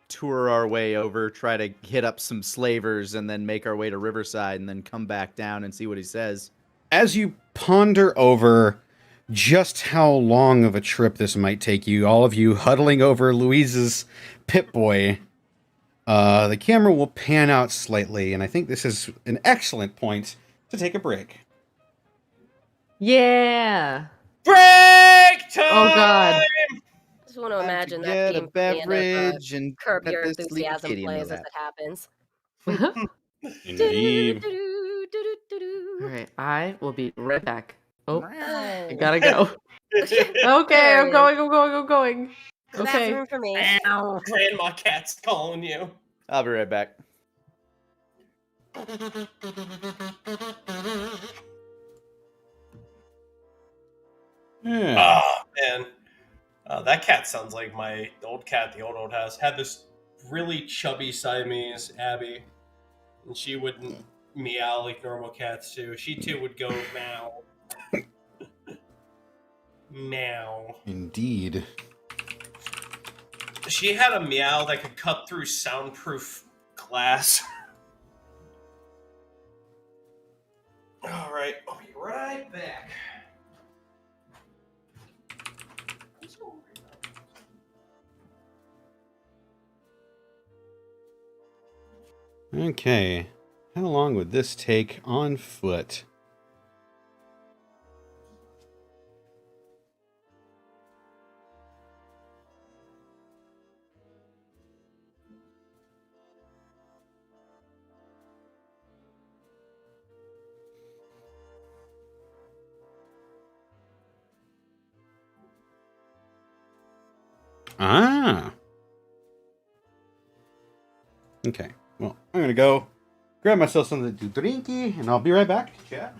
D: tour our way over, try to hit up some slavers, and then make our way to Riverside, and then come back down and see what he says.
A: As you ponder over just how long of a trip this might take you, all of you huddling over Louise's Pip-Boy, the camera will pan out slightly, and I think this is an excellent point to take a break.
B: Yeah.
C: Break time.
B: Oh God.
E: I just want to imagine that
D: Get
E: theme
D: a
E: from the end of,
D: beverage and
E: Curb
D: pet
E: Your
D: this sleepy
E: Enthusiasm
D: kitty in the
E: plays as
D: lap.
E: it happens.
A: Indeed.
B: All right, I will be right back. Oh, I
E: Oh.
B: gotta go. Okay, I'm going.
E: The
B: Okay.
E: bathroom for me.
C: Grandma cat's calling you.
D: I'll be right back.
A: Yeah.
C: Oh man, that cat sounds like my old cat. The old house had this really chubby Siamese, Abby, and she wouldn't meow like normal cats do. She too would go meow, meow.
A: Indeed.
C: She had a meow that could cut through soundproof glass. All right, I'll be right back.
A: Okay. How long would this take on foot? Ah. Okay. Well, I'm gonna go grab myself something to drinky, and I'll be right back. Chat.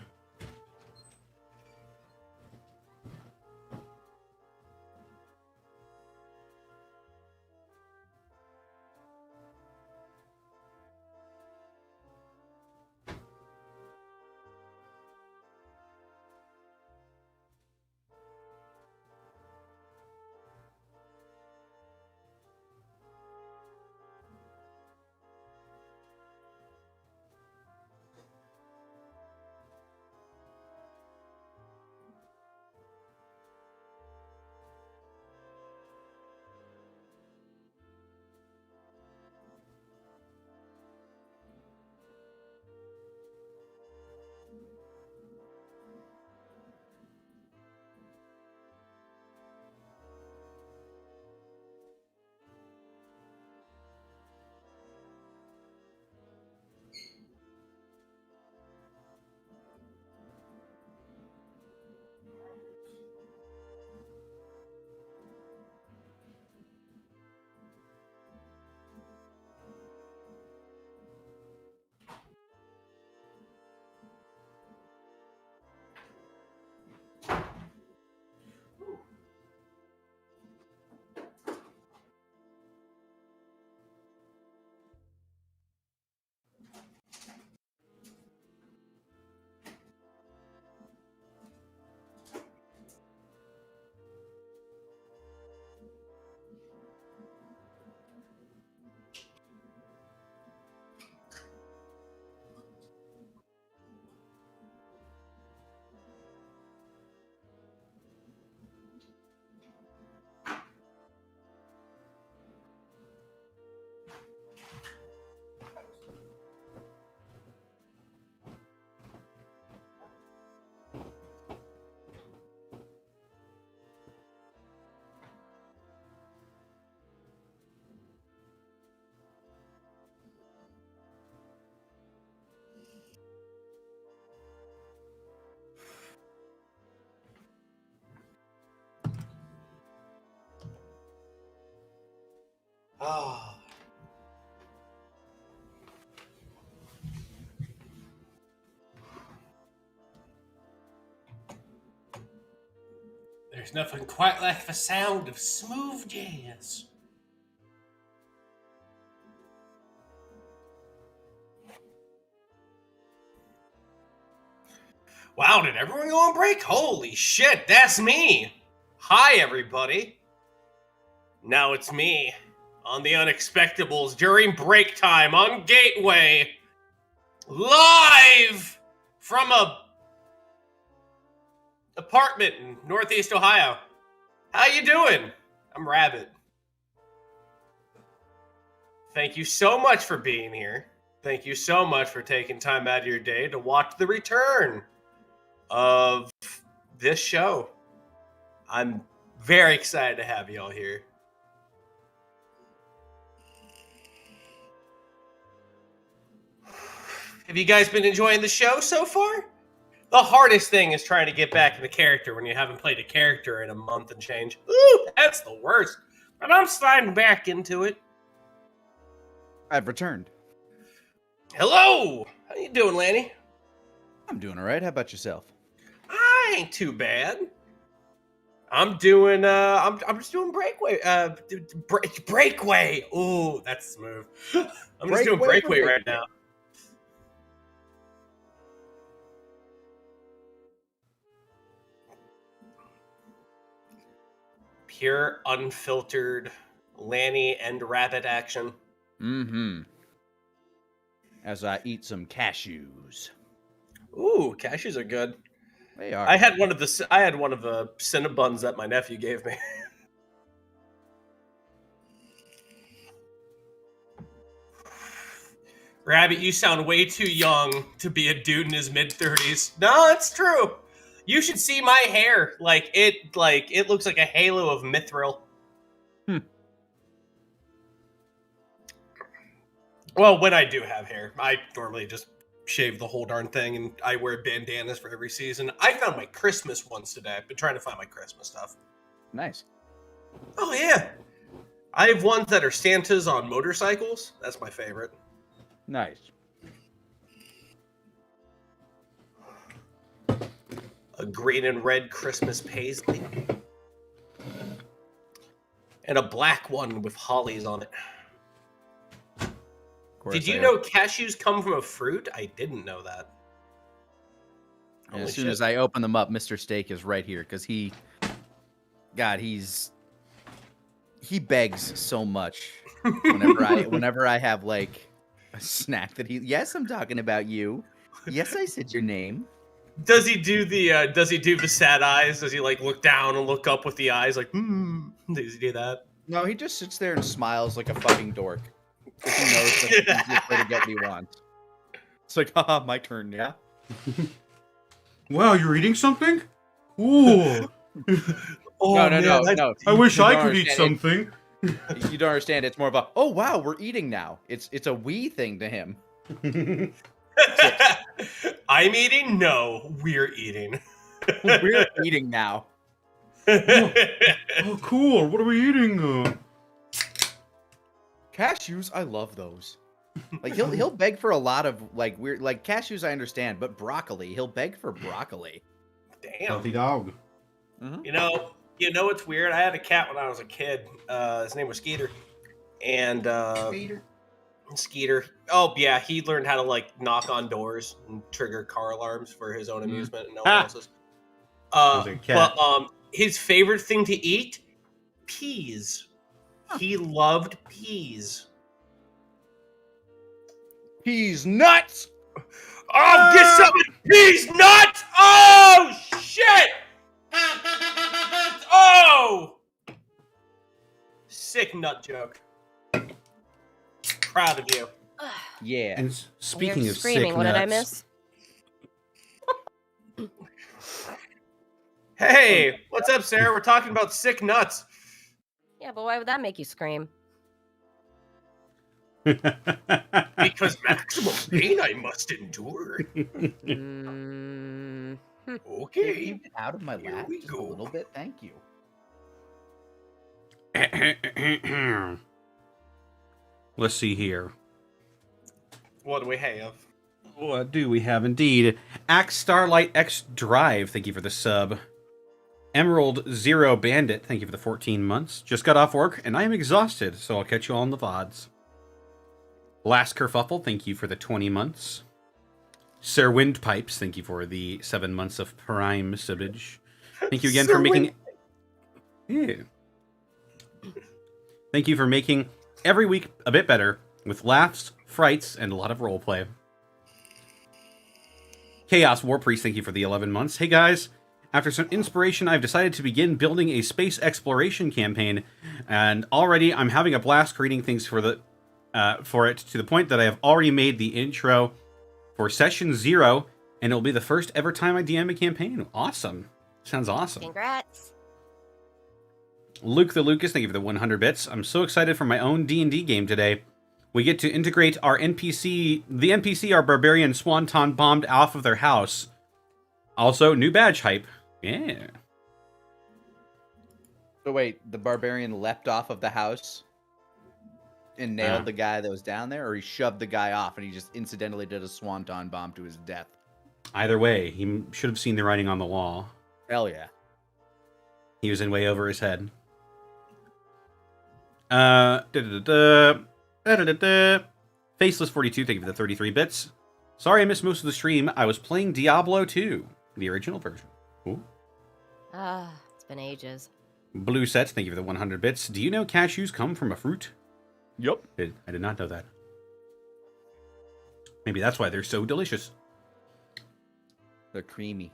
C: Oh. There's nothing quite like the sound of smooth jazz. Wow, did everyone go on break? Holy shit, that's me! Hi, everybody. Now it's me on the Unexpectables during break time on Gateway. Live from a apartment in Northeast Ohio. How you doing? I'm Rabbit. Thank you so much for being here. Thank you so much for taking time out of your day to watch the return of this show. I'm very excited to have you all here. Have you guys been enjoying the show so far? The hardest thing is trying to get back into character when you haven't played a character in a month and change. Ooh, that's the worst. But I'm sliding back into it.
D: I've returned.
C: Hello! How you doing, Lanny?
D: I'm doing all right. How about yourself?
C: I ain't too bad. I'm doing I'm just doing breakaway. Breakaway. Ooh, that's smooth. I'm just doing breakaway right now. Pure, unfiltered Lanny and Rabbit action.
D: Mm-hmm. As I eat some cashews.
C: Ooh, cashews are good.
D: They are.
C: I had one of the Cinnabons that my nephew gave me. Rabbit, you sound way too young to be a dude in his mid-30s. No, it's true. You should see my hair. It looks like a halo of mithril. Well, when I do have hair, I normally just shave the whole darn thing, and I wear bandanas for every season. I found my Christmas ones today. I've been trying to find my Christmas stuff.
D: Nice.
C: Oh, yeah. I have ones that are Santas on motorcycles. That's my favorite.
D: Nice.
C: A green and red Christmas paisley. And a black one with hollies on it. Did you know cashews come from a fruit? I didn't know that.
D: And as soon as I open them up, Mr. Steak is right here because he begs so much whenever I have like a snack that yes, I'm talking about you. Yes, I said your name.
C: Does he do the sad eyes? Does he like look down and look up with the eyes like Does he do that?
D: No, he just sits there and smiles like a fucking dork. If he knows that the easiest way to get what he wants. It's like, haha, my turn, yeah?
A: Wow, you're eating something? Ooh.
C: Oh,
D: no.
A: I wish
D: You
A: I
D: don't
A: could eat
D: understand.
A: something.
D: You don't understand. It's more of a, oh wow, we're eating now. It's a we thing to him.
C: I'm eating? No, we're eating.
D: We're eating now.
A: Oh, cool. What are we eating?
D: Cashews, I love those. Like he'll beg for a lot of like weird like cashews I understand, but broccoli, he'll beg for broccoli.
C: Damn.
A: Healthy dog.
C: You know what's weird? I had a cat when I was a kid. His name was Skeeter. And Skeeter. Oh yeah, he learned how to like knock on doors and trigger car alarms for his own amusement and no one else's.
A: Was a cat.
C: But his favorite thing to eat, peas. He loved peas.
D: Peas nuts!
C: Oh, get some peas nuts! Oh shit! Oh! Sick nut joke. Proud of you.
D: Yeah.
A: And speaking
E: You're
A: of
E: screaming,
A: sick
E: what did I
A: nuts,
E: miss?
C: Hey, what's up, Sarah? We're talking about sick nuts.
E: Yeah, but why would that make you scream?
C: Because maximum pain I must endure.
E: Mm,
C: Okay.
D: Get out of my
C: Here
D: lap
C: we
D: just
C: go.
D: a little bit. Thank you.
A: Let's see here.
C: What do we have?
A: What do we have indeed? Axe Starlight X Drive, thank you for the sub. Emerald Zero Bandit, thank you for the 14 months. Just got off work, and I am exhausted, so I'll catch you all in the VODs. Last Kerfuffle, thank you for the 20 months. Sir Windpipes, thank you for the 7 months of Prime subbage. Thank you again
C: Sir
A: for making... Yeah. Thank you for making every week a bit better, with laughs, frights, and a lot of roleplay. Chaos War Priest, thank you for the 11 months. Hey guys, after some inspiration, I've decided to begin building a space exploration campaign, and already I'm having a blast creating things for it, to the point that I have already made the intro for Session 0, and it'll be the first ever time I DM a campaign. Awesome. Sounds awesome.
E: congrats.
A: Luke the Lucas, thank you for the 100 bits. I'm so excited for my own D&D game today. We get to integrate our NPC our barbarian swanton bombed off of their house. Also, new badge hype. Yeah.
D: So wait, the barbarian leapt off of the house and nailed the guy that was down there, or he shoved the guy off and he just incidentally did a swanton bomb to his death?
A: Either way, he should have seen the writing on the wall.
D: Hell yeah.
A: He was in way over his head. Faceless42, thank you for the 33 bits. Sorry I missed most of the stream. I was playing Diablo 2, the original version. Ooh.
E: It's been ages.
A: Blue Sets, thank you for the 100 bits. Do you know cashews come from a fruit?
D: Yep.
A: I did not know that. Maybe that's why they're so delicious.
D: They're creamy.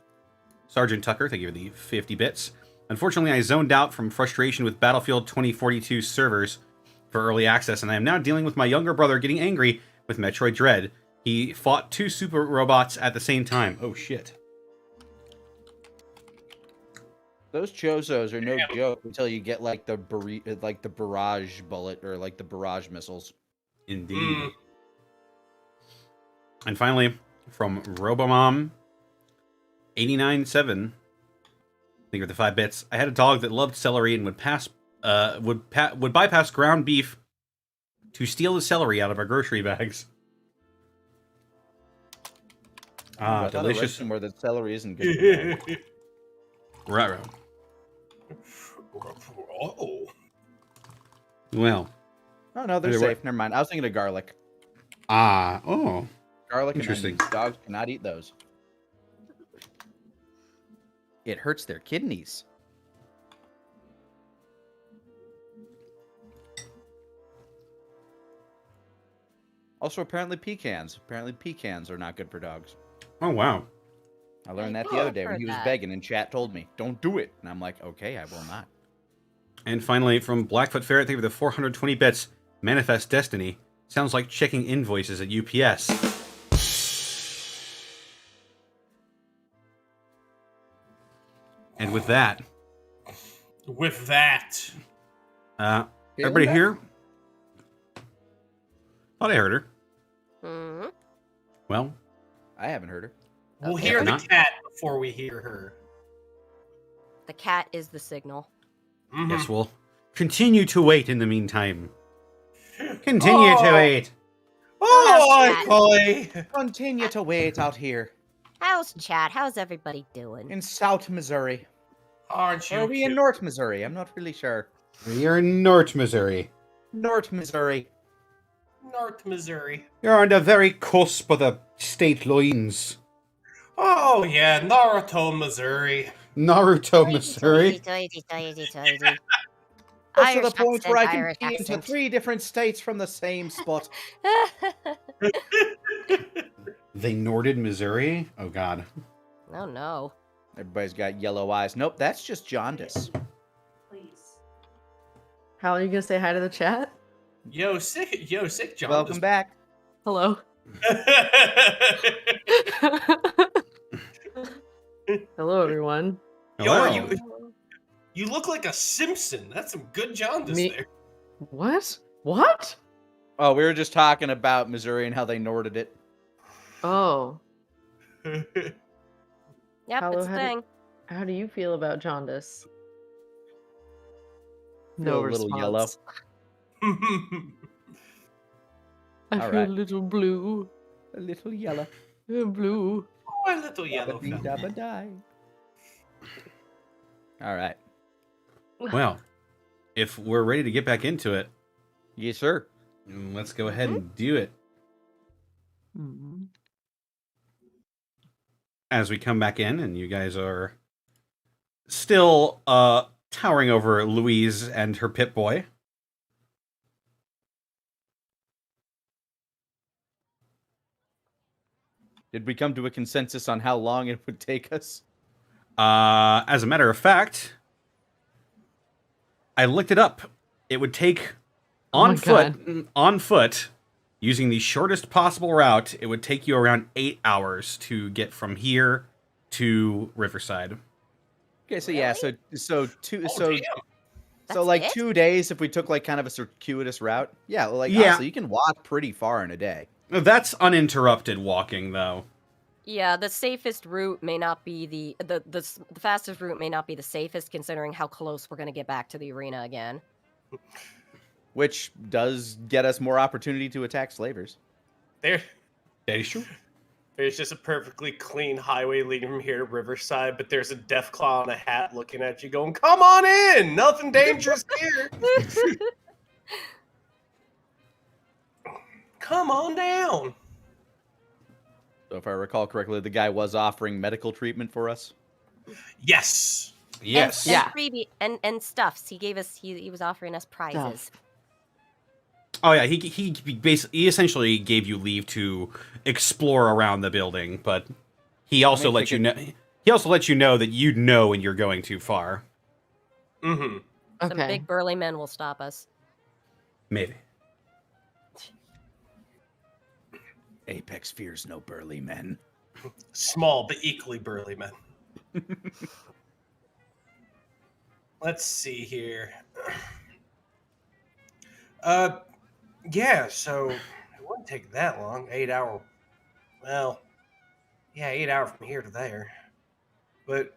A: Sergeant Tucker, thank you for the 50 bits. Unfortunately, I zoned out from frustration with Battlefield 2042 servers for early access, and I am now dealing with my younger brother getting angry with Metroid Dread. He fought 2 super robots at the same time. Oh, shit.
D: Those chozos are no joke until you get like the barrage bullet or like the barrage missiles.
A: Indeed. And finally, from Robomom 897, thank you for the 5 bits. I had a dog that loved celery and would pass would bypass ground beef to steal the celery out of our grocery bags. Ah,
D: I thought I read
A: delicious.
D: somewhere that celery isn't good. For
A: Right.
C: Oh.
A: Well.
D: oh no, they're
A: Either way.
D: safe. Never mind. I was thinking of garlic.
A: Oh.
D: Garlic and
A: Interesting.
D: onions. Dogs cannot eat those. It hurts their kidneys. Also, apparently pecans. Apparently pecans are not good for dogs.
A: Oh, wow.
D: I learned that
E: Oh,
D: the other day when
E: heard
D: he was
E: that.
D: begging and chat told me, don't do it. And I'm like, okay, I will not.
A: And finally, from Blackfoot Ferret, thank you for the 420 bits. Manifest Destiny. Sounds like checking invoices at UPS. And with that, everybody
D: that?
A: here? Thought I heard her.
E: Mhm.
A: Well,
D: I haven't heard her.
C: We'll
E: Okay.
C: hear the
A: Not-
C: cat before we hear her.
E: The cat is the signal.
C: Mhm.
A: yes, we'll continue to wait in the meantime. Continue to
C: Oh.
A: wait.
C: Oh,
E: Cat.
C: boy.
D: Continue to wait out here
E: How's chat? How's everybody doing?
D: in South Missouri.
C: Aren't you
D: Or are we in
C: cute?
D: North Missouri? I'm not really sure.
A: You're in North Missouri.
D: North Missouri.
C: North Missouri.
A: You're on the very cusp of the state lines.
C: Oh, yeah, Naruto, Missouri.
A: Naruto, Missouri.
D: Those are the points where I can be into 3 different states from the same spot.
A: They Norded, Missouri? Oh, God.
E: Oh no.
D: Everybody's got yellow eyes. Nope, that's just jaundice.
B: Hal, are you gonna say hi to the chat?
C: Yo, sick, John.
D: Welcome back.
B: Hello. Hello, everyone.
C: Yo, are
A: Hello.
C: you look like a Simpson. That's some good jaundice
B: Me-
C: there.
B: What? What?
D: Oh, we were just talking about Missouri and how they Norded it.
B: Oh,
E: Yep,
B: Hello,
E: it's a
B: how do-
E: thing.
B: how do you feel about jaundice?
D: Feel
B: No
D: a little
B: response.
D: yellow.
B: I
D: All
B: feel
D: right.
B: a little blue.
D: A little yellow.
B: Blue.
C: Oh, a little yellow
D: Dabba-dee,
C: fella.
D: dabba-die. All right.
A: Well, if we're ready to get back into it,
D: Yes, sir.
A: let's go ahead and do it.
B: Mhm.
A: As we come back in, and you guys are still towering over Louise and her pit boy.
D: Did we come to a consensus on how long it would take us?
A: As a matter of fact, I looked it up. It would take
B: Oh my
A: on foot, using the shortest possible route, it would take you around 8 hours to get from here to Riverside.
D: Okay, so yeah, so two,
C: Oh,
D: so
C: damn.
D: so
E: That's
D: like
E: it?
D: 2 days if we took like kind of a circuitous route. Yeah, like
A: Yeah.
D: honestly, you can walk pretty far in a day.
A: That's uninterrupted walking, though.
E: Yeah, the safest route may not be the fastest route may not be the safest, considering how close we're gonna get back to the arena again.
D: Which does get us more opportunity to attack slavers.
C: There,
A: That is true.
C: there's just a perfectly clean highway leading from here to Riverside, but there's a Deathclaw in a hat looking at you going, come on in! Nothing dangerous here! Come on down!
D: So if I recall correctly, the guy was offering medical treatment for us.
C: Yes!
A: Yes.
E: And,
B: Yeah.
E: and stuffs. He gave us. He was offering us prizes.
A: Oh yeah, he basically essentially gave you leave to explore around the building, but he also
D: mean,
A: let
D: like
A: you
D: it-
A: know. He also let you know that you know when you're going too far.
C: Mm-hmm.
E: Some
B: Okay.
E: big burly men will stop us.
A: Maybe.
D: Apex fears no burly men.
C: Small but equally burly men. Let's see here. Yeah, so it wouldn't take that long. 8 hour. Well, yeah, 8 hours from here to there. But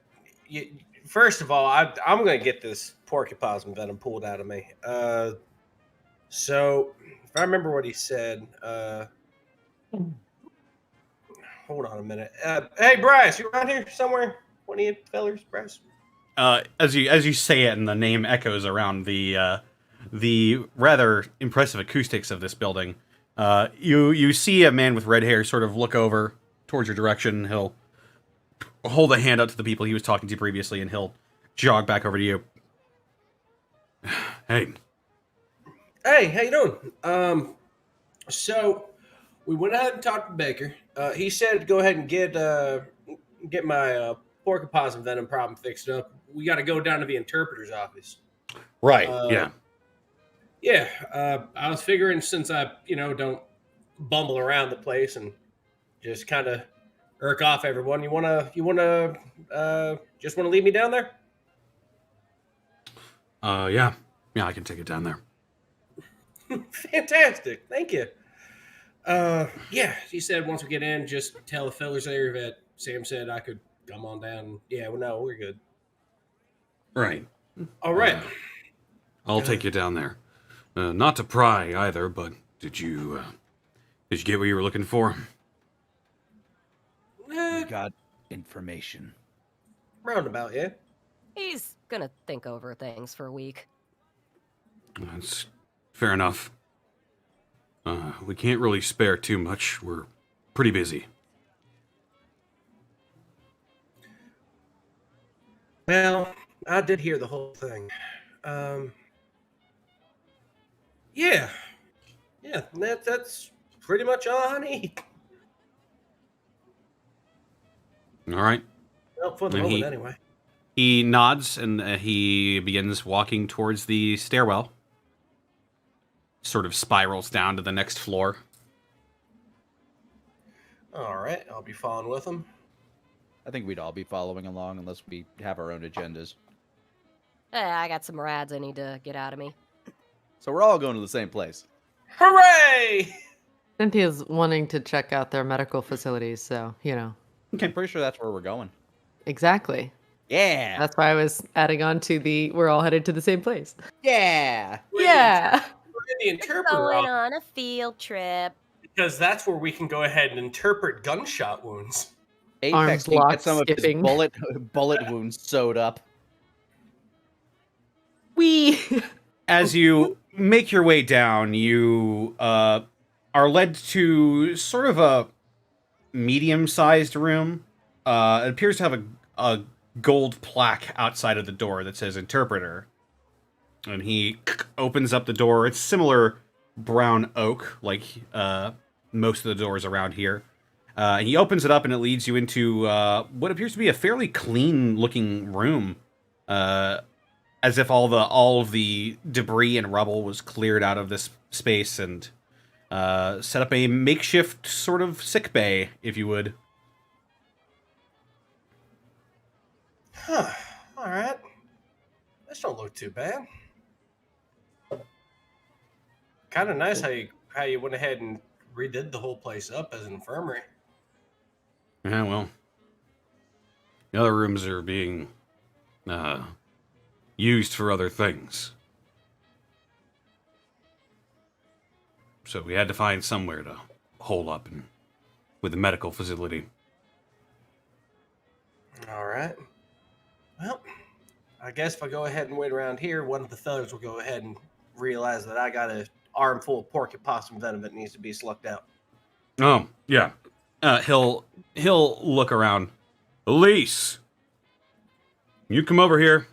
C: first of all, I'm going to get this porcupine venom pulled out of me. So, if I remember what he said, hold on a minute. Hey, Bryce, you around here somewhere? One of you fellers, Bryce?
A: As you say it, and the name echoes around the rather impressive acoustics of this building, you see a man with red hair sort of look over towards your direction. He'll hold a hand out to the people he was talking to previously, and he'll jog back over to you. Hey,
C: how you doing? So we went ahead and talked to Baker. He said to go ahead and get my porcupine venom problem fixed up. We got to go down to the interpreter's office.
A: right? Yeah.
C: Yeah. I was figuring since I don't bumble around the place and just kind of irk off everyone. You wanna just wanna leave me down there?
A: Yeah, I can take it down there.
C: Fantastic, thank you. Yeah, he said once we get in, just tell the fellas there that Sam said I could come on down. Yeah, well, no, we're good.
A: Right.
C: All right.
A: I'll take you down there. Not to pry either, but did you get what you were looking for?
D: We got information.
C: Roundabout, yeah.
E: He's gonna think over things for a week.
A: That's fair enough. We can't really spare too much. We're pretty busy.
C: Well, I did hear the whole thing. Yeah, that's pretty much all I need.
A: All right.
C: Well, for the
A: And
C: moment, anyway.
A: He nods and he begins walking towards the stairwell. Sort of spirals down to the next floor.
C: All right, I'll be following with him.
D: I think we'd all be following along unless we have our own agendas.
E: I got some rads I need to get out of me.
D: So we're all going to the same place.
C: Hooray!
B: Cynthia's wanting to check out their medical facilities, so,
D: Okay. I'm pretty sure that's where we're going.
B: Exactly.
D: Yeah.
B: That's why I was adding on to we're all headed to the same place.
D: Yeah.
B: Yeah.
C: We're in the interpreter
E: Going
C: office
E: on a field trip.
C: because that's where we can go ahead and interpret gunshot wounds.
D: Apex
B: Arms
D: can
B: locked,
D: get some
B: skipping.
D: of his bullet wounds sewed up.
A: As you make your way down, you are led to sort of a medium-sized room. It appears to have a gold plaque outside of the door that says interpreter. And he opens up the door. It's similar brown oak, like most of the doors around here. And he opens it up, and it leads you into what appears to be a fairly clean-looking room. As if all of the debris and rubble was cleared out of this space and set up a makeshift sort of sick bay, if you would.
C: Huh. All right. This don't look too bad. Kind of nice how you went ahead and redid the whole place up as an infirmary.
A: Yeah, well, the other rooms are being used for other things. So we had to find somewhere to hole up with the medical facility.
C: All right. Well, I guess if I go ahead and wait around here, one of the fellas will go ahead and realize that I got an armful of porcupine venom that needs to be slucked out.
A: Oh, yeah. He'll look around. Elise! You come over here.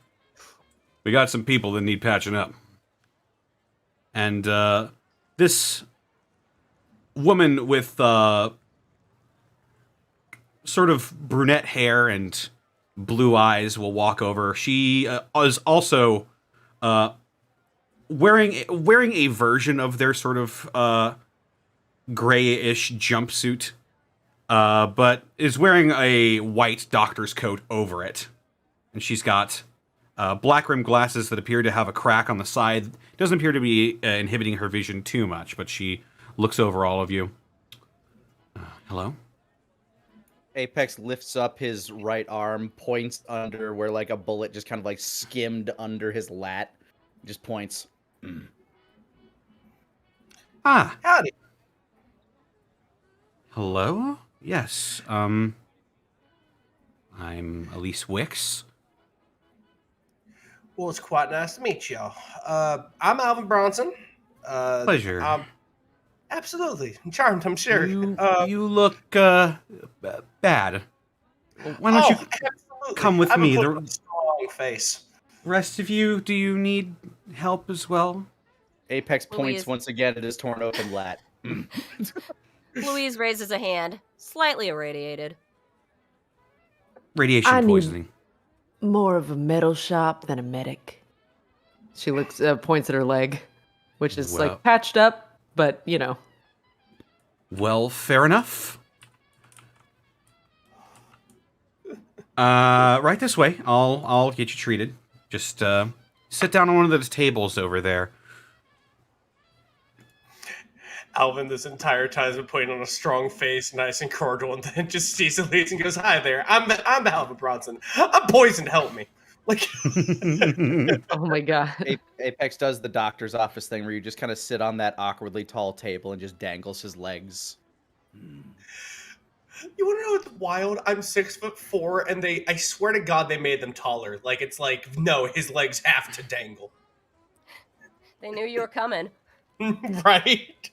A: We got some people that need patching up. And this woman with sort of brunette hair and blue eyes will walk over. She is also wearing a version of their sort of grayish jumpsuit, but is wearing a white doctor's coat over it. And she's got black rimmed glasses that appear to have a crack on the side. Doesn't appear to be inhibiting her vision too much, but she looks over all of you. Hello?
D: Apex lifts up his right arm, points under where like a bullet just kind of like skimmed under his lat. Just points.
A: Ah,
C: Howdy.
A: hello? Yes, I'm Elise Wicks.
C: Well, it's quite nice to meet y'all. I'm Alvin Bronson.
A: Pleasure.
C: Absolutely. Charmed, I'm sure.
A: You look, bad. Why don't you
C: absolutely.
A: come with
C: I'm
A: me?
C: a
A: The
C: strong face.
A: rest of you, do you need help as well?
D: Apex points
E: Louise.
D: once again at his torn open lat.
E: Louise raises a hand, slightly irradiated.
A: Radiation
B: I need-
A: poisoning.
B: More of a metal shop than a medic. She looks, points at her leg, which is
A: Well-
B: like patched up, but you know.
A: Well, fair enough. Right this way. I'll get you treated. Just sit down on one of those tables over there.
C: Alvin, this entire time, has been putting on a strong face, nice and cordial, and then just sees Elise and goes, "Hi there, I'm Alvin Bronson. I'm poisoned. Help me!" Like,
B: Oh my god.
D: Apex does the doctor's office thing where you just kind of sit on that awkwardly tall table and just dangles his legs.
C: you want to know what's wild? I'm 6'4", and I swear to God, they made them taller. Like, it's like, no, his legs have to dangle,
E: They knew you were coming.
C: right?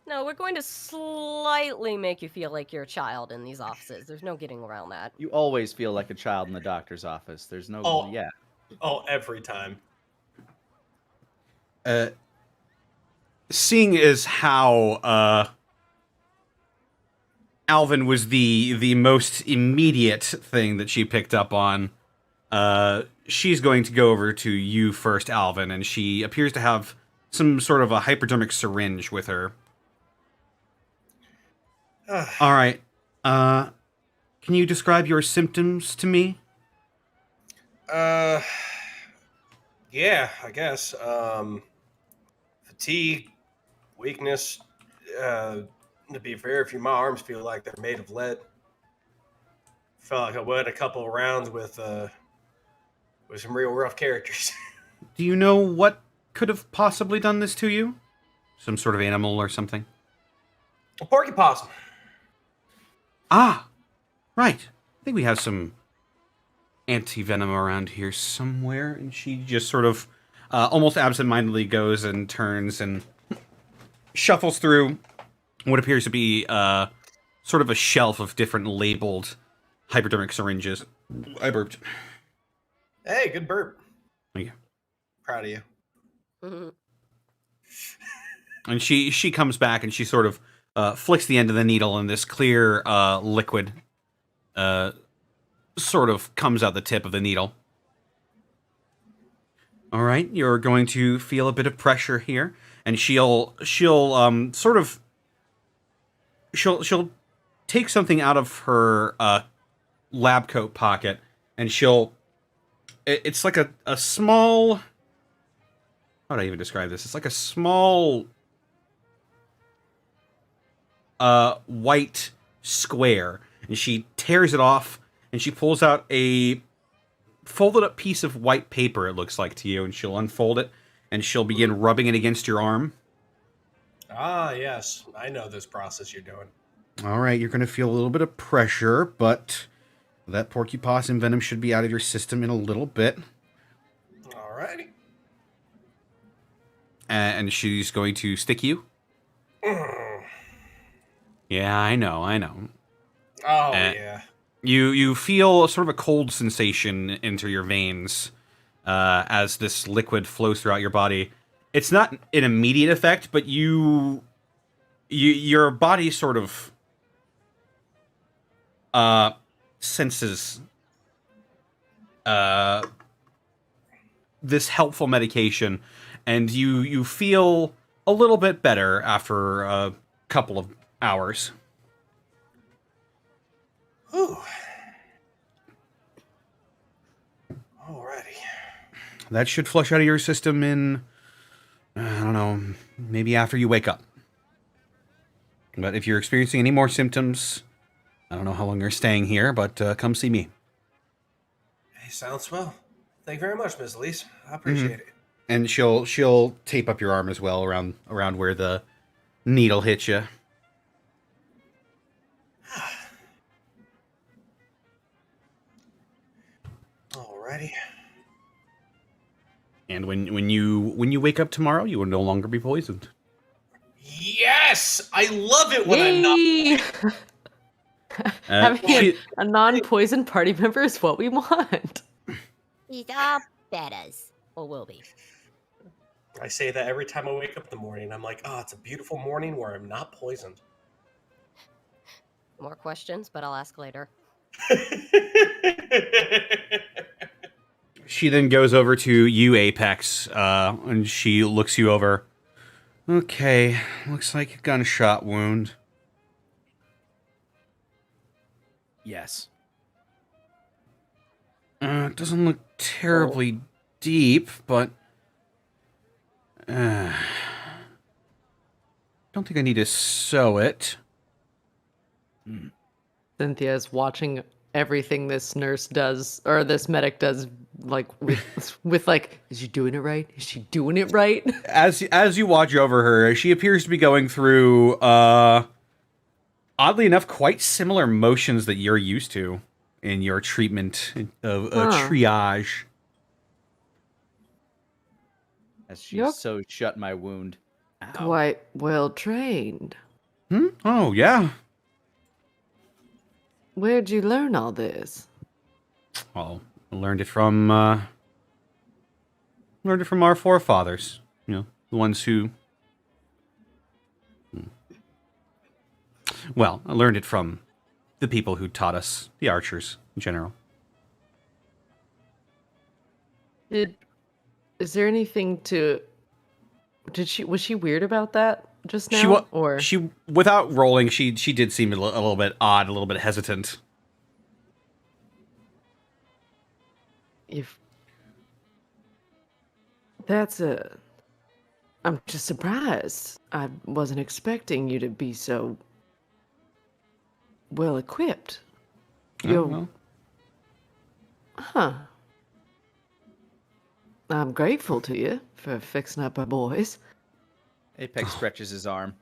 E: No, we're going to slightly make you feel like you're a child in these offices. There's no getting around that.
D: You always feel like a child in the doctor's office. There's no,
C: Oh.
D: yeah.
C: Oh, every time.
A: Seeing as how Alvin was the most immediate thing that she picked up on, she's going to go over to you first, Alvin, and she appears to have some sort of a hypodermic syringe with her. All right. Can you describe your symptoms to me?
C: Yeah, I guess. Fatigue, weakness. To be fair, my arms feel like they're made of lead. Felt like I went a couple of rounds with some real rough characters.
A: Do you know what could have possibly done this to you? Some sort of animal or something?
C: A porky possum.
A: Ah, right. I think we have some anti-venom around here somewhere. And she just sort of almost absentmindedly goes and turns and shuffles through what appears to be sort of a shelf of different labeled hypodermic syringes. I burped.
C: Hey, good burp.
A: Thank you.
C: Proud of you.
E: Mhm.
A: And she comes back and she sort of flicks the end of the needle, and this clear liquid sort of comes out the tip of the needle. All right, you're going to feel a bit of pressure here, and she'll take something out of her lab coat pocket, and it's like a small, how would I even describe this? It's like a small white square, and she tears it off, and she pulls out a folded up piece of white paper, it looks like to you, and she'll unfold it, and she'll begin rubbing it against your arm.
C: Ah, yes. I know this process you're doing.
A: All right, you're going to feel a little bit of pressure, but that porcupine venom should be out of your system in a little bit.
C: Alrighty.
A: And she's going to stick you. Yeah, I know.
C: Oh, yeah.
A: You feel sort of a cold sensation enter your veins as this liquid flows throughout your body. It's not an immediate effect, but your body sort of senses this helpful medication, and you feel a little bit better after a couple of hours.
C: Whew. Alrighty.
A: That should flush out of your system in, I don't know, maybe after you wake up. But if you're experiencing any more symptoms, I don't know how long you're staying here, but come see me.
C: Hey, sounds swell. Thank you very much, Miss Elise. I appreciate it.
A: And she'll tape up your arm as well around where the needle hit you.
C: Alrighty.
A: And when you wake up tomorrow, you will no longer be poisoned.
C: Yes! I love it when I'm not.
B: Yay! Having
A: She-
B: a non-poison party member is what we want.
E: He's all badass. Or will be.
C: I say that every time I wake up in the morning. I'm like, oh, it's a beautiful morning where I'm not poisoned.
E: More questions, but I'll ask later.
A: She then goes over to you, Apex, and she looks you over. Okay, looks like a gunshot wound.
D: Yes.
A: It doesn't look terribly deep, but... don't think I need to sew it.
B: Cynthia is watching everything this nurse does, or this medic does, like, with like, is she doing it right? Is she doing it right?
A: As you watch over her, she appears to be going through, oddly enough, quite similar motions that you're used to in your treatment of triage.
D: As she
B: Yup.
D: so shut my wound. Ow.
B: Quite well trained.
A: Oh, yeah.
B: Where'd you learn all this?
A: Well, I learned it from our forefathers. You know, the ones who... Well, I learned it from the people who taught us, the archers in general.
B: Is there anything to... Was she weird about that just now?
A: She without rolling, she did seem a little bit odd, a little bit hesitant.
B: I'm just surprised. I wasn't expecting you to be so well equipped.
A: Well.
B: Huh. I'm grateful to you for fixing up our boys.
D: Apex stretches his arm.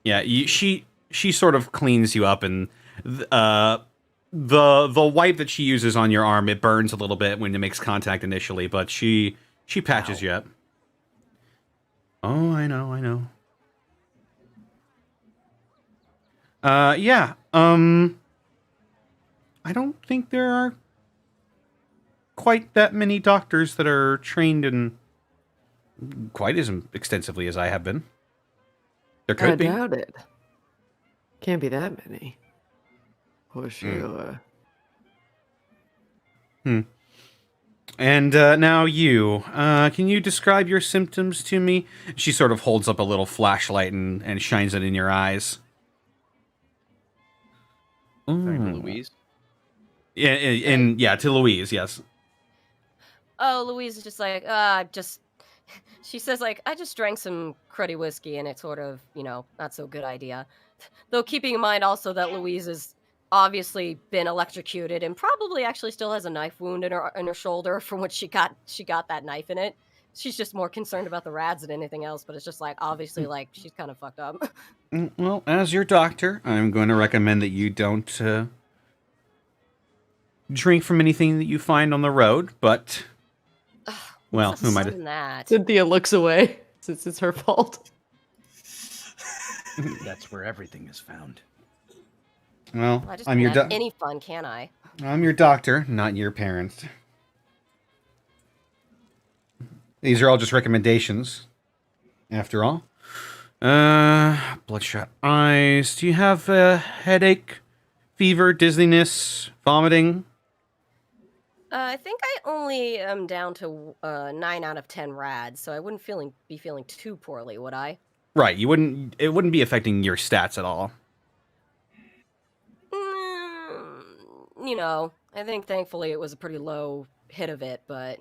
A: Yeah, she sort of cleans you up, and the wipe that she uses on your arm, it burns a little bit when it makes contact initially, but she patches you up. Oh, I know. Yeah. I don't think there are quite that many doctors that are trained in quite as extensively as I have been. There could be.
B: I doubt it. Can't be that many. For sure.
A: And now you. Can you describe your symptoms to me? She sort of holds up a little flashlight and shines it in your eyes.
D: Sorry, Louise.
A: Yeah, to Louise, yes.
E: Oh, Louise is just like, she says, like, I just drank some cruddy whiskey and it's sort of, not so good idea. Though keeping in mind also that Louise has obviously been electrocuted and probably actually still has a knife wound in her shoulder from which she got that knife in it. She's just more concerned about the rads than anything else, but it's just like, obviously, like, she's kind of fucked up.
A: Well, as your doctor, I'm going to recommend that you don't drink from anything that you find on the road, but... Well, who might have...
E: that?
B: Cynthia looks away since it's her fault.
D: That's where everything is found.
A: Well,
E: I just
A: I'm your
E: can't have any fun, can I?
A: I'm your doctor, not your parents. These are all just recommendations, after all. Bloodshot eyes. Do you have a headache, fever, dizziness, vomiting?
E: I think I only am down to 9 out of 10 rads, so I wouldn't be feeling too poorly, would I?
A: Right, it wouldn't be affecting your stats at all.
E: I think thankfully it was a pretty low hit of it, but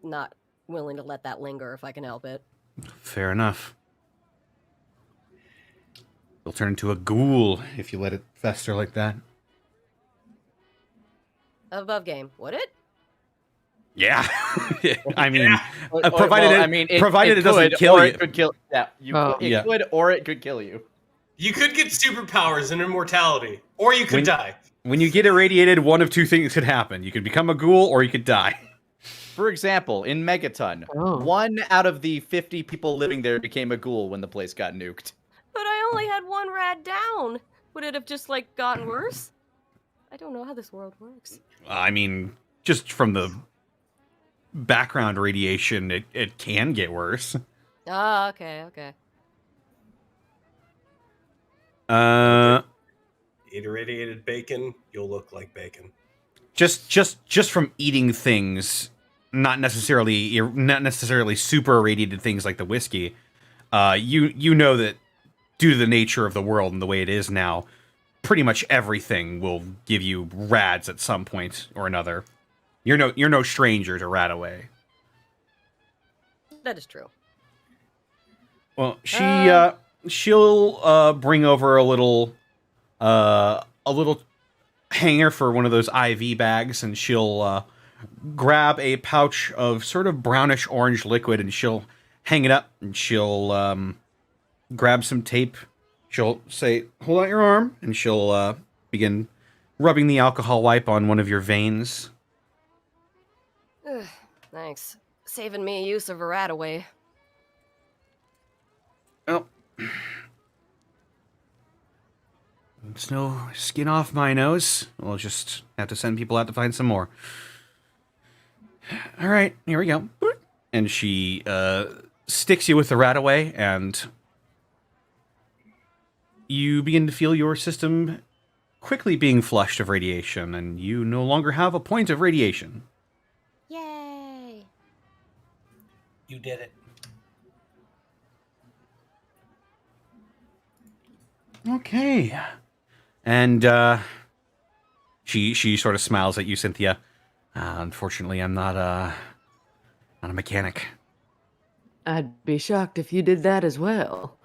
E: not willing to let that linger if I can help it.
A: Fair enough. You'll turn into a ghoul if you let it fester like that.
E: Above game. Would it?
A: Yeah. I mean,
D: Or-
A: provided
D: well,
A: it,
D: I mean,
A: provided it
D: could,
A: doesn't kill
D: or
A: you.
D: It could kill. Yeah,
B: Oh.
D: it
A: Yeah.
D: could, or it could kill you.
C: You could get superpowers and immortality, or you could
A: When-
C: die.
A: When you get irradiated, one of two things could happen. You could become a ghoul or you could die.
D: For example, in Megaton,
B: Oh.
D: 1 out of the 50 people living there became a ghoul when the place got nuked.
E: But I only had one rad down. Would it have just like gotten worse? I don't know how this world works.
A: I mean, just from the background radiation, it can get worse.
E: Ah, okay.
C: Eat irradiated bacon, you'll look like bacon.
A: Just from eating things, not necessarily super irradiated things like the whiskey. You know that due to the nature of the world and the way it is now, pretty much everything will give you rads at some point or another. You're no stranger to rat away.
E: That is true.
A: Well, she'll bring over a little hanger for one of those IV bags, and she'll grab a pouch of sort of brownish orange liquid, and she'll hang it up, and she'll grab some tape. She'll say, "Hold out your arm," and she'll begin rubbing the alcohol wipe on one of your veins.
E: Ugh, thanks. Saving me use of a rat away.
A: Well, there's no skin off my nose. We'll just have to send people out to find some more. All right, here we go. And she sticks you with the rat away, and you begin to feel your system quickly being flushed of radiation, and you no longer have a point of radiation.
E: Yay!
C: You did it.
A: Okay. And she sort of smiles at you, Cynthia. Unfortunately, I'm not a mechanic.
B: I'd be shocked if you did that as well.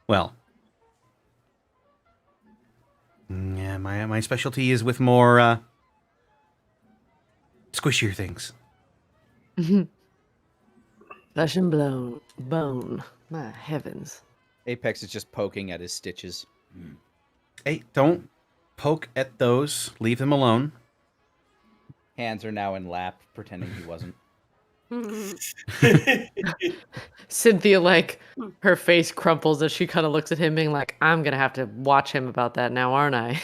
A: Well, yeah, my specialty is with more squishier things.
B: Flesh and bone. My heavens.
D: Apex is just poking at his stitches.
A: Hey, don't poke at those. Leave them alone.
D: Hands are now in lap, pretending he wasn't.
B: Cynthia, like, her face crumples as she kind of looks at him, being like, I'm gonna have to watch him about that now, aren't I?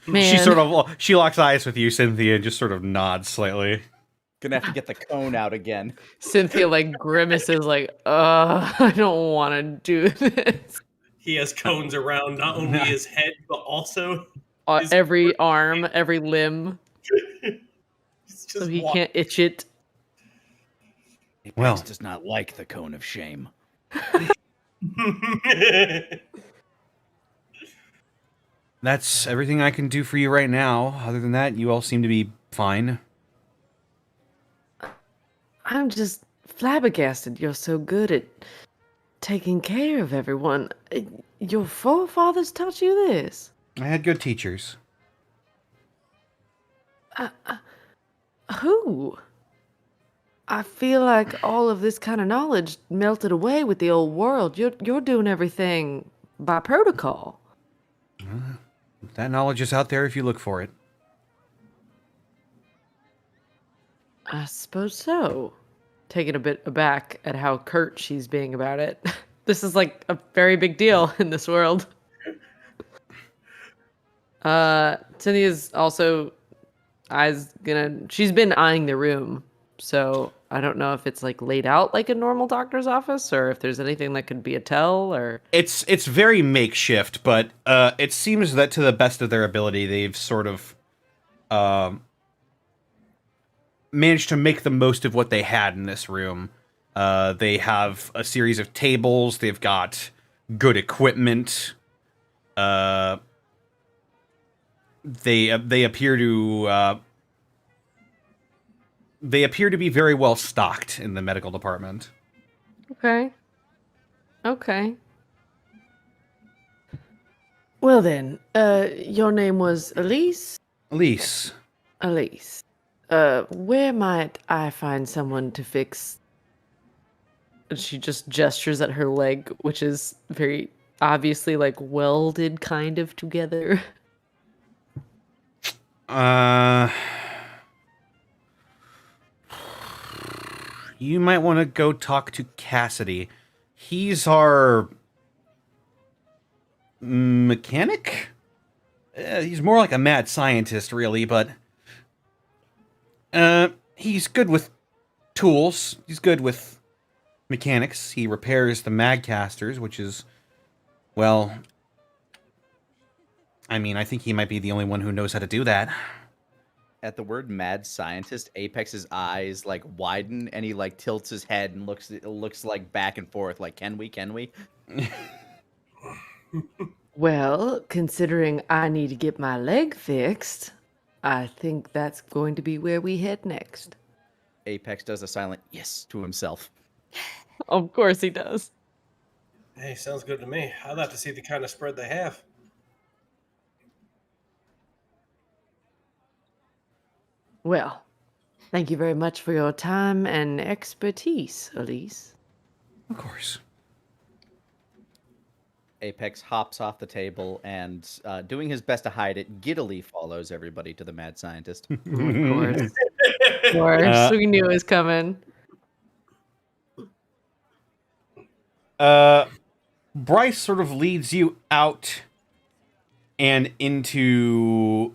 B: Man.
A: She locks eyes with you, Cynthia, and just sort of nods slightly.
D: Gonna have to get the cone out again.
B: Cynthia, like, grimaces, like, I don't want to do this.
C: He has cones around not only his head, but also his
B: Every arm, every limb,
C: He's
B: so
C: just
B: he
C: walk-
B: can't itch it.
D: Apex
A: Well.
D: does not like the cone of shame.
A: That's everything I can do for you right now. Other than that, you all seem to be fine.
B: I'm just flabbergasted you're so good at taking care of everyone. Your forefathers taught you this?
A: I had good teachers.
B: Who? I feel like all of this kind of knowledge melted away with the old world. You're doing everything by protocol.
A: That knowledge is out there if you look for it.
B: I suppose so. Taken a bit aback at how curt she's being about it. This is like a very big deal in this world. Cynthia's also she's been eyeing the room, so I don't know if it's like laid out like a normal doctor's office or if there's anything that could be a tell or
A: It's very makeshift, but it seems that to the best of their ability, they've sort of managed to make the most of what they had in this room. They have a series of tables. They've got good equipment. They appear to be very well stocked in the medical department.
B: Okay. Well then, your name was Elise?
A: Elise.
B: Elise. Where might I find someone to fix? And she just gestures at her leg, which is very obviously like welded kind of together.
A: You might want to go talk to Cassidy. He's our mechanic? He's more like a mad scientist, really, but he's good with tools. He's good with mechanics. He repairs the magcasters, which is, well, I mean, I think he might be the only one who knows how to do that.
D: At the word mad scientist, Apex's eyes like widen and he like tilts his head and looks like back and forth like, can we?
B: Well, considering I need to get my leg fixed, I think that's going to be where we head next.
D: Apex does a silent yes to himself.
B: Of course he does.
C: Hey, sounds good to me. I'd like to see the kind of spread they have.
B: Well, thank you very much for your time and expertise, Elise.
A: Of course.
D: Apex hops off the table and, doing his best to hide it, giddily follows everybody to the mad scientist.
B: Of course. Of course. We knew it was coming.
A: Bryce sort of leads you out and into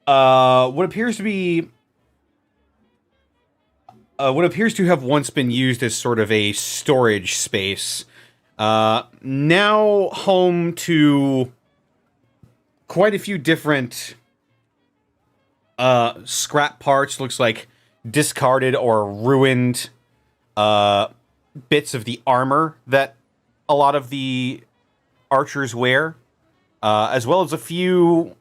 A: what appears to have once been used as sort of a storage space. Now home to quite a few different scrap parts. Looks like discarded or ruined bits of the armor that a lot of the archers wear, as well as a few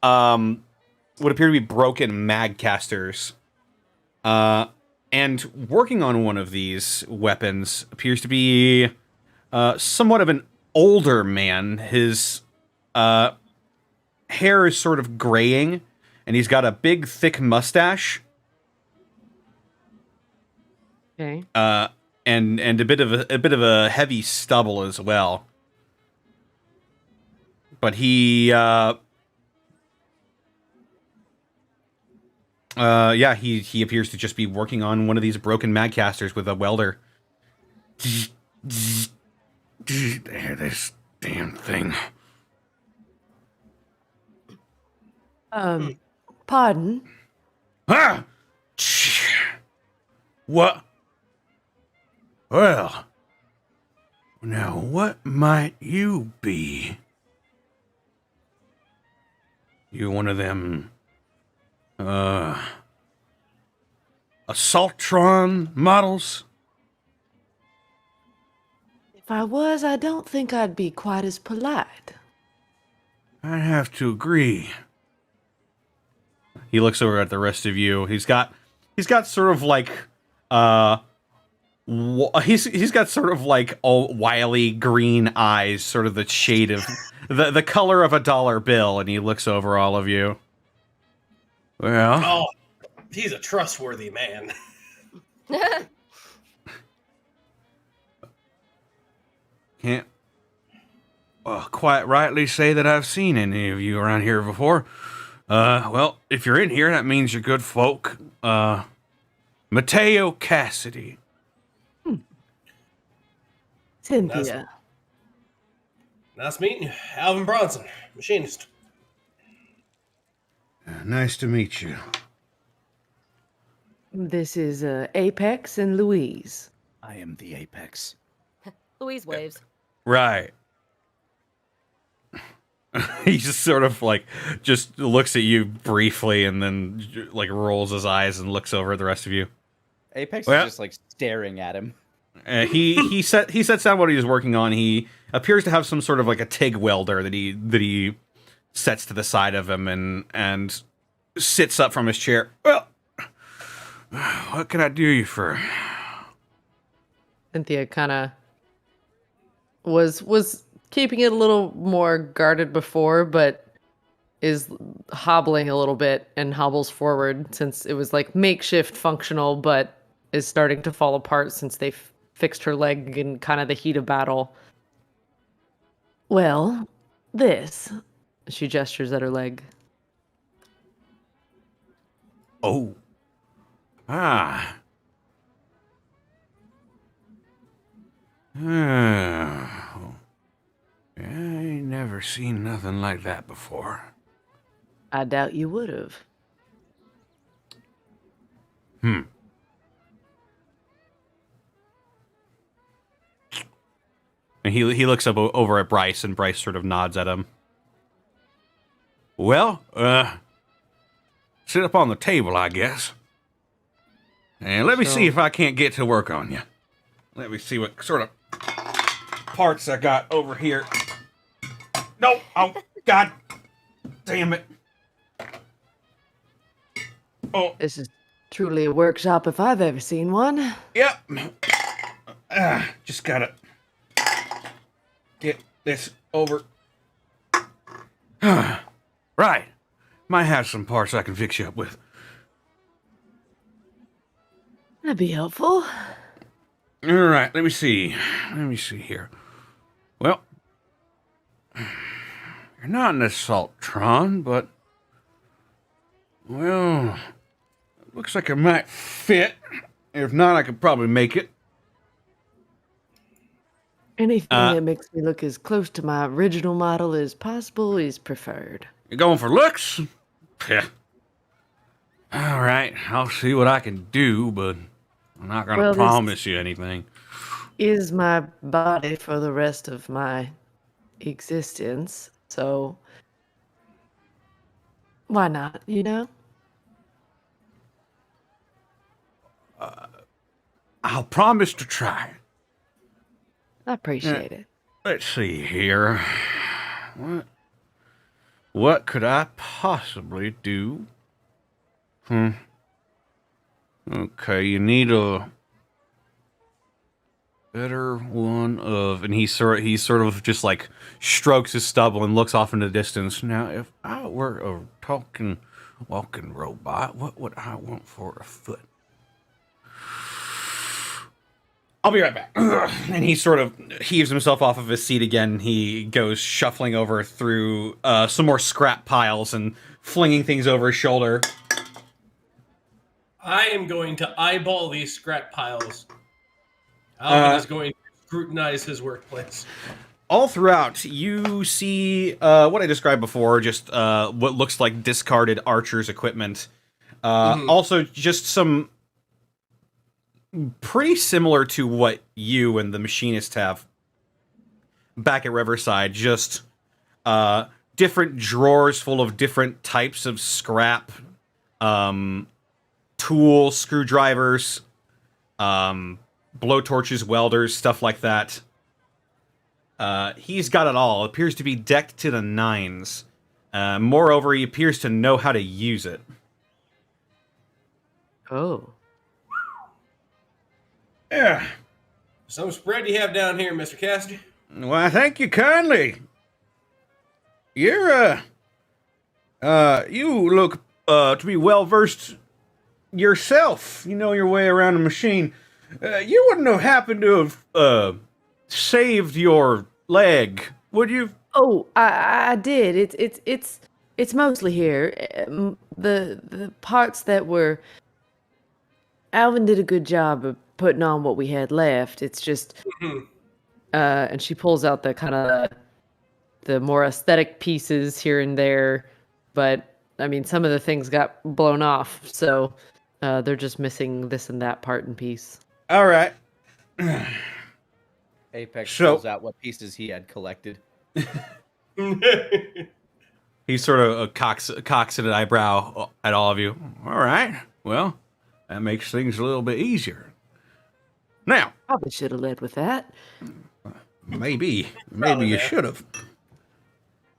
A: what appear to be broken magcasters. And working on one of these weapons appears to be somewhat of an older man. His hair is sort of graying, and he's got a big, thick mustache.
B: Okay.
A: And a bit of a heavy stubble as well. But he he appears to just be working on one of these broken magcasters with a welder.
F: This damn thing.
B: Pardon?
F: Ah! What? Well, now what might you be? You one of them, Assaultron models?
B: If I was, I don't think I'd be quite as polite.
F: I'd have to agree.
A: He looks over at the rest of you. He's got sort of like he's got sort of like all wily green eyes, sort of the shade of the color of a dollar bill, and he looks over all of you.
F: Well,
C: Oh, he's a trustworthy man.
F: can't quite rightly say that I've seen any of you around here before. Well, if you're in here, that means you're good folk. Mateo Cassidy.
B: Cynthia.
C: Nice meeting you. Alvin Bronson, machinist.
F: Nice to meet you.
B: This is Apex and Louise.
D: I am the Apex.
E: Louise waves.
F: Right.
A: He just sort of like just looks at you briefly and then like rolls his eyes and looks over at the rest of you.
D: Apex
F: Well-
D: is just like staring at him.
A: He sets down what he was working on. He appears to have some sort of like a TIG welder that he sets to the side of him and sits up from his chair.
F: Well, what can I do you for?
B: Cynthia kind of was keeping it a little more guarded before, but is hobbling a little bit and hobbles forward since it was like makeshift functional, but is starting to fall apart since they fixed her leg in kind of the heat of battle. Well, this. She gestures at her leg.
F: Oh. Ah. Oh. I ain't never seen nothing like that before.
B: I doubt you would have.
F: Hmm.
A: And he looks up over at Bryce, and Bryce sort of nods at him.
F: Well, sit up on the table, I guess. And let me see if I can't get to work on you. Let me see what sort of parts I got over here. No! Oh, God damn it. Oh,
B: This is truly a workshop if I've ever seen one.
F: yep. Just gotta get this over. Right. Might have some parts I can fix you up with.
B: That'd be helpful.
F: All right, let me see. Let me see here. Well, you're not an Assaultron, but, well, looks like it might fit. If not, I could probably make it.
B: Anything that makes me look as close to my original model as possible is preferred.
F: You're going for looks? Yeah. All right, I'll see what I can do, but I'm not going to
B: Well, this-
F: promise you anything.
B: Is my body for the rest of my existence, so why not, you know?
F: I'll promise to try.
B: I appreciate it.
F: Let's see here. What could I possibly do? Okay, you need a better one of, and he sort of just like strokes his stubble and looks off into the distance. Now, if I were a walking robot, what would I want for a foot?
A: I'll be right back. And he sort of heaves himself off of his seat again. He goes shuffling over through some more scrap piles and flinging things over his shoulder.
C: I am going to eyeball these scrap piles. Alvin is going to scrutinize his workplace.
A: All throughout, you see what I described before, just what looks like discarded archer's equipment. Also, just some pretty similar to what you and the machinist have back at Riverside. Just different drawers full of different types of scrap, tools, screwdrivers, blowtorches, welders, stuff like that. He's got it all. It appears to be decked to the nines. Moreover, he appears to know how to use it.
B: Oh.
F: Yeah.
C: Some spread you have down here, Mr. Cassidy.
F: Why, thank you kindly. You're, you look, to be well-versed yourself. You know your way around a machine. You wouldn't have happened to have, saved your leg, would you?
B: Oh, I did. It's mostly here. The parts that were Alvin did a good job of putting on what we had left. It's just and she pulls out the kind of the more aesthetic pieces here and there, but I mean some of the things got blown off, so they're just missing this and that part and piece.
F: All right.
D: Apex
F: So-
D: pulls out what pieces he had collected.
A: He sort of cocks an eyebrow at all of you.
F: All right. Well, that makes things a little bit easier. Now,
B: Probably should have led with that.
F: maybe
C: Probably
F: you
C: there.
F: should have.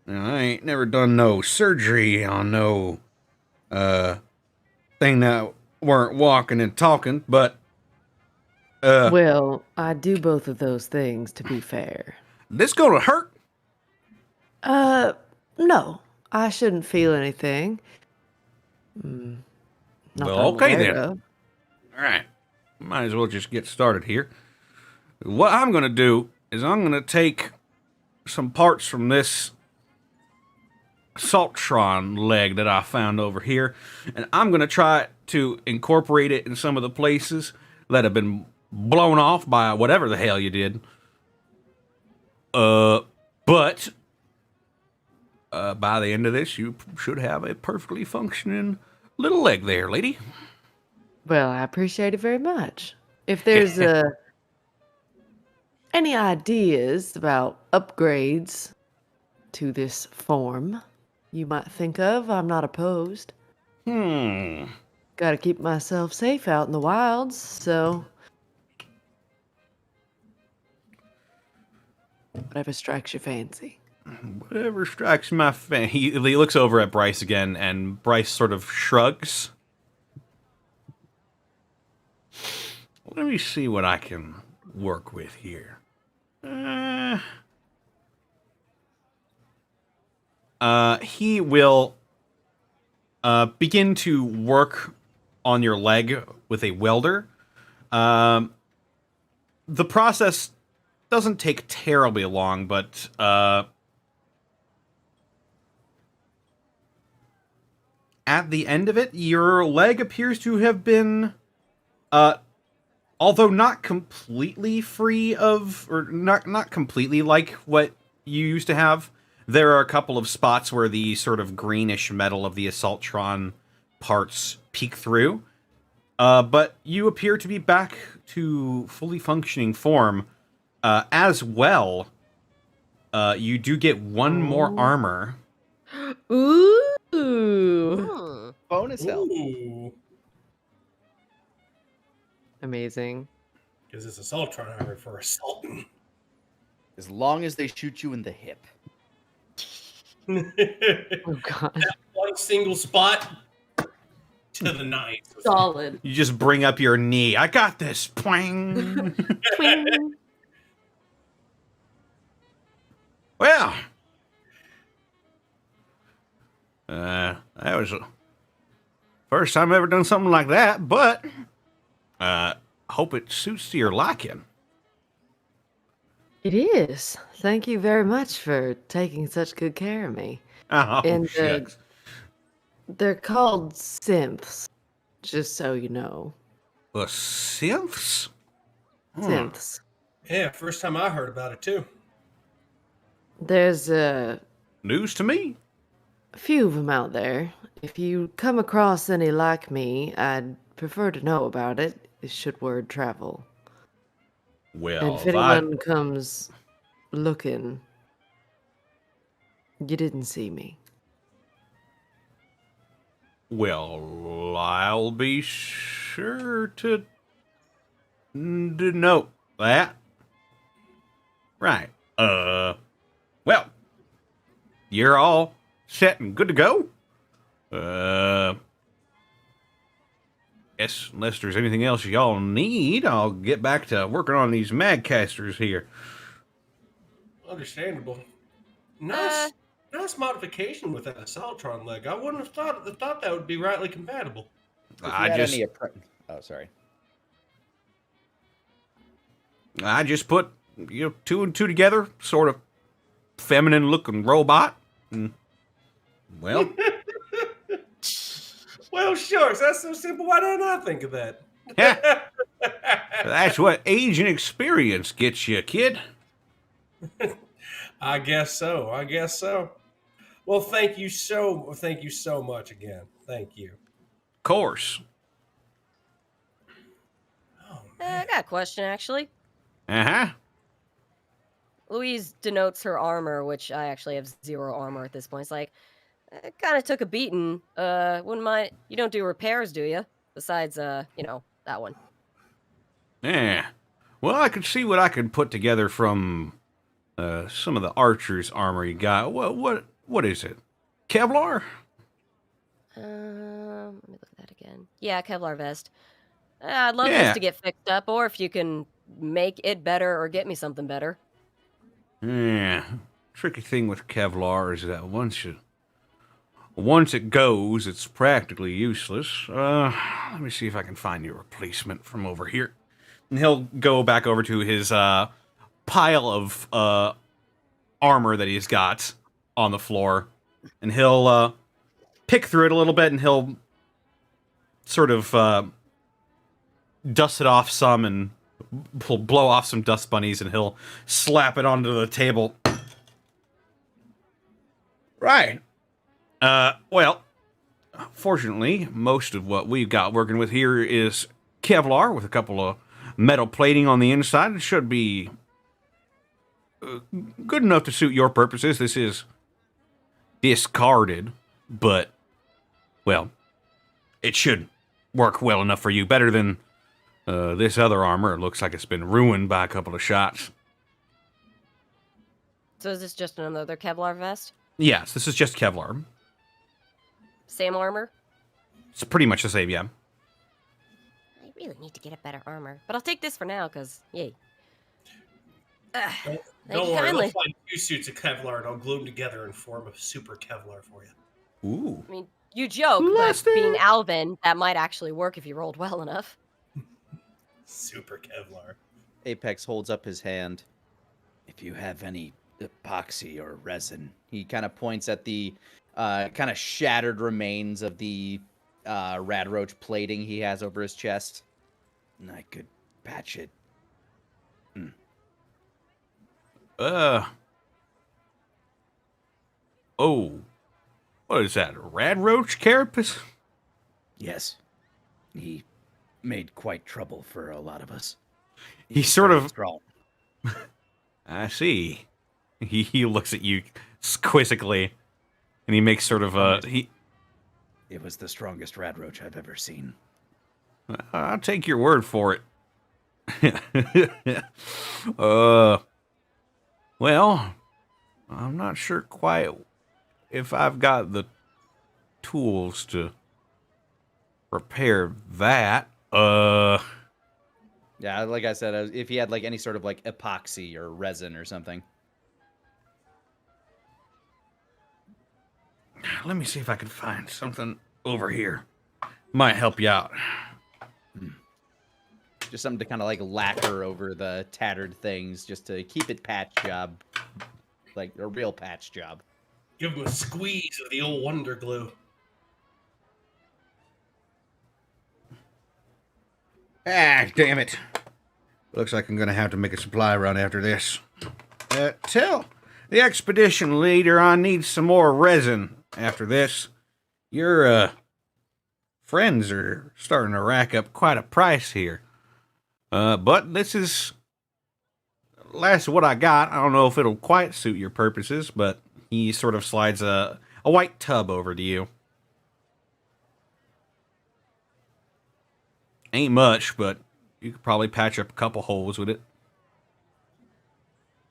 F: Now, I ain't never done no surgery on no thing that weren't walking and talking, but
B: Well, I do both of those things, to be fair.
F: This gonna hurt?
B: No. I shouldn't feel anything. Not that
F: Well,
B: I'm
F: okay
B: aware
F: then.
B: of.
F: All right. Might as well just get started here. What I'm gonna do is I'm gonna take some parts from this Saltron leg that I found over here, and I'm gonna try to incorporate it in some of the places that have been blown off by whatever the hell you did. But by the end of this, you should have a perfectly functioning little leg there, lady.
B: Well, I appreciate it very much. If there's any ideas about upgrades to this form you might think of, I'm not opposed. Gotta keep myself safe out in the wilds, so whatever strikes your fancy.
A: Whatever strikes my fancy. He looks over at Bryce again, and Bryce sort of shrugs.
F: Let me see what I can work with here.
A: He will begin to work on your leg with a welder. The process doesn't take terribly long, but at the end of it, your leg appears to have been, although not completely free of, or not completely like what you used to have. There are a couple of spots where the sort of greenish metal of the Assaultron parts peek through. But you appear to be back to fully functioning form. As well, you do get one more armor.
B: Ooh.
D: Bonus health.
C: Ooh.
B: Amazing.
C: Because it's Assaultron armor for assaulting.
D: As long as they shoot you in the hip.
B: Oh, God.
C: That one single spot to the nine.
B: Solid.
A: You just bring up your knee. I got this. Twang.
B: Twing.
F: Well, that was the first time I've ever done something like that, but hope it suits to your liking.
B: It is. Thank you very much for taking such good care of me.
F: Oh,
B: And,
F: shucks.
B: They're called synths, just so you know.
F: The synths?
B: Synths.
C: Yeah, first time I heard about it too.
B: There's a
F: News to me.
B: few of them out there. If you come across any like me, I'd prefer to know about it, should word travel.
F: Well,
B: And if anyone comes looking, you didn't see me.
F: well, I'll be sure to note that. Right. Well, you're all set and good to go. Guess unless there's anything else y'all need, I'll get back to working on these magcasters here.
C: Understandable. Nice modification with that Assaultron leg. I wouldn't have thought that would be rightly compatible.
D: If you
F: I
D: had
F: just
D: any oh, sorry.
F: put two and two together, sort of feminine looking robot. And, well,
C: Well, sure. That's so simple. Why didn't I think of that?
F: that's what age and experience gets you, kid.
C: I guess so. I guess so. Well, thank you so much again. Thank you.
F: Of course.
C: Oh,
E: I got a question, actually.
F: Uh-huh.
E: Louise denotes her armor, which I actually have 0 armor at this point. It's like, it kind of took a beating. Wouldn't mind. You don't do repairs, do you? Besides, that one.
F: Yeah. Well, I could see what I could put together from some of the archer's armor you got. What is it? Kevlar?
E: Let me look at that again. Yeah, Kevlar vest. I'd love
F: Yeah.
E: this to get fixed up, or if you can make it better or get me something better.
F: Yeah. Tricky thing with Kevlar is that once it goes, it's practically useless. Let me see if I can find your replacement from over here. And he'll go back over to his pile of armor that he's got on the floor, and he'll pick through it a little bit, and he'll sort of dust it off some, and he'll blow off some dust bunnies, and he'll slap it onto the table. Right. Well, fortunately, most of what we've got working with here is Kevlar with a couple of metal plating on the inside. It should be good enough to suit your purposes. This is discarded, but, well, it should work well enough for you. Better than this other armor. It looks like it's been ruined by a couple of shots.
E: So is this just another Kevlar vest?
F: Yes, this is just Kevlar.
E: Same armor?
F: It's pretty much the same, yeah.
E: I really need to get a better armor. But I'll take this for now, because, yay. Thank
C: Don't
E: you
C: worry,
E: kindly.
C: we'll find 2 suits of Kevlar and I'll glue them together and form a super Kevlar for you.
F: Ooh.
E: I mean, you joke, but
F: Lester.
E: being Alvin, that might actually work if you rolled well enough.
C: Super Kevlar.
D: Apex holds up his hand. If you have any epoxy or resin, he kind of points at the kind of shattered remains of the Radroach plating he has over his chest. And I could patch it.
F: Oh. What is that, a Radroach carapace?
D: Yes. He made quite trouble for a lot of us.
F: He
D: He's
F: sort
D: very
F: of...
D: strong.
F: I see. He looks at you quizzically, and he makes sort of a...
D: It was the strongest Radroach I've ever seen.
F: I'll take your word for it. Well, I'm not sure quite if I've got the tools to repair that.
D: Yeah, like I said, if he had like any sort of like epoxy or resin or something.
F: Let me see if I can find something over here. Might help you out.
D: Just something to kind of like lacquer over the tattered things, just to keep it patch job, like a real patch job.
C: Give him a squeeze of the old Wonder Glue.
F: Ah, damn it. Looks like I'm going to have to make a supply run after this. Tell the expedition leader I need some more resin after this. Your friends are starting to rack up quite a price here. But this is last of what I got. I don't know if it'll quite suit your purposes, but he sort of slides a white tub over to you. Ain't much, but you could probably patch up a couple holes with it.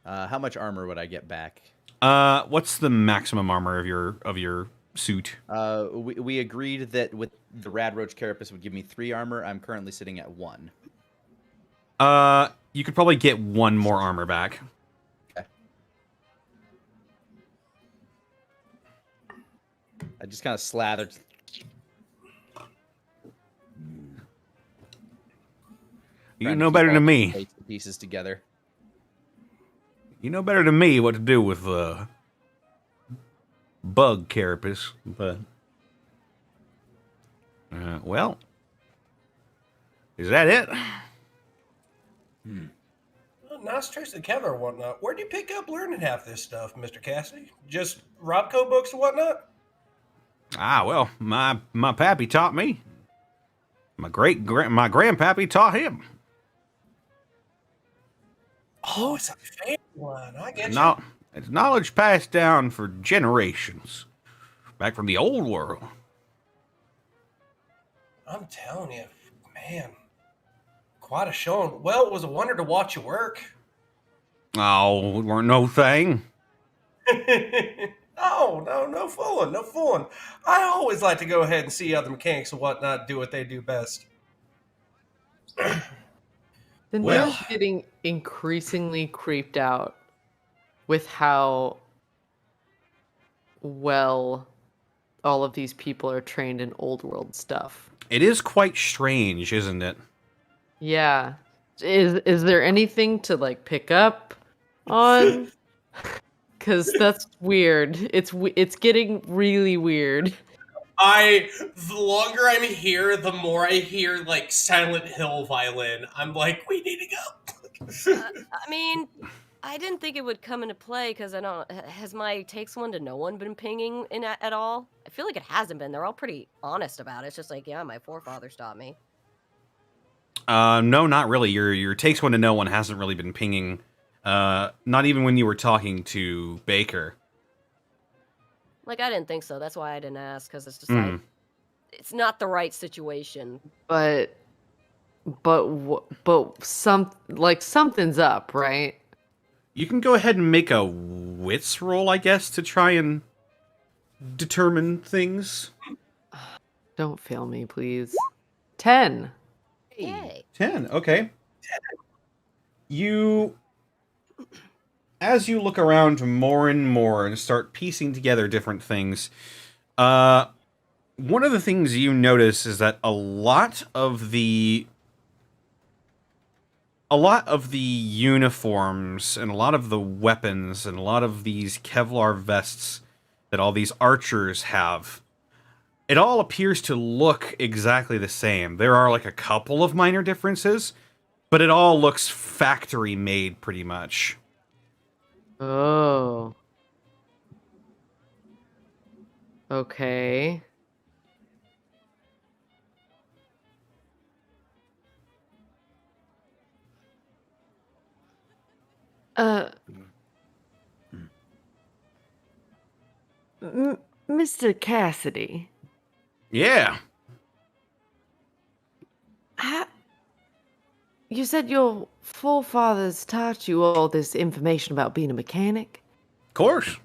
D: How much armor would I get back?
F: What's the maximum armor of your suit?
D: We agreed that with the Radroach carapace would give me 3 armor. I'm currently sitting at 1.
F: You could probably get 1 more armor back.
D: Okay. I just kind of slathered.
F: You know better than me.
D: Paste the pieces together.
F: You know better than me what to do with bug carapace, but well, is that it?
C: Nice trace of Kevlar and whatnot. Where'd you pick up learning half this stuff, Mr. Cassidy? Just Robco books and whatnot?
F: Ah, well, my pappy taught me. My grandpappy taught him.
C: Oh, it's a family line. I get you.
F: No, it's knowledge passed down for generations, back from the old world.
C: I'm telling you, man, quite a showing. Well, it was a wonder to watch you work.
F: Oh, it weren't no thing.
C: No fooling, no fooling. I always like to go ahead and see other mechanics and whatnot do what they do best.
B: Cynthia's
A: Well.
B: getting increasingly creeped out with how well all of these people are trained in old world stuff.
A: It is quite strange, isn't it?
B: Yeah. Is there anything to like pick up on? Cuz that's weird. It's getting really weird.
C: The longer I'm here, the more I hear like Silent Hill violin. I'm like, we need to go.
E: I mean, I didn't think it would come into play because I don't. Has my takes one to no one been pinging in at all? I feel like it hasn't been. They're all pretty honest about it. It's just like, yeah, my forefathers taught me.
A: No, not really. Your takes one to no one hasn't really been pinging. Not even when you were talking to Baker.
E: Like, I didn't think so. That's why I didn't ask, because it's just like, it's not the right situation.
B: But something's up, right?
A: You can go ahead and make a wits roll, I guess, to try and determine things.
B: Don't fail me, please. 10.
E: Yay.
A: 10, okay. As you look around more and more and start piecing together different things, one of the things you notice is that a lot of the uniforms and a lot of the weapons and a lot of these Kevlar vests that all these archers have, it all appears to look exactly the same. There are like a couple of minor differences, but it all looks factory made pretty much.
B: Oh. Okay. Mr. Cassidy,
F: Yeah.
B: you said your forefathers taught you all this information about being a mechanic?
F: Of course.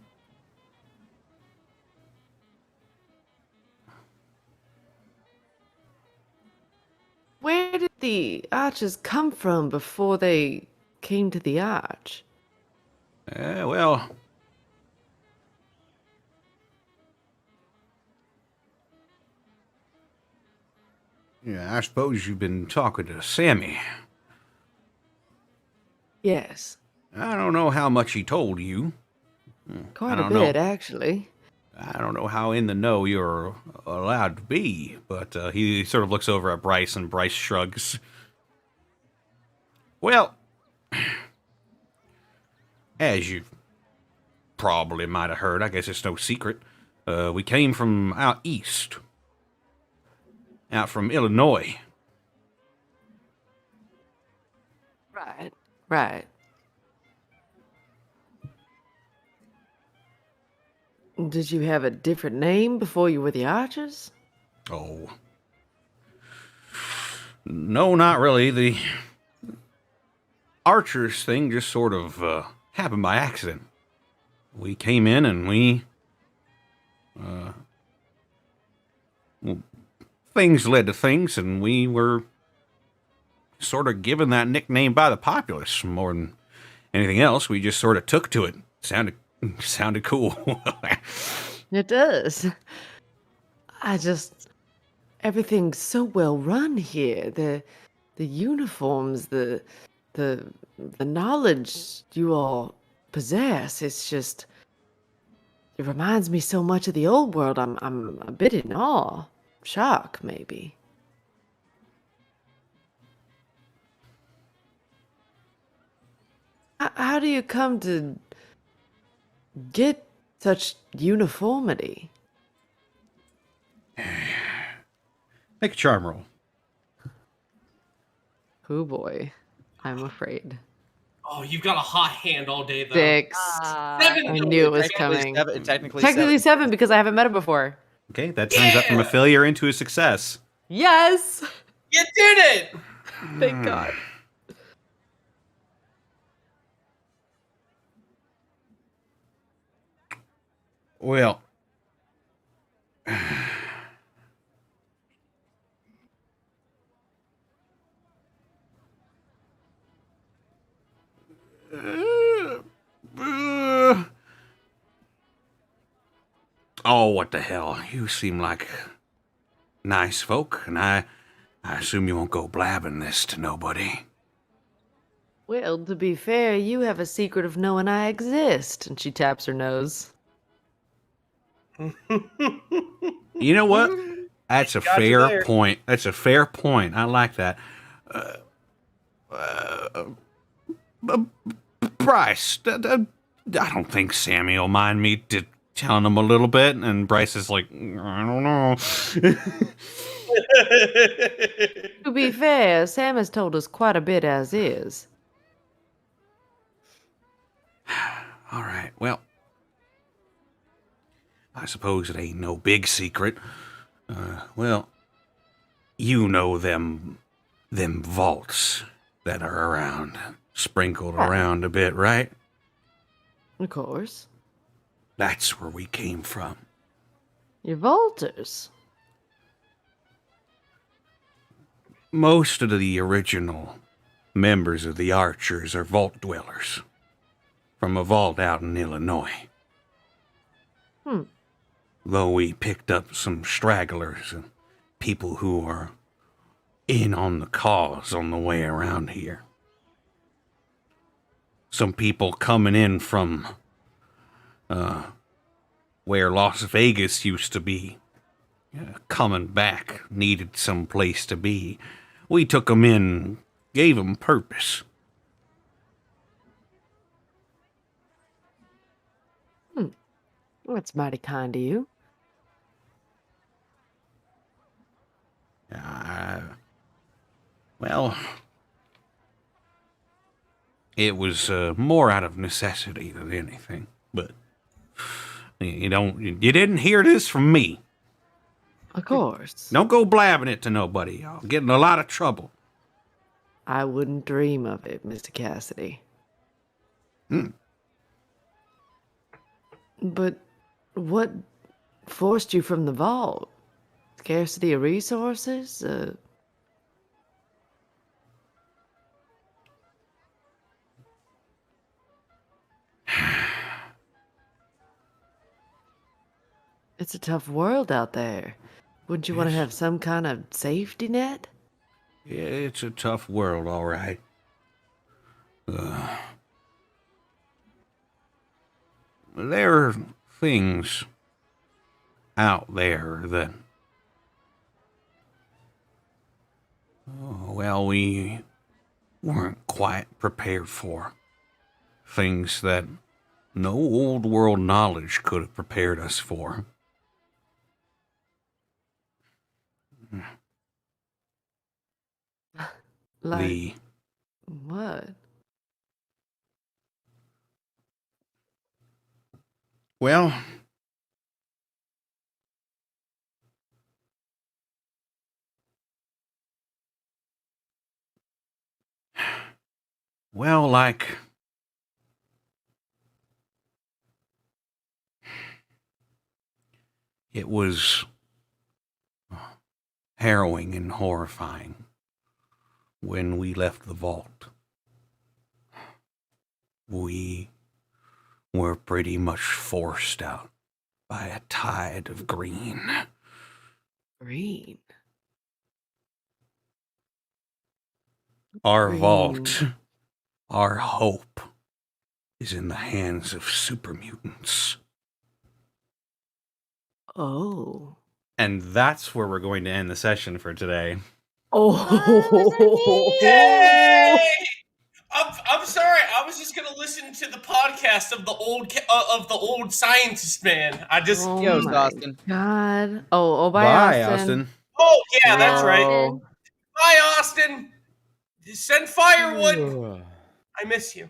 B: Where did the archers come from before they came to the arch?
F: Well, yeah, I suppose you've been talking to Sammy.
B: Yes,
F: I don't know how much he told you.
B: quite a
F: don't know.
B: bit, actually.
F: I don't know how in the know you're allowed to be, but he sort of looks over at Bryce, and Bryce shrugs. Well, as you probably might have heard, I guess it's no secret, we came from out east. Out from Illinois.
B: Right. Did you have a different name before you were the archers?
F: Oh. No, not really. The archers thing just sort of happened by accident. We came in and things led to things, and we were sort of given that nickname by the populace more than anything else. We just sort of took to it. Sounded cool.
B: It does. Everything's so well run here. The uniforms, the knowledge you all possess. It reminds me so much of the old world. I'm a bit in awe. Shock, maybe. How do you come to get such uniformity?
A: Make a charm roll.
B: Oh boy, I'm afraid.
C: Oh, you've got a hot hand all day, though.
B: 6.
C: Seven
B: I
C: to
B: knew it was
D: Technically
B: coming.
D: seven- technically
B: Technically
D: seven.
B: 7 because I haven't met him before.
A: Okay, that turns that from a failure into a success.
B: Yes!
C: You did it!
B: Thank God.
F: Well, Oh, what the hell? You seem like nice folk, and I assume you won't go blabbing this to nobody.
B: Well, to be fair, you have a secret of knowing I exist. And she taps her nose.
F: You know what? That's a
C: Got you
F: fair
C: there.
F: point. That's a fair point. I like that. Bryce, I don't think Sammy will mind me telling him a little bit. And Bryce is like, I don't know.
B: To be fair, Sam has told us quite a bit as is.
F: All right, well, I suppose it ain't no big secret. Well, you know them vaults that are around, sprinkled around a bit, right?
B: Of course.
F: That's where we came from.
B: You're vaulters.
F: Most of the original members of the Archers are vault dwellers from a vault out in Illinois. Though we picked up some stragglers and people who are in on the cause on the way around here. Some people coming in from where Las Vegas used to be, coming back, needed some place to be. We took them in, gave them purpose.
B: That's mighty kind of you.
F: Well, it was more out of necessity than anything. But you didn't hear this from me.
B: Of course.
F: Don't go blabbing it to nobody. I'll get in a lot of trouble.
B: I wouldn't dream of it, Mr. Cassidy. But what forced you from the vault? Scarcity of resources? It's a tough world out there. Wouldn't you want to have some kind of safety net?
F: Yeah, it's a tough world, all right. There are things out there that, well, we weren't quite prepared for. Things that no old world knowledge could have prepared us for.
B: Like, what?
F: Well, like it was harrowing and horrifying when we left the vault. We were pretty much forced out by a tide of green.
B: Green.
F: Our
B: Green.
F: vault, our hope, is in the hands of super mutants.
B: Oh.
A: And that's where we're going to end the session for today.
B: Oh.
C: Yay! I'm sorry. I was just gonna listen to the podcast of the old scientist man. I just
B: Oh
D: Yo,
B: my
D: Austin.
B: God. Oh, bye,
A: Bye,
B: Austin.
A: Austin.
C: Oh yeah, that's right.
B: Oh.
C: Bye, Austin. Send firewood. I miss you.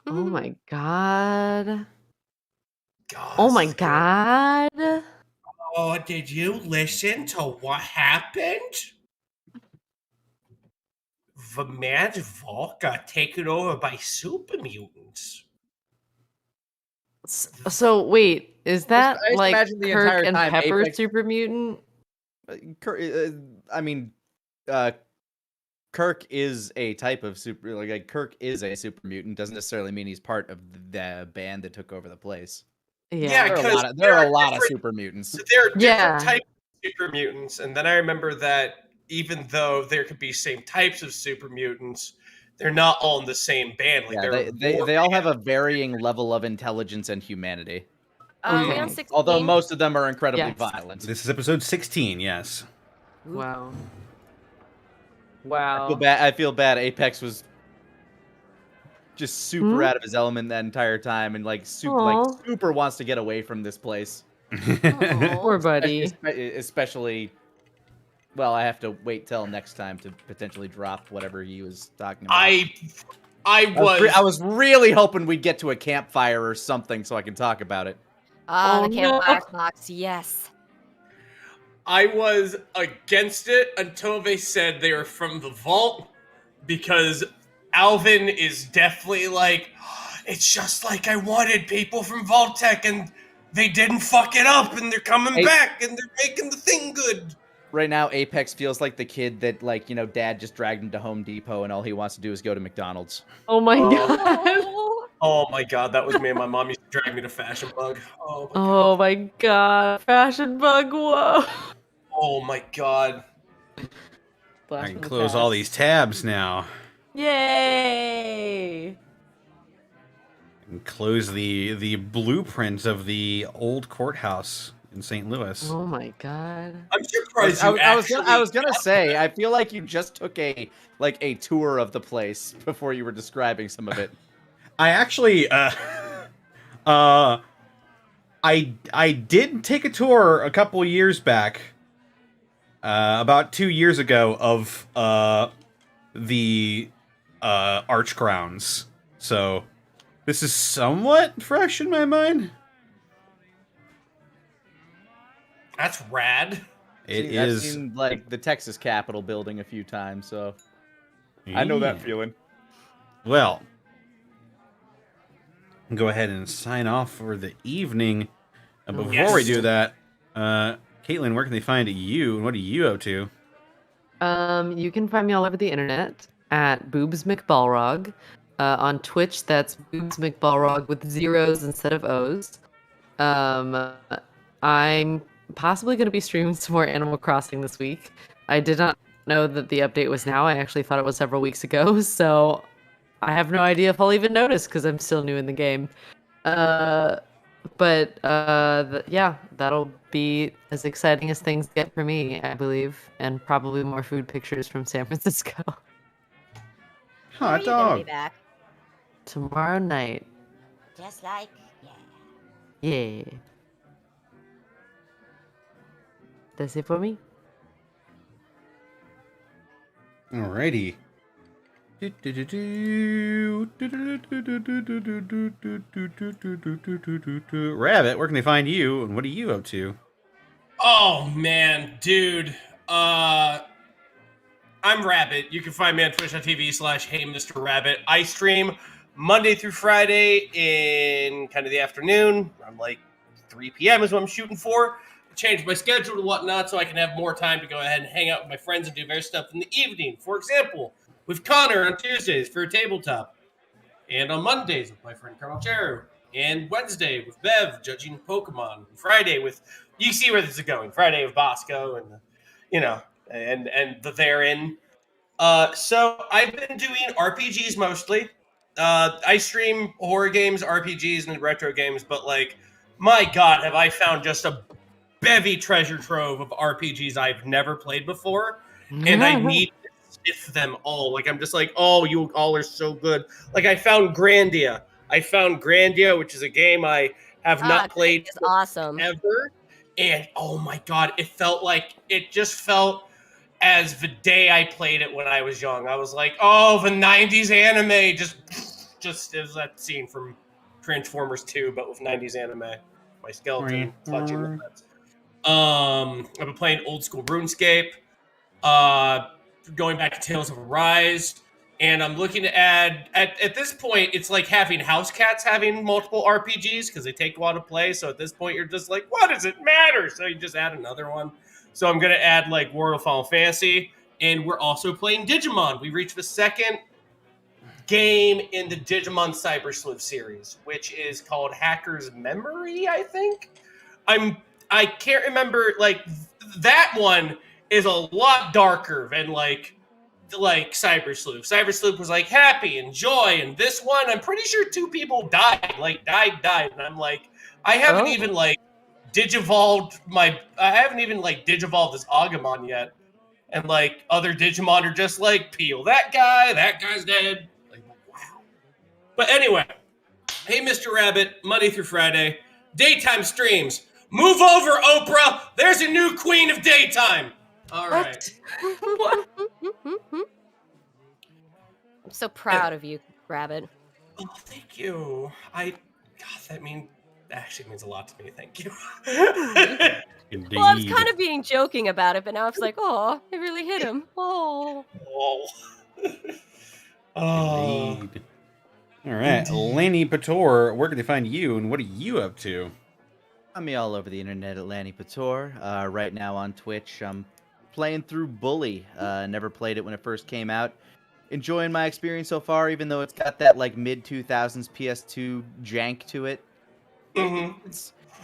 B: Oh my God.
C: God.
B: Oh my God.
C: Oh, did you listen to what happened? The man's vault got taken over by super mutants.
B: So wait, is that
D: I just
B: like
D: imagine the
B: Kirk
D: entire
B: and
D: time
B: Pepper
D: Apex-
B: super mutant?
D: Kirk is a type of super. Kirk is a super mutant. Doesn't necessarily mean he's part of the band that took over the place.
C: Yeah, because
D: there are a lot of super mutants.
C: there are different
B: Yeah.
C: types of super mutants, and then I remember that even though there could be same types of super mutants, they're not all in the same band. Like
D: Yeah, they all have a varying level of intelligence and humanity.
E: We on
B: Okay.
E: 16?
D: Although most of them are incredibly
B: Yes.
D: violent.
A: This is episode 16, yes.
B: Wow.
D: I feel bad. Apex was just super out of his element that entire time, and like
B: Aw.
D: super wants to get away from this place.
B: Poor buddy.
D: Especially, well, I have to wait till next time to potentially drop whatever he was talking about. I was really hoping we'd get to a campfire or something so I can talk about it.
E: Ah,
B: Oh,
E: the
B: no.
E: campfire fox, yes.
C: I was against it until they said they were from the vault, because Alvin is definitely like, it's just like I wanted people from Vault Tech, and they didn't fuck it up, and they're coming back, and they're making the thing good.
D: Right now, Apex feels like the kid that, like, Dad just dragged him to Home Depot, and all he wants to do is go to McDonald's.
B: Oh my
C: Oh.
B: god.
C: Oh my god, that was me and my mom used to drag me to Fashion Bug.
B: Oh my god. Fashion bug, whoa.
C: Oh my god.
A: I can close all these tabs now.
B: Yay!
A: And close the blueprints of the old courthouse in St. Louis.
B: Oh my god.
C: I'm surprised
D: I was gonna say, I feel like you just took a tour of the place before you were describing some of it.
A: I actually, I did take a tour a couple years back, about 2 years ago, of the arch grounds. So this is somewhat fresh in my mind.
C: That's rad.
D: I've seen like the Texas Capitol building a few times, so I know that feeling.
A: Well, go ahead and sign off for the evening. Before we do that, Caitlin, where can they find you, and what are you up to?
B: You can find me all over the internet at Boobs McBalrog. On Twitch, that's Boobs McBalrog with zeros instead of O's. I'm possibly going to be streaming some more Animal Crossing this week. I did not know that the update was now. I actually thought it was several weeks ago, so I have no idea if I'll even notice because I'm still new in the game. Yeah, that'll be as exciting as things get for me, I believe, and probably more food pictures from San Francisco.
E: When are
A: Hot
E: you gonna be
A: dog.
E: back?
B: Tomorrow night.
E: Just like,
B: Yeah. That's it for me.
A: Alrighty. Rabbit, where can they find you, and what are you up to?
C: Oh man, dude. I'm Rabbit. You can find me on twitch.tv/HeyMrRabbit. I stream Monday through Friday in kind of the afternoon. Around like 3 p.m. is what I'm shooting for. I changed my schedule and whatnot so I can have more time to go ahead and hang out with my friends and do various stuff in the evening. For example, with Connor on Tuesdays for a tabletop. And on Mondays with my friend Colonel Cheru. And Wednesday with Bev judging Pokemon. Friday with, you see where this is going. Friday with Bosco and, and the therein. So I've been doing RPGs mostly. I stream horror games, RPGs, and retro games, but like, my God, have I found just a bevy treasure trove of RPGs I've never played before, and I need to sniff them all. Like, I'm just like, oh, you all are so good. Like, I found Grandia, which is a game I have not played
E: it's awesome
C: ever, and oh my God, it just felt as the day I played it when I was young. I was like, oh, the 90s anime, just as that scene from Transformers 2, but with 90s anime. My skeleton clutching the nuts. I've been playing old school RuneScape, going back to Tales of Arise, and I'm looking to add, at this point, it's like having house cats having multiple RPGs, because they take a while to play, so at this point, you're just like, what does it matter? So you just add another one. So I'm going to add, like, World of Final Fantasy, and we're also playing Digimon. We reached the second game in the Digimon Cyber Sleuth series, which is called Hacker's Memory, I think. I can't remember, like, that one is a lot darker than like Cyber Sleuth. Cyber Sleuth was like happy and joy, and this one, I'm pretty sure 2 people died, and I'm like, I haven't even like digivolved this Agumon yet. And like other Digimon are just like, peel that guy's dead. Like, wow. But anyway, hey, Mr. Rabbit, Monday through Friday, daytime streams. Move over, Oprah. There's a new queen of daytime. All right.
B: What?
E: I'm so proud of you, Rabbit.
C: Oh, thank you. That actually means a lot to me. Thank you.
A: Indeed.
E: Well, I was kind of being joking about it, but now it's like, oh, it really hit him. Oh.
A: Indeed. All right, Lanny Pator, where can they find you, and what are you up to?
D: Find me all over the internet at Lanny Pator. Right now on Twitch, I'm playing through Bully. Never played it when it first came out. Enjoying my experience so far, even though it's got that like mid-2000s PS2 jank to it.
C: Mm-hmm.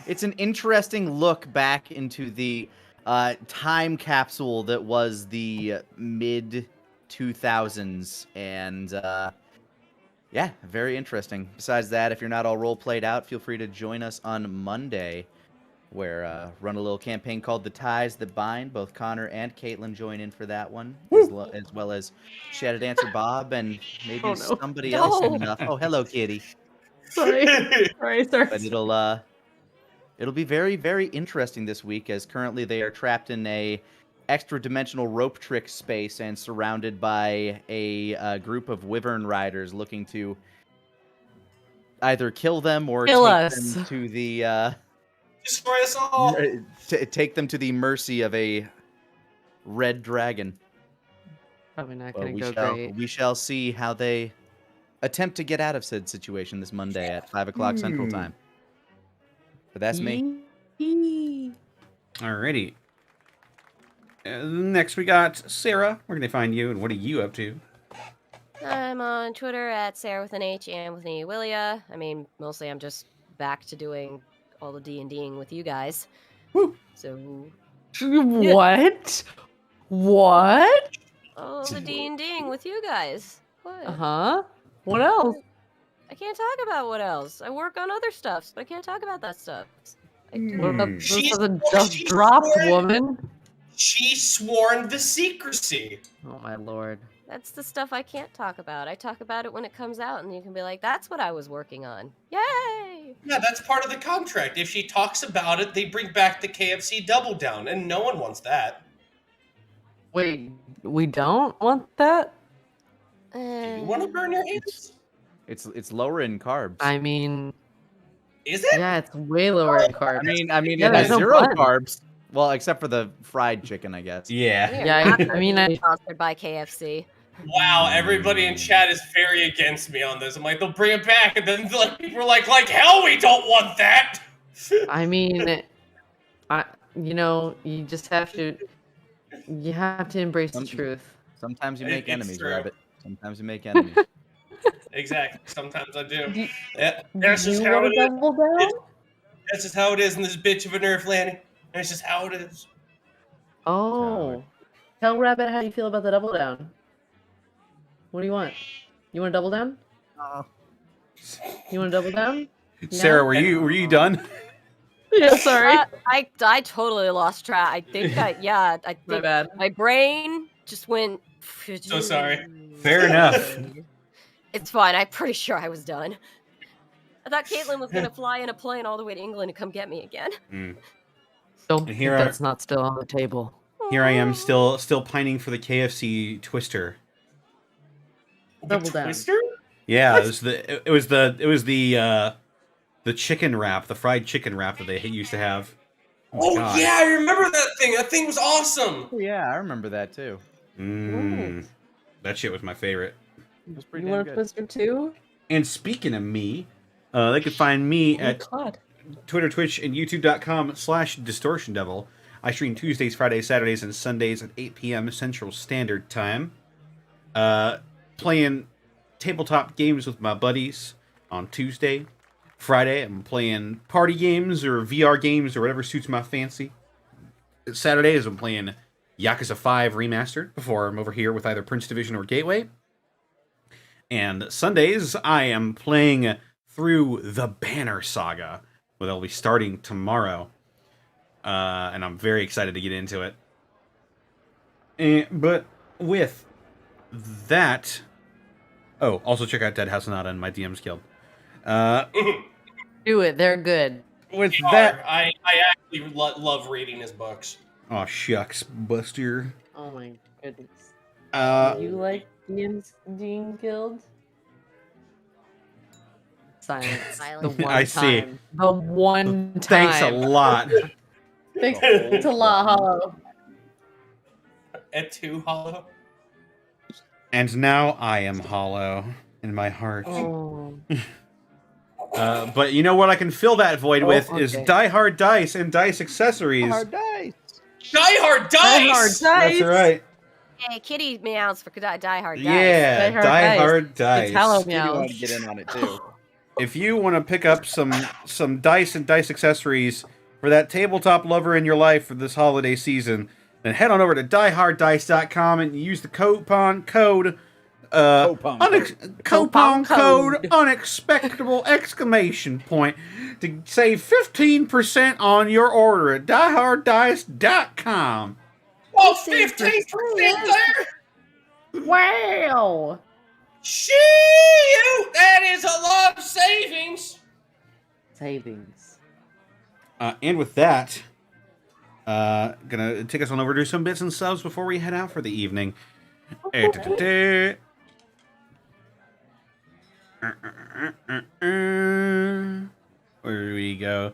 D: It's an interesting look back into the time capsule that was the mid-2000s, and yeah, very interesting. Besides that, if you're not all role played out, feel free to join us on Monday, where run a little campaign called The Ties That Bind. Both Connor and Caitlin join in for that one, as well as Shadow Dancer Bob and maybe somebody else. Oh, hello, kitty.
B: Sorry.
D: But it'll be very, very interesting this week, as currently they are trapped in a extra-dimensional rope trick space and surrounded by a group of wyvern riders looking to either kill them or them to the
C: destroy us all.
D: Take them to the mercy of a red dragon.
B: Probably not going to go great.
D: We shall see how they attempt to get out of said situation this Monday at 5 o'clock Central Time. But that's me.
A: Alrighty. Next we got Sarah. Where can they find you, and what are you up to?
E: I'm on Twitter at Sarah with an H and with an E Willia. I mean, mostly I'm just back to doing all the D&Ding with you guys.
A: Woo!
E: So...
B: What? What?
E: All the D&Ding with you guys. What?
B: Uh-huh. What else?
E: I can't talk about what else. I work on other stuff, but I can't talk about that stuff.
B: What about this
C: She's-
B: is a just
C: she's
B: dropped
C: sworn-
B: woman?
C: She sworn the secrecy.
B: Oh my lord.
E: That's the stuff I can't talk about. I talk about it when it comes out, and you can be like, that's what I was working on. Yay!
C: Yeah, that's part of the contract. If she talks about it, they bring back the KFC Double Down, and no one wants that.
B: Wait, we don't want that?
C: Do you want to burn your hands?
D: It's lower in carbs.
B: I mean,
C: Is it?
B: yeah, it's way lower in carbs.
D: I mean,
B: Yeah,
D: it has
B: there's no
D: 0
B: bun.
D: carbs. Well, except for the fried chicken, I guess.
A: Yeah.
B: Yeah, I mean,
E: Sponsored by KFC.
C: Wow, everybody in chat is very against me on this. I'm like, they'll bring it back, and then like people are like hell, we don't want that.
B: I mean, you just have to, embrace the truth.
D: Sometimes you make
C: It's
D: enemies,
C: true.
D: Rabbit. Sometimes you make enemies.
C: Exactly. Sometimes I do.
B: Do-
C: Yeah, that's just
B: You
C: how
B: want
C: it
B: to
C: is.
B: double down?
C: That's just how it is in this bitch of an Earth landing. That's just how it is.
B: Oh. Tell Rabbit how you feel about the double down. What do you want? You want to double down? You want to double down?
A: Sarah, were you done?
B: Yeah, sorry.
E: I totally lost track. I think
B: My
E: think
B: bad.
E: my brain just went.
C: So sorry.
A: Fair enough.
E: It's fine. I'm pretty sure I was done. I thought Caitlin was gonna fly in a plane all the way to England to come get me again.
B: Don't
A: And
B: think
A: here
B: that's not still on the table.
A: Here I am, still pining for the KFC Twister.
B: Double down.
C: Twister?
A: Yeah, it was the chicken wrap, the fried chicken wrap that they used to have.
C: Oh
A: God.
C: yeah, I remember that thing. That thing was awesome.
D: Oh, yeah, I remember that too.
A: That shit was my favorite.
D: It was pretty
B: You
D: damn
B: want a
D: good.
B: Twister too?
A: And speaking of me, they could find me at
B: God.
A: Twitter, Twitch, and YouTube.com/DistortionDevil. I stream Tuesdays, Fridays, Saturdays, and Sundays at 8 p.m. Central Standard Time. Playing tabletop games with my buddies on Tuesday. Friday, I'm playing party games or VR games or whatever suits my fancy. Saturdays, I'm playing Yakuza 5 Remastered before I'm over here with either Prince Division or Gateway. And Sundays, I am playing through the Banner Saga, where they'll be starting tomorrow. And I'm very excited to get into it. But with that... Oh, also check out Dead House Sonata and my DM's Guild.
B: Do it. They're good.
A: With
C: They
A: that...
C: are. I actually love reading his books.
A: Oh, shucks, Buster.
B: Oh my goodness.
A: Uh,
B: You like Dean Guild? Silence.
E: Silence.
B: The one
A: I see.
B: time. The one time.
A: Thanks a lot.
B: Thanks a lot, Hollow.
C: At 2 Hollow.
A: And now I am hollow in my heart.
B: Oh.
A: But you know what I can fill that void with is
B: okay.
A: Die Hard Dice and Dice Accessories.
D: Hard dice.
C: Die Hard Dice!
B: Die Hard Dice!
A: That's right.
E: Hey, Kitty meows for Die Hard Dice.
A: Yeah,
B: Die Hard
A: Die
B: Dice.
A: Hard Dice.
B: It's Hello
D: You
B: Meow.
D: want to get in on it too.
A: If you want to pick up some dice and dice accessories for that tabletop lover in your life for this holiday season, then head on over to dieharddice.com and use the coupon code
B: Coupon code.
A: unexpectable exclamation point to save 15% on your order at dieharddice.com.
C: Oh, 15% there?
B: Wow.
C: Shoo! That is a lot of savings.
B: Savings.
A: And with that, gonna take us on over to some bits and subs before we head out for the evening. Where do we go?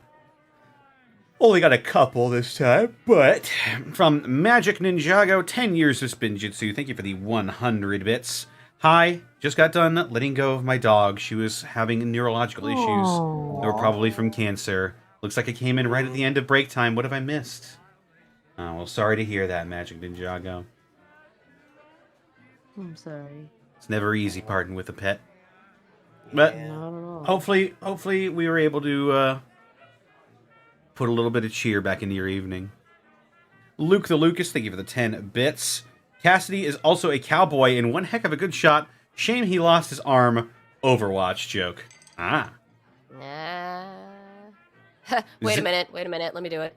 A: Only got a couple this time, but from Magic Ninjago, 10 years of Spinjitzu. Thank you for the 100 bits. Hi, just got done letting go of my dog. She was having neurological issues that were probably from cancer. Looks like it came in right at the end of break time. What have I missed? Oh, well, sorry to hear that, Magic Ninjago.
B: I'm sorry.
A: It's never easy parting with a pet. But
B: Not at all.
A: hopefully we were able to put a little bit of cheer back into your evening. Luke the Lucas, thank you for the 10 bits. Cassidy is also a cowboy and one heck of a good shot. Shame he lost his arm. Overwatch joke. Ah.
E: Wait a minute. Let me do it.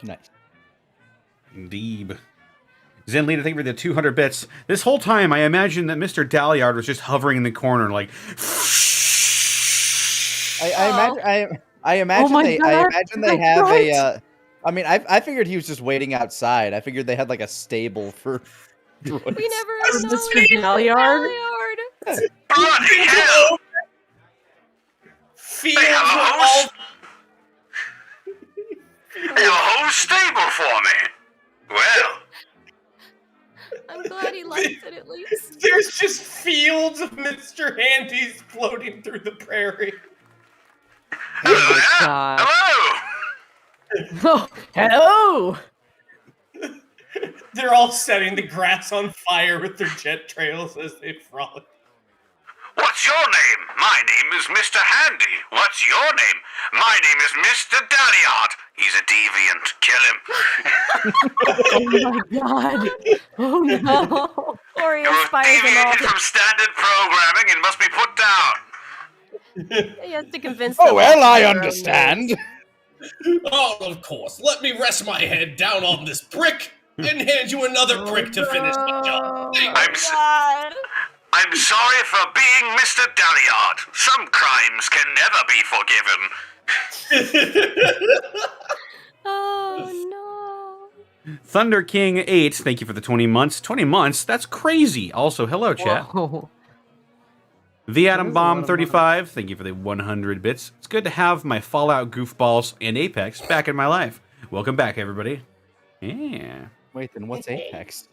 D: Nice.
A: Deeb. Zen Leader, thank you for the 200 bits. This whole time, I imagined that Mr. Dalliard was just hovering in the corner, like...
D: I imagine
B: my
D: they
B: God,
D: have
B: right.
D: a. I mean, I figured he was just waiting outside. I figured they had like a stable for droids.
E: We never know.
B: Mr. Galliard?
G: Bloody hell!
C: Fields
G: They have a
C: are all
G: host? They have a whole stable for me. Well,
E: I'm glad he likes it at least.
C: There's just fields of Mr. Handies floating through the prairie.
G: hello there.
B: God.
G: Hello.
B: Oh, hello!
C: They're all setting the grass on fire with their jet trails as they frolic.
G: What's your name? My name is Mr. Handy. What's your name? My name is Mr. Dalliard. He's a deviant. Kill him.
B: Oh my God! Oh no!
E: Or he
G: You're
E: inspires them all.
G: deviated from standard programming and must be put down.
E: He has to convince them.
D: Oh well,
E: all
D: I
E: to their own
D: understand.
C: Oh, of course. Let me rest my head down on this brick and hand you another brick to finish the job. Thanks.
G: I'm sorry for being Mr. Dalliard. Some crimes can never be forgiven.
E: Oh no.
A: Thunder King 8, thank you for the 20 months. 20 months? That's crazy. Also, hello, chat.
B: Whoa.
A: The Atom
B: That is a
A: Bomb
B: lot of
A: 35, thank you for the 100 bits. It's good to have my Fallout goofballs and Apex back in my life. Welcome back, everybody. Yeah.
D: Wait, then what's Apex?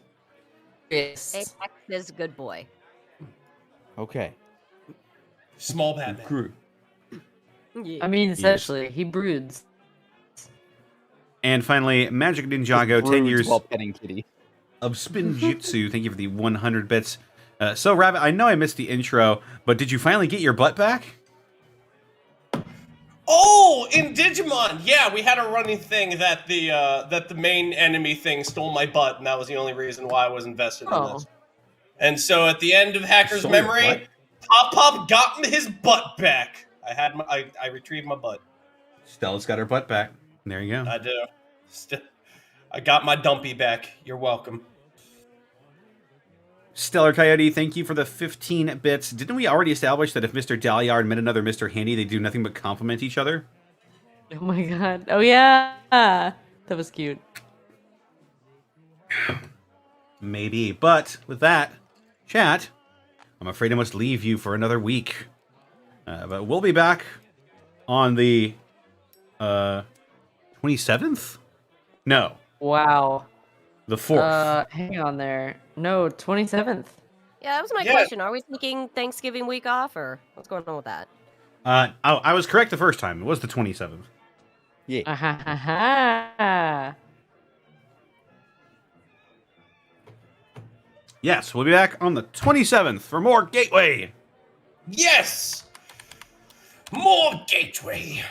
B: Yes.
E: Apex is a good boy.
D: Okay.
C: Small Batman.
E: Yeah.
B: I mean, essentially, he broods.
A: And finally, Magic Ninjago, 10
D: Broods
A: years
D: while petting kitty.
A: of spin jutsu. Thank you for the 100 bits. So, Rabbit, I know I missed the intro, but did you finally get your butt back?
C: Oh, in Digimon, yeah, we had a running thing that the main enemy thing stole my butt, and that was the only reason why I was invested in this. And so at the end of Hacker's
A: Stole your
C: memory, Pop got his butt back. I retrieved my butt.
A: Stella's got her butt back. There you go.
C: I do. I got my dumpy back. You're welcome.
A: Stellar Coyote, thank you for the 15 bits. Didn't we already establish that if Mr. Dalyard met another Mr. Handy, they do nothing but compliment each other?
B: Oh my god. Oh yeah. That was cute.
A: Maybe. But with that, chat, I'm afraid I must leave you for another week. But we'll be back on the 27th? No.
B: Wow.
A: The 4th.
B: Hang on there. No, 27th.
E: Yeah, that was my question. Are we taking Thanksgiving week off, or what's going on with that?
A: I was correct the first time. It was the 27th.
D: Yeah.
A: Yes, we'll be back on the 27th for more Gateway.
C: Yes! More Gateway!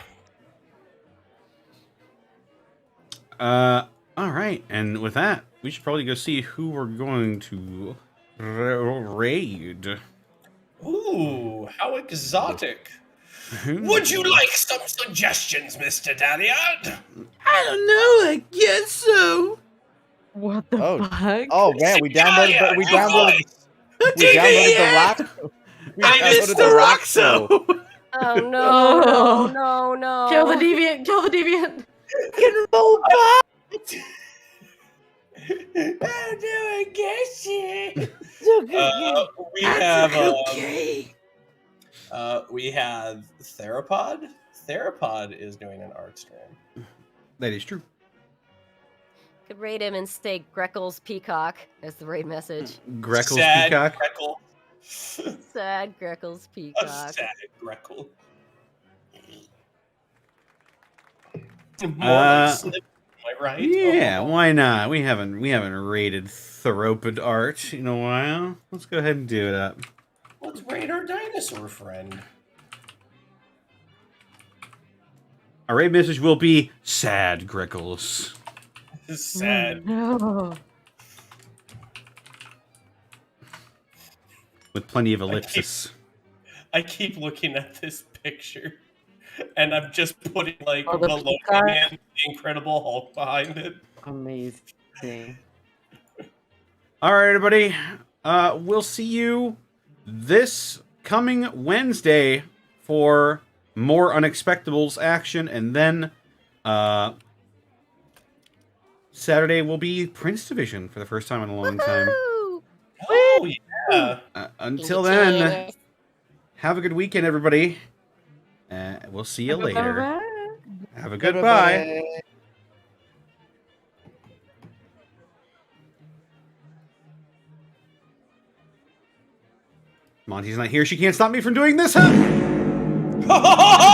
A: All right, and with that, we should probably go see who we're going to raid.
C: Ooh, how exotic. Would you like some suggestions, Mr. Daliard?
A: I don't know, I guess so.
B: What the fuck?
D: Oh man, we downloaded the rock. We downloaded the
A: Roxo.
E: Oh no! No!
B: Kill the deviant! Kill the deviant!
C: I'm doing good shit. We have Theropod. Theropod is doing an art stream.
A: That is true.
E: Could raid him and say Greckle's Peacock as the raid message.
A: Greckle's
C: Sad
A: Peacock.
C: Greckle.
E: Sad Greckle's
C: A
E: Peacock.
C: sad Greckle. Am I right?
A: Yeah,
C: Oh.
A: why not? We haven't raided Theropod art in a while. Let's go ahead and do it up.
C: Let's raid our dinosaur friend.
A: Our raid message will be sad Greckles.
C: Sad.
B: No.
A: With plenty of ellipsis.
C: I keep looking at this picture, and I'm just putting like
B: Oh,
C: the
B: the
C: Logan
B: Peacock?
C: and the Incredible Hulk behind it.
B: Amazing.
A: All right, everybody. We'll see you this coming Wednesday for more Unexpectables action, and then Saturday will be Prince Division for the first time in a long time.
E: Woo!
C: Oh yeah.
A: Until then, have a good weekend, everybody. We'll see you later.
B: Bye-bye.
A: Have a good bye. Monty's not here. She can't stop me from doing this. Huh?